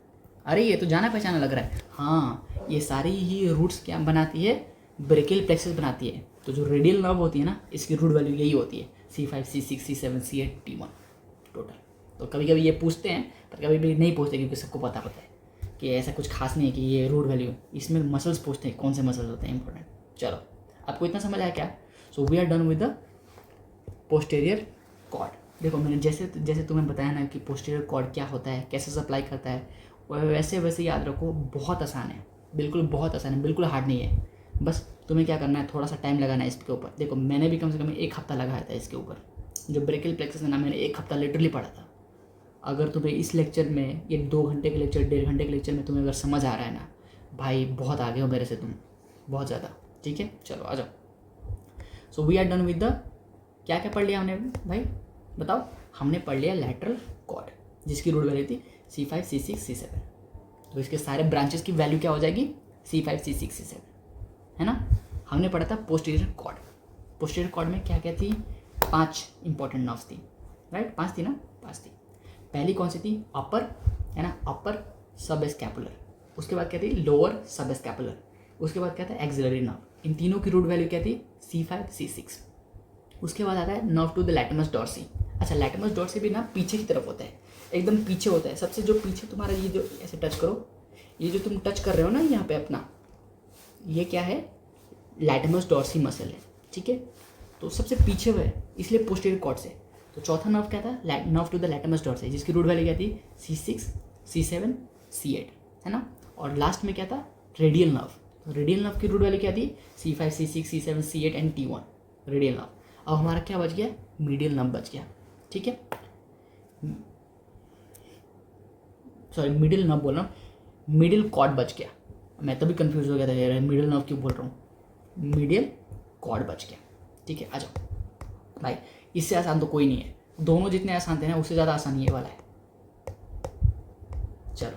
[SPEAKER 2] अरे ये तो जाना पहचाना लग रहा है। हाँ, ये सारी ही रूट्स क्या बनाती है, ब्रेकियल प्लेक्सेस बनाती है। तो जो रेडियल नर्व होती है ना, इसकी रूट वैल्यू यही होती है C5, C6, C7, C8, T1 total. तो कभी कभी ये पूछते हैं पर कभी भी नहीं पूछते, क्योंकि सबको पता होता है कि ऐसा कुछ खास नहीं है कि ये रूट वैल्यू। इसमें मसल्स पूछते हैं, कौन से मसल्स होते हैं इंपॉर्टेंट। चलो आपको इतना समझ आया क्या? So we are done with the posterior cord. देखो मैंने जैसे तुम्हें बताया ना कि पोस्टीरियर कॉर्ड क्या होता है, कैसे सप्लाई करता है, वैसे वैसे याद रखो। बहुत आसान है, बिल्कुल बहुत आसान है, बिल्कुल हार्ड नहीं है। बस तुम्हें क्या करना है, थोड़ा सा टाइम लगाना है इसके ऊपर। देखो मैंने भी कम से कम 1 हफ्ता लगाया था इसके ऊपर। जो ब्रेकियल प्लेक्सेस है ना, मैंने 1 हफ्ता लिटरली पढ़ा था। अगर तुम्हें इस लेक्चर में, ये 2 घंटे के लेक्चर, 1.5 घंटे के लेक्चर में तुम्हें अगर समझ आ रहा है ना भाई, बहुत आगे हो मेरे से तुम, बहुत ज़्यादा। ठीक है, चलो आ जाओ। So we are done with the, क्या क्या पढ़ लिया हमने भाई बताओ? हमने पढ़ लिया लैटरल कॉर्ड, जिसकी रूट वैल्यू थी C5, C6, C7। तो इसके सारे ब्रांचेस की वैल्यू क्या हो जाएगी? C5, C6, C7, है ना। हमने पढ़ा था पोस्टीरियर कॉर्ड। पोस्टीरियर कॉर्ड में क्या क्या थी? 5 इंपॉर्टेंट नर्व्स थी, राइट? 5 थी ना? 5 थी। पहली कौन सी थी? अपर, है ना, अपर सब स्कैपुलर। उसके बाद क्या थी? लोअर सब स्कैपुलर। उसके बाद क्या था? Axillary nerve. इन तीनों की रूट वैल्यू क्या थी? C5, C6। उसके बाद आता है नर्व टू द लैटिमस डॉर्सी। अच्छा, लैटिमस डॉर्सी भी ना पीछे की तरफ होता है, एकदम पीछे होता है, सबसे जो पीछे तुम्हारा ये जो ऐसे टच करो, ये जो तुम टच कर रहे हो ना यहाँ पे अपना, ये क्या है? लैटिमस डॉर्सी मसल है, ठीक है। तो सबसे पीछे हुआ है, इसलिए पोस्टीरियर कॉर्ड से। तो चौथा नर्व क्या था? नर्व टू द लैटिमस डॉर्सी, जिसकी रूट वैल्यू क्या थी? C6, C7, C8, है ना। और लास्ट में क्या था? Radial nerve. तो रेडियल नर्व की रूट वैल्यू क्या थी? C5, C6, C7, C8 and T1, radial nerve. अब हमारा क्या बच गया? मीडियल नर्व बच गया, ठीक है। सॉरी, मिडिल नर्व बोल रहा हूँ, मिडिल कॉर्ड बच गया। मैं तभी कंफ्यूज हो गया था यार, मिडिल नर्व क्यों बोल रहा हूँ। मिडियल कॉर्ड बच गया, ठीक है। आ जाओ भाई, इससे आसान तो कोई नहीं है। दोनों जितने आसान थे ना, उससे ज़्यादा आसान ये वाला है। चलो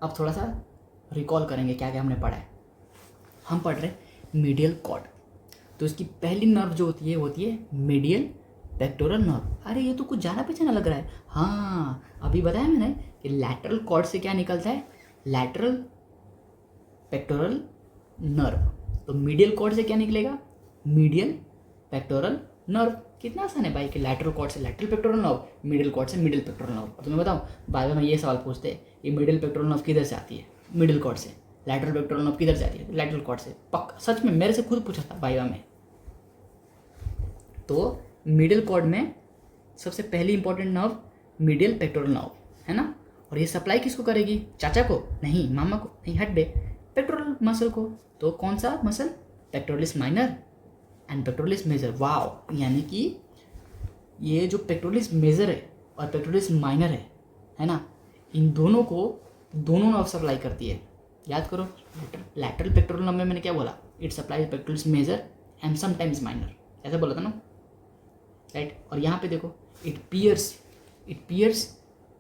[SPEAKER 2] अब थोड़ा सा रिकॉल करेंगे क्या क्या हमने पढ़ा है। हम पढ़ रहे मीडियल कॉर्ड। तो इसकी पहली नर्व जो होती है वो होती है मीडियल पेक्टोरल नर्व। अरे ये तो कुछ जाना पहचाना लग रहा है। हाँ, अभी बताया मैंने कि लैटरल कॉर्ड से क्या निकलता है? Lateral pectoral nerve. तो मीडियल कॉर्ड से क्या निकलेगा? Medial pectoral nerve. कितना आसान है भाई कि लैटरल कॉर्ड से lateral pectoral nerve, middle cord से मिडिल पेक्टोरल नर्व। तो मैं बताऊँ, बाद में ये सवाल पूछते हैं कि मिडिल पेक्टोरल नर्व किधर से आती है? मिडिल कॉर्ड से। लैटरल पेक्टोरल नर्व किधर से आती है? लैटरल कॉर्ड से। पक्का, सच में मेरे से खुद पूछा था बाइवा में। तो मिडिल कॉर्ड में सबसे पहली important nerve medial pectoral nerve, है ना। और ये सप्लाई किसको करेगी? चाचा को? नहीं, मामा को? नहीं, हट बे, पेक्टोरल मसल को। तो कौन सा मसल? Pectoralis minor and pectoralis major. Wow, यानी कि ये जो पेक्टोरलिस मेजर है और पेक्टोरलिस माइनर है ना, इन दोनों को दोनों नर्व सप्लाई करती है। याद करो, लैटरल पेक्टोरल नर्व में मैंने क्या बोला? It supplies pectoralis major and sometimes minor, ऐसा बोला था ना, राइट। और यहाँ पे देखो, इट पियर्स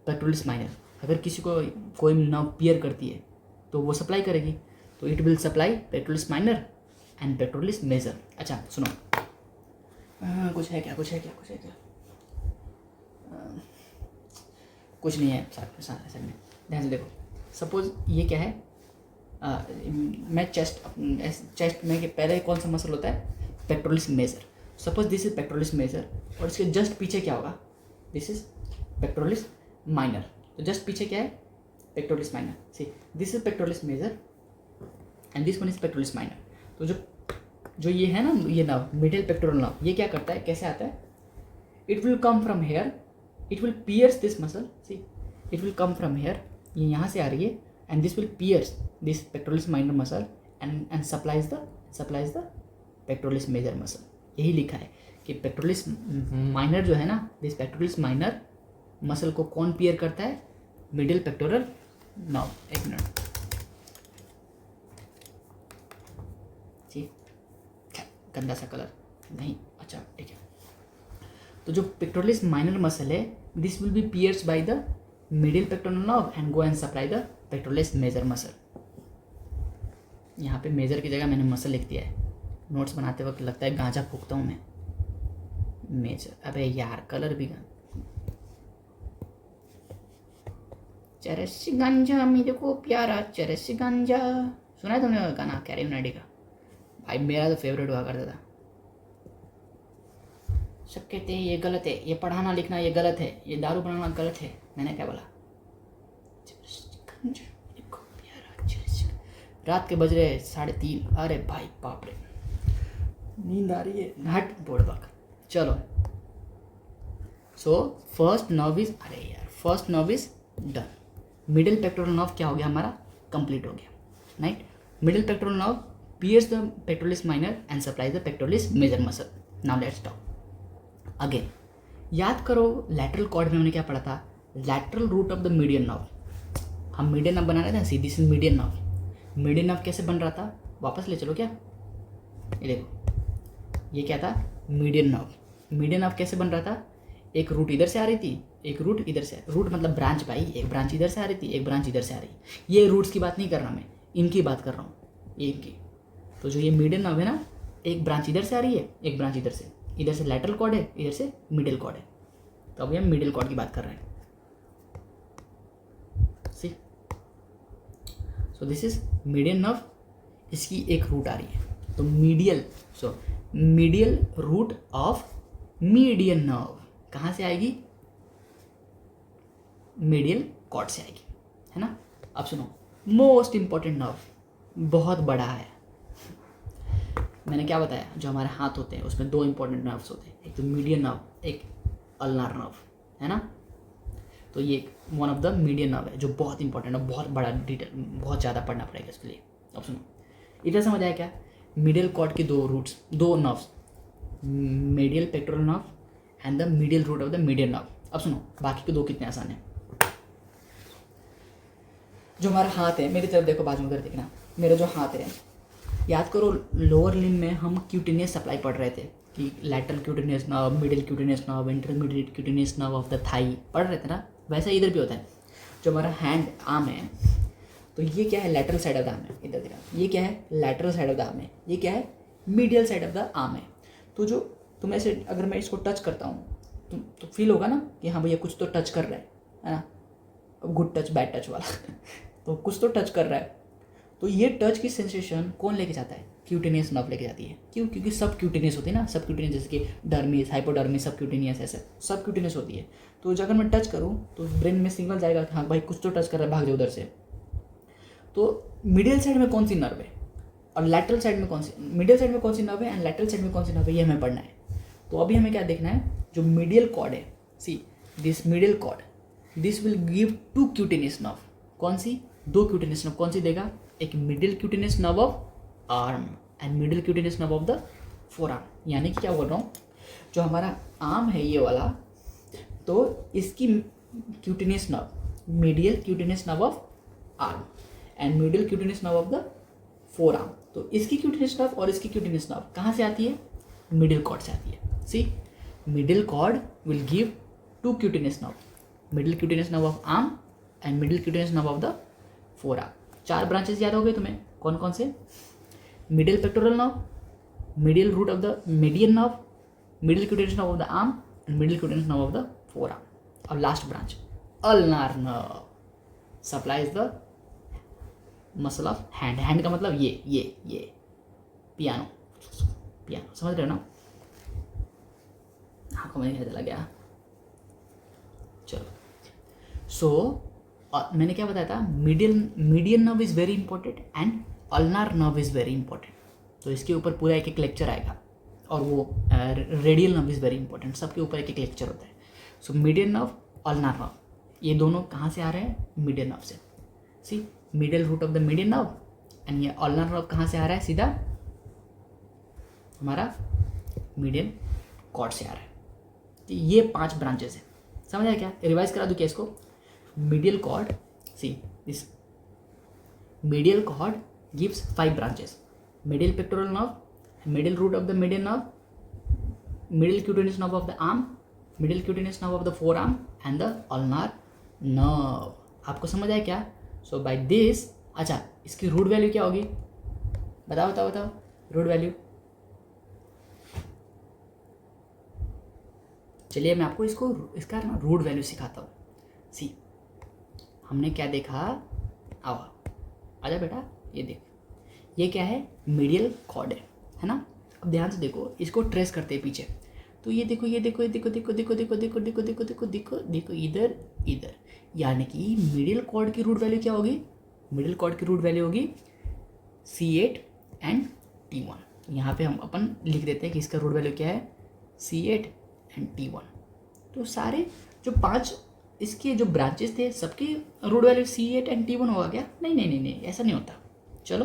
[SPEAKER 2] पेक्टोरलिस माइनर। अगर किसी को कोई नर्व पियर करती है तो वो सप्लाई करेगी, तो it will supply pectoralis minor and pectoralis major. अच्छा सुनो, कुछ है क्या? कुछ नहीं है साथ में। ध्यान से देखो, सपोज ये क्या है? मैं चेस्ट में पहले कौन सा मसल होता है? Pectoralis major. Suppose this is pectoralis major, और इसके जस्ट पीछे क्या होगा? This is pectoralis minor. तो जस्ट पीछे क्या है? Pectoralis minor. See, this is pectoralis major and this one is pectoralis minor. तो जो ये है ना, ये नर्व मिडिल पेक्टोरल नर्व, ये क्या करता है? कैसे आता है? It will come from here, it will pierce this muscle. See, it will come from here, ये यहाँ से आ रही है, and this will pierce this pectoralis minor muscle and supplies the pectoralis major muscle. यही लिखा है कि पेक्टोरलिस माइनर जो है ना, दिस पेक्टोरलिस माइनर मसल को कौन पियर करता है? Middle pectoral nerve. एक मिनट जी, गंदा सा कलर नहीं, अच्छा ठीक है। तो जो पेक्टोरलिस माइनर मसल है, this will be pierce by the middle pectoral nerve and go and supply the pectoralis major muscle. यहाँ पे मेजर की जगह मैंने मसल लिख दिया है, नोट्स बनाते वक्त लगता है गांजा फूकता हूँ मैं। मेजर, अबे यार कलर भी चरस गांजा मेरे को प्यारा चरस गांजा, सुना है तुमने गाना कैरी यूनाइटी का? भाई मेरा तो फेवरेट हुआ करता था। सब कहते हैं ये गलत है, ये पढ़ाना लिखना ये गलत है, ये दारू बनाना गलत है। मैंने क्या बोला? रात के बज रहे 3:30। अरे भाई बाप रे, नींद आ रही है, हट बोड़ बाक। चलो, सो फर्स्ट नर्व इज, अरे यार first nerve is done. Middle pectoral nerve क्या हो गया हमारा? कंप्लीट हो गया, right. Middle pectoral nerve pierce the pectoralis minor and supplies the pectoralis major muscle. Now let's talk again. याद करो लैटरल कॉर्ड में हमने क्या पढ़ा था? Lateral root of the median nerve. हम मीडियन नर्व बना रहे थे, सीधी सी मीडियन नर्व। मीडियन नर्व कैसे बन रहा था? वापस ले चलो क्या, ये देखो, ये क्या था? Median nerve. मीडियन नर्व कैसे बन रहा था? एक रूट इधर से आ रही थी, एक रूट इधर से, रूट मतलब ब्रांच भाई, एक ब्रांच इधर से आ रही थी, एक ब्रांच इधर से आ रही। ये रूट्स की बात नहीं कर रहा मैं, इनकी बात कर रहा हूँ, इनकी। तो जो ये मीडियन नर्व है ना, एक ब्रांच इधर से आ रही है, एक ब्रांच इधर से लैटरल कॉर्ड है, इधर से मिडिल कॉर्ड है। तो अभी हम मिडिल कॉर्ड की बात कर रहे हैं। See, so this is median nerve, इसकी एक रूट आ रही है, तो medial root of median nerve कहाँ से आएगी? मीडियल कॉर्ड से आएगी, है ना। अब सुनो, मोस्ट इंपॉर्टेंट नर्व, बहुत बड़ा है। मैंने क्या बताया? जो हमारे हाथ होते हैं उसमें 2 इंपॉर्टेंट नर्व्स होते हैं, एक तो मीडियन नर्व, एक अल्नार नर्व, है ना। तो ये one of the median nerve है जो बहुत इंपॉर्टेंट है, बहुत बड़ा डिटेल, बहुत ज़्यादा पढ़ना पड़ेगा इसके लिए। अब सुनो, इधर समझ आया क्या? मिडिल कॉर्ड की 2 roots, 2 nerves, medial pectoral nerve and the medial root of the median nerve. अब सुनो, बाकी के 2 कितने आसान है। जो हमारा हाथ है, मेरी तरफ देखो, बाजू में उधर देखना, मेरा जो हाथ है, याद करो लोअर लिम्ब में हम क्यूटेनियस सप्लाई पढ़ रहे थे कि lateral cutaneous nerve, middle cutaneous nerve, intermediate cutaneous nerve of the thigh पढ़ रहे थे ना। वैसा इधर भी होता है। जो हमारा हैंड आर्म है, तो ये क्या है? Lateral side of the arm है, इधर देखा, ये क्या है? Lateral side of the arm है, ये क्या है? Medial side of the arm है। तो जो तुम ऐसे, अगर मैं इसको टच करता हूँ तो फील होगा ना कि हाँ भैया कुछ तो टच कर रहा है ना, गुड टच बैड टच वाला तो कुछ तो टच कर रहा है। तो ये टच की सेंसेशन कौन लेके जाता है? क्यूटेनियस नर्व लेके जाती है। क्यों? क्योंकि सब क्यूटेनियस होती है ना, सब क्यूटेनियस, जैसे कि डर्मिस, हाइपोडर्मिस, सब क्यूटेनियस, ऐसे सब क्यूटेनियस होती है। तो अगर मैं टच करूँ तो ब्रेन में सिग्नल जाएगा कि हाँ भाई कुछ तो टच कर रहा है, भाग जाओ उधर से। तो मिडिल साइड में कौन सी नर्व है और लैटरल साइड में कौन सी, मिडिल साइड में कौन सी नर्व है एंड लैटरल साइड में कौन सी नर्व है, ये हमें पढ़ना है। तो अभी हमें क्या देखना है? जो मिडियल कॉर्ड है, see this medial cord, this will give 2 cutaneous nerve. कौन सी? 2 क्यूटेनियस नर्व। कौन सी देगा? एक middle cutaneous nerve of arm and middle cutaneous nerve of the forearm. यानी कि क्या बोल रहा हूँ, जो हमारा आर्म है ये वाला, तो इसकी cutaneous nerve, medial cutaneous nerve of arm and middle cutaneous nerve of the four arm. तो इसकी क्यूटेनियस नर्व और इसकी क्यूटेनियस नर्व कहाँ से आती है? मिडिल कॉर्ड से आती है। See, middle cord will give 2 cutaneous nerve, middle cutaneous nerve of arm and middle cutaneous nerve of the forearm. 4 branches याद हो गए तुम्हें? कौन कौन से? Middle pectoral nerve, middle root of the median nerve, middle cutaneous nerve of the arm and middle cutaneous nerve of the forearm. और last branch ulnar nerve supplies the muscle of hand. Hand का मतलब ये पियानो, पियानो समझ रहे हो ना? हाँ को मैंने चला गया। चलो, सो मैंने क्या बताया था? Median nerve is very important and ulnar nerve is very important. तो इसके ऊपर पूरा एक लेक्चर आएगा। और वो radial nerve is very important, सबके ऊपर एक लेक्चर होता है। So median nerve, ulnar nerve, ये दोनों कहाँ से आ रहे हैं? मीडियन नर्व से। C, middle root of the median nerve and ये अल्नार नर्व कहाँ से आ रहा है? सीधा हमारा मीडियन कॉर्ड से आ रहा है। तो ये 5 ब्रांचेस है, समझ आया क्या? रिवाइज करा दूँ क्या इसको? Medial cord, see this medial cord gives 5 branches: medial pectoral nerve, medial root of the median nerve, medial cutaneous nerve of the arm, medial cutaneous nerve of the forearm and the ulnar nerve. आपको समझ आया क्या? सो बाय दिस, अच्छा इसकी रूट वैल्यू क्या होगी? बताओ बताओ बताओ, रूट वैल्यू। चलिए मैं आपको इसका ना रूट वैल्यू सिखाता हूँ। सी हमने क्या देखा, आओ आजा बेटा, ये देख, ये क्या है? मीडियल कॉर्ड है ना। अब ध्यान से देखो, इसको ट्रेस करते हैं पीछे, तो ये देखो ये देखो ये देखो देखो देखो देखो देखो देखो देखो देखो देखो देखो इधर इधर, यानी कि मीडियल कॉर्ड की रूट वैल्यू क्या होगी? मीडियल कॉर्ड की रूट वैल्यू होगी C8 एंड T1। यहाँ पे हम अपन लिख देते हैं कि इसका रूट वैल्यू क्या है? C8 and T1। तो सारे जो 5 इसके जो ब्रांचेस थे सबकी root value C8 and T1 होगा क्या? नहीं नहीं नहीं नहीं, ऐसा नहीं होता। चलो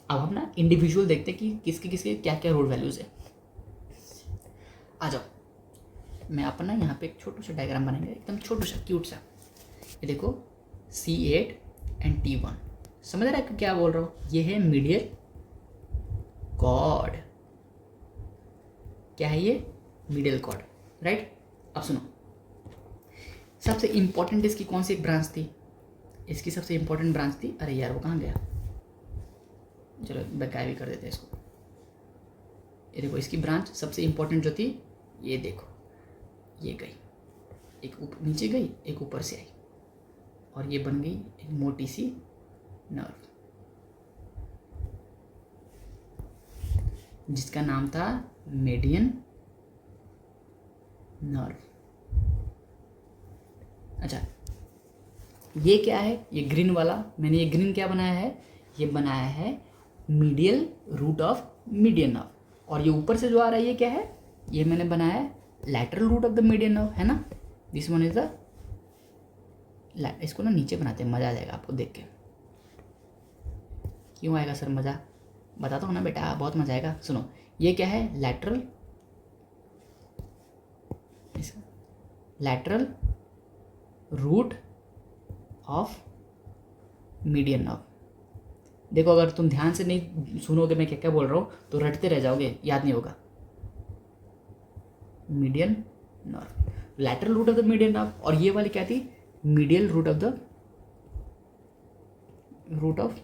[SPEAKER 2] अब हम ना इंडिविजुअल देखते हैं कि किसके किसके क्या क्या रूट वैल्यूज़ है। आ जाओ, मैं अपन ना यहाँ पे एक छोटा सा डायग्राम बनाएंगे, एकदम छोटा सा क्यूट सा। ये देखो C8 एंड T1, समझ रहा है क्या बोल रहा हूँ? ये है मीडियल कॉर्ड। क्या है ये? Medial cord, right. अब सुनो, सबसे इंपॉर्टेंट इसकी कौन सी ब्रांच थी? इसकी सबसे इंपॉर्टेंट ब्रांच थी, अरे यार वो कहाँ गया? चलो बैकाय भी कर देते हैं इसको। ये देखो इसकी ब्रांच सबसे इंपॉर्टेंट जो थी, ये देखो ये गई, एक ऊपर नीचे गई, एक ऊपर से आई, और ये बन गई एक मोटी सी नर्व जिसका नाम था मेडियन नर्व। अच्छा ये क्या है? ये ग्रीन वाला, मैंने ये ग्रीन क्या बनाया है? ये बनाया है medial root of median nerve. और ये ऊपर से जो आ रहा है ये क्या है? ये मैंने बनाया है lateral root of the median nerve, है ना। दिस वन इज द, इसको ना नीचे बनाते हैं, मज़ा आ जाएगा आपको देख के। क्यों आएगा सर मज़ा? बताता हूँ ना बेटा, बहुत मज़ा आएगा। सुनो, ये क्या है? Lateral root of median nerve. देखो अगर तुम ध्यान से नहीं सुनोगे मैं क्या क्या बोल रहा हूँ तो रटते रह जाओगे, याद नहीं होगा। Median nerve, lateral root of the median nerve. और ये वाली क्या थी? Medial root of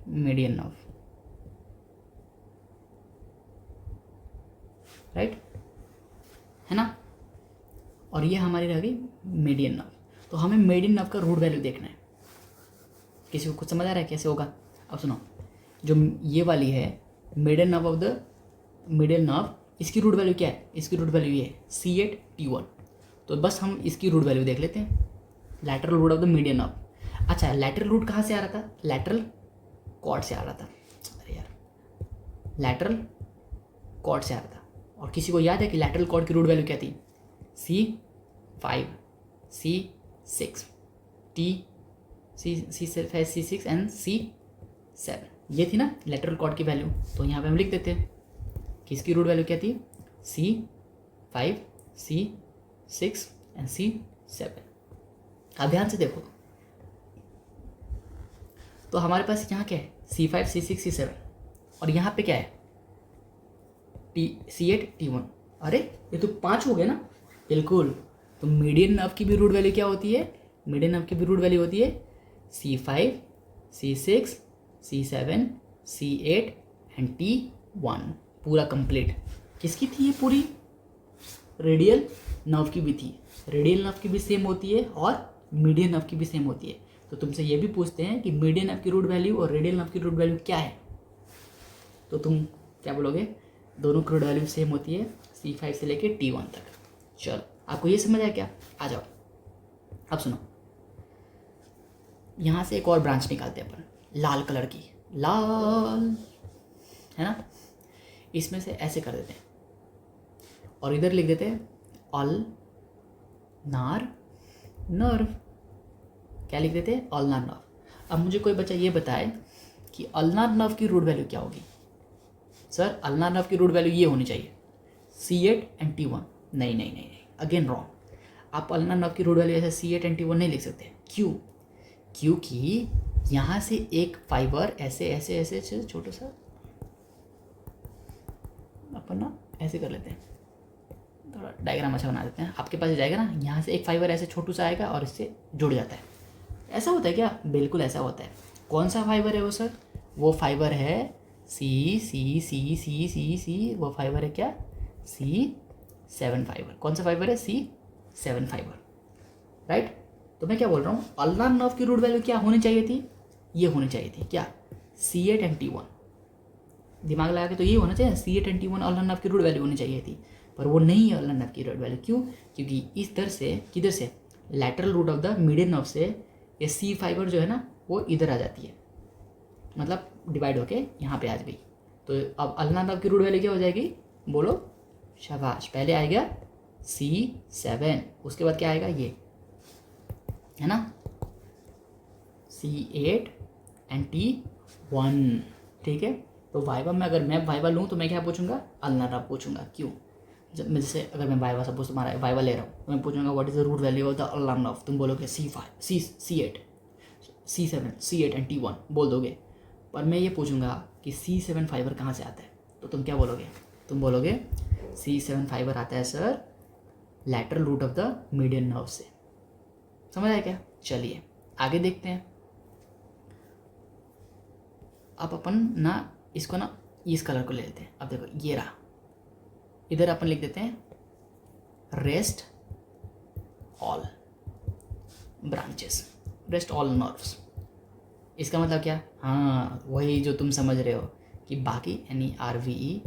[SPEAKER 2] median nerve, right, है ना। और ये हमारी रह गई मीडियन नर्व। तो हमें मीडियन नर्व का रूट वैल्यू देखना है। किसी को कुछ समझ आ रहा है कैसे होगा? अब सुनो, जो ये वाली है median nerve of the median nerve, इसकी रूट वैल्यू क्या है? इसकी रूट वैल्यू ये है C8 T1। तो बस हम इसकी रूट वैल्यू देख लेते हैं, lateral root of the median nerve. अच्छा लैटरल रूट कहाँ से आ रहा था? लैटरल कॉर्ड से आ रहा था। अरे यार, लैटरल कॉर्ड से आ रहा था। और किसी को याद है कि लैटरल कॉर्ड की रूट वैल्यू क्या थी? C5, C6, C6 and C7, ये थी ना लैटरल कॉर्ड की वैल्यू। तो यहाँ पे हम लिख देते हैं कि इसकी रूट वैल्यू क्या थी? C5, C6 and C7। अब ध्यान से देखो, तो हमारे पास यहाँ क्या है? C5, C6, C7, और यहाँ पे क्या है? C8 T1। अरे ये तो 5 हो गए ना। बिल्कुल। तो मीडियन नर्व की भी रूट वैल्यू क्या होती है? मीडियन नर्व की भी रूट वैल्यू होती है C5, C6, C7, C8 and T1। पूरा कंप्लीट। किसकी थी ये पूरी? रेडियल नर्व की भी थी। रेडियल नर्व की भी सेम होती है और मीडियन नर्व की भी सेम होती है। तो तुमसे ये भी पूछते हैं कि मीडियन नर्व की रूट वैल्यू और रेडियल नर्व की रूट वैल्यू क्या है, तो तुम क्या बोलोगे? दोनों की रूट वैल्यू सेम होती है C5 से लेके T1 तक। चलो आपको ये समझ आया क्या? आ जाओ, अब सुनो, यहाँ से एक और ब्रांच निकालते हैं अपन, लाल कलर की, लाल, है ना। इसमें से ऐसे कर देते हैं और इधर लिख देते हैं अल्नार नर्व। क्या लिख देते हैं? Ulnar nerve. अब मुझे कोई बच्चा ये बताए कि अल्नार नर्व की रूट वैल्यू क्या होगी? सर अल्नार नर्व की रूट वैल्यू ये होनी चाहिए C8 एंड T1। नहीं नहीं नहीं नहीं, अगेन रॉन्ग। आप अल्नार नर्व की रूट वैल्यू ऐसे C8 एंड T1 नहीं लिख सकते। क्यों? क्योंकि यहाँ से एक फाइबर ऐसे ऐसे ऐसे ऐसे छोटा सा अपन ना ऐसे कर लेते हैं, थोड़ा डायग्राम अच्छा बना देते हैं। आपके पास जाएगा ना, यहाँ से एक फाइबर ऐसे छोटू सा आएगा और इससे जुड़ जाता है। ऐसा होता है क्या? बिल्कुल ऐसा होता है। कौन सा फाइबर है वो सर? वो फाइबर है सी सी सी सी सी सी वो फाइबर है क्या? C7 fibre. कौन सा फाइबर है? C7 fibre, right. तो मैं क्या बोल रहा हूँ, अल्नार नर्व की रूट वैल्यू क्या होनी चाहिए थी? ये होनी चाहिए थी क्या? C8 and T1। दिमाग लगा के तो ये होना चाहिए, C8 and T1 ulnar nerve की रूट वैल्यू होनी चाहिए थी, पर वो नहीं है अल्नार नर्व की रूट वैल्यू। क्यों? क्योंकि इस तरह से किधर से, lateral root of the median nerve से ये C फाइबर जो है ना वो इधर आ जाती है, मतलब डिवाइड होके यहाँ पे आ गई। तो अब अल्नार नर्व की रूट वैल्यू क्या हो जाएगी? बोलो, शाबाश। पहले आएगा C7, उसके बाद क्या आएगा? ये है ना, C8 एंड T1, ठीक है। तो वाइवा में अगर मैं वाइवा लूँ तो मैं क्या पूछूंगा? अल्नार नर्व पूछूंगा। क्यों? जब मैं जैसे अगर मैं वाइवा, सपोज तुम्हारा वाइवा ले रहा हूँ, तो मैं पूछूंगा what is the root value of the ulnar nerve. तुम बोलोगे C5 C8 C7 C8 and T1 बोल दोगे, पर मैं ये पूछूंगा कि C7 फाइबर कहाँ से आता है, तो तुम क्या बोलोगे? तुम बोलोगे C7 फाइबर आता है sir lateral root of the median nerve से। समझ आया क्या? चलिए आगे देखते हैं। अब अपन ना इसको ना इस कलर को ले लेते हैं। अब देखो ये रहा, इधर अपन लिख देते हैं rest all branches, rest all nerves. इसका मतलब क्या? हाँ, वही जो तुम समझ रहे हो कि बाकी यानी RVE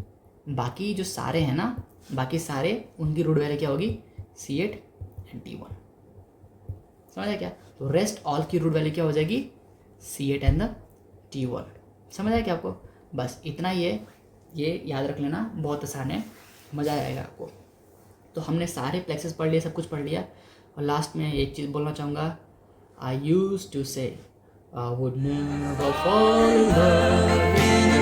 [SPEAKER 2] बाकी जो सारे हैं ना, बाकी सारे उनकी रूट वैल्यू क्या होगी? C8 and T1। समझा क्या? तो रेस्ट ऑल की रूट वैल्यू क्या हो जाएगी? C8 and the T1। समझ आया क्या आपको? बस इतना ही है, ये याद रख लेना, बहुत आसान है, मज़ा आएगा आपको। तो हमने सारे प्लेक्सेस पढ़ लिए, सब कुछ पढ़ लिया। और लास्ट में एक चीज़ बोलना चाहूँगा, I used to say I would never fall in love.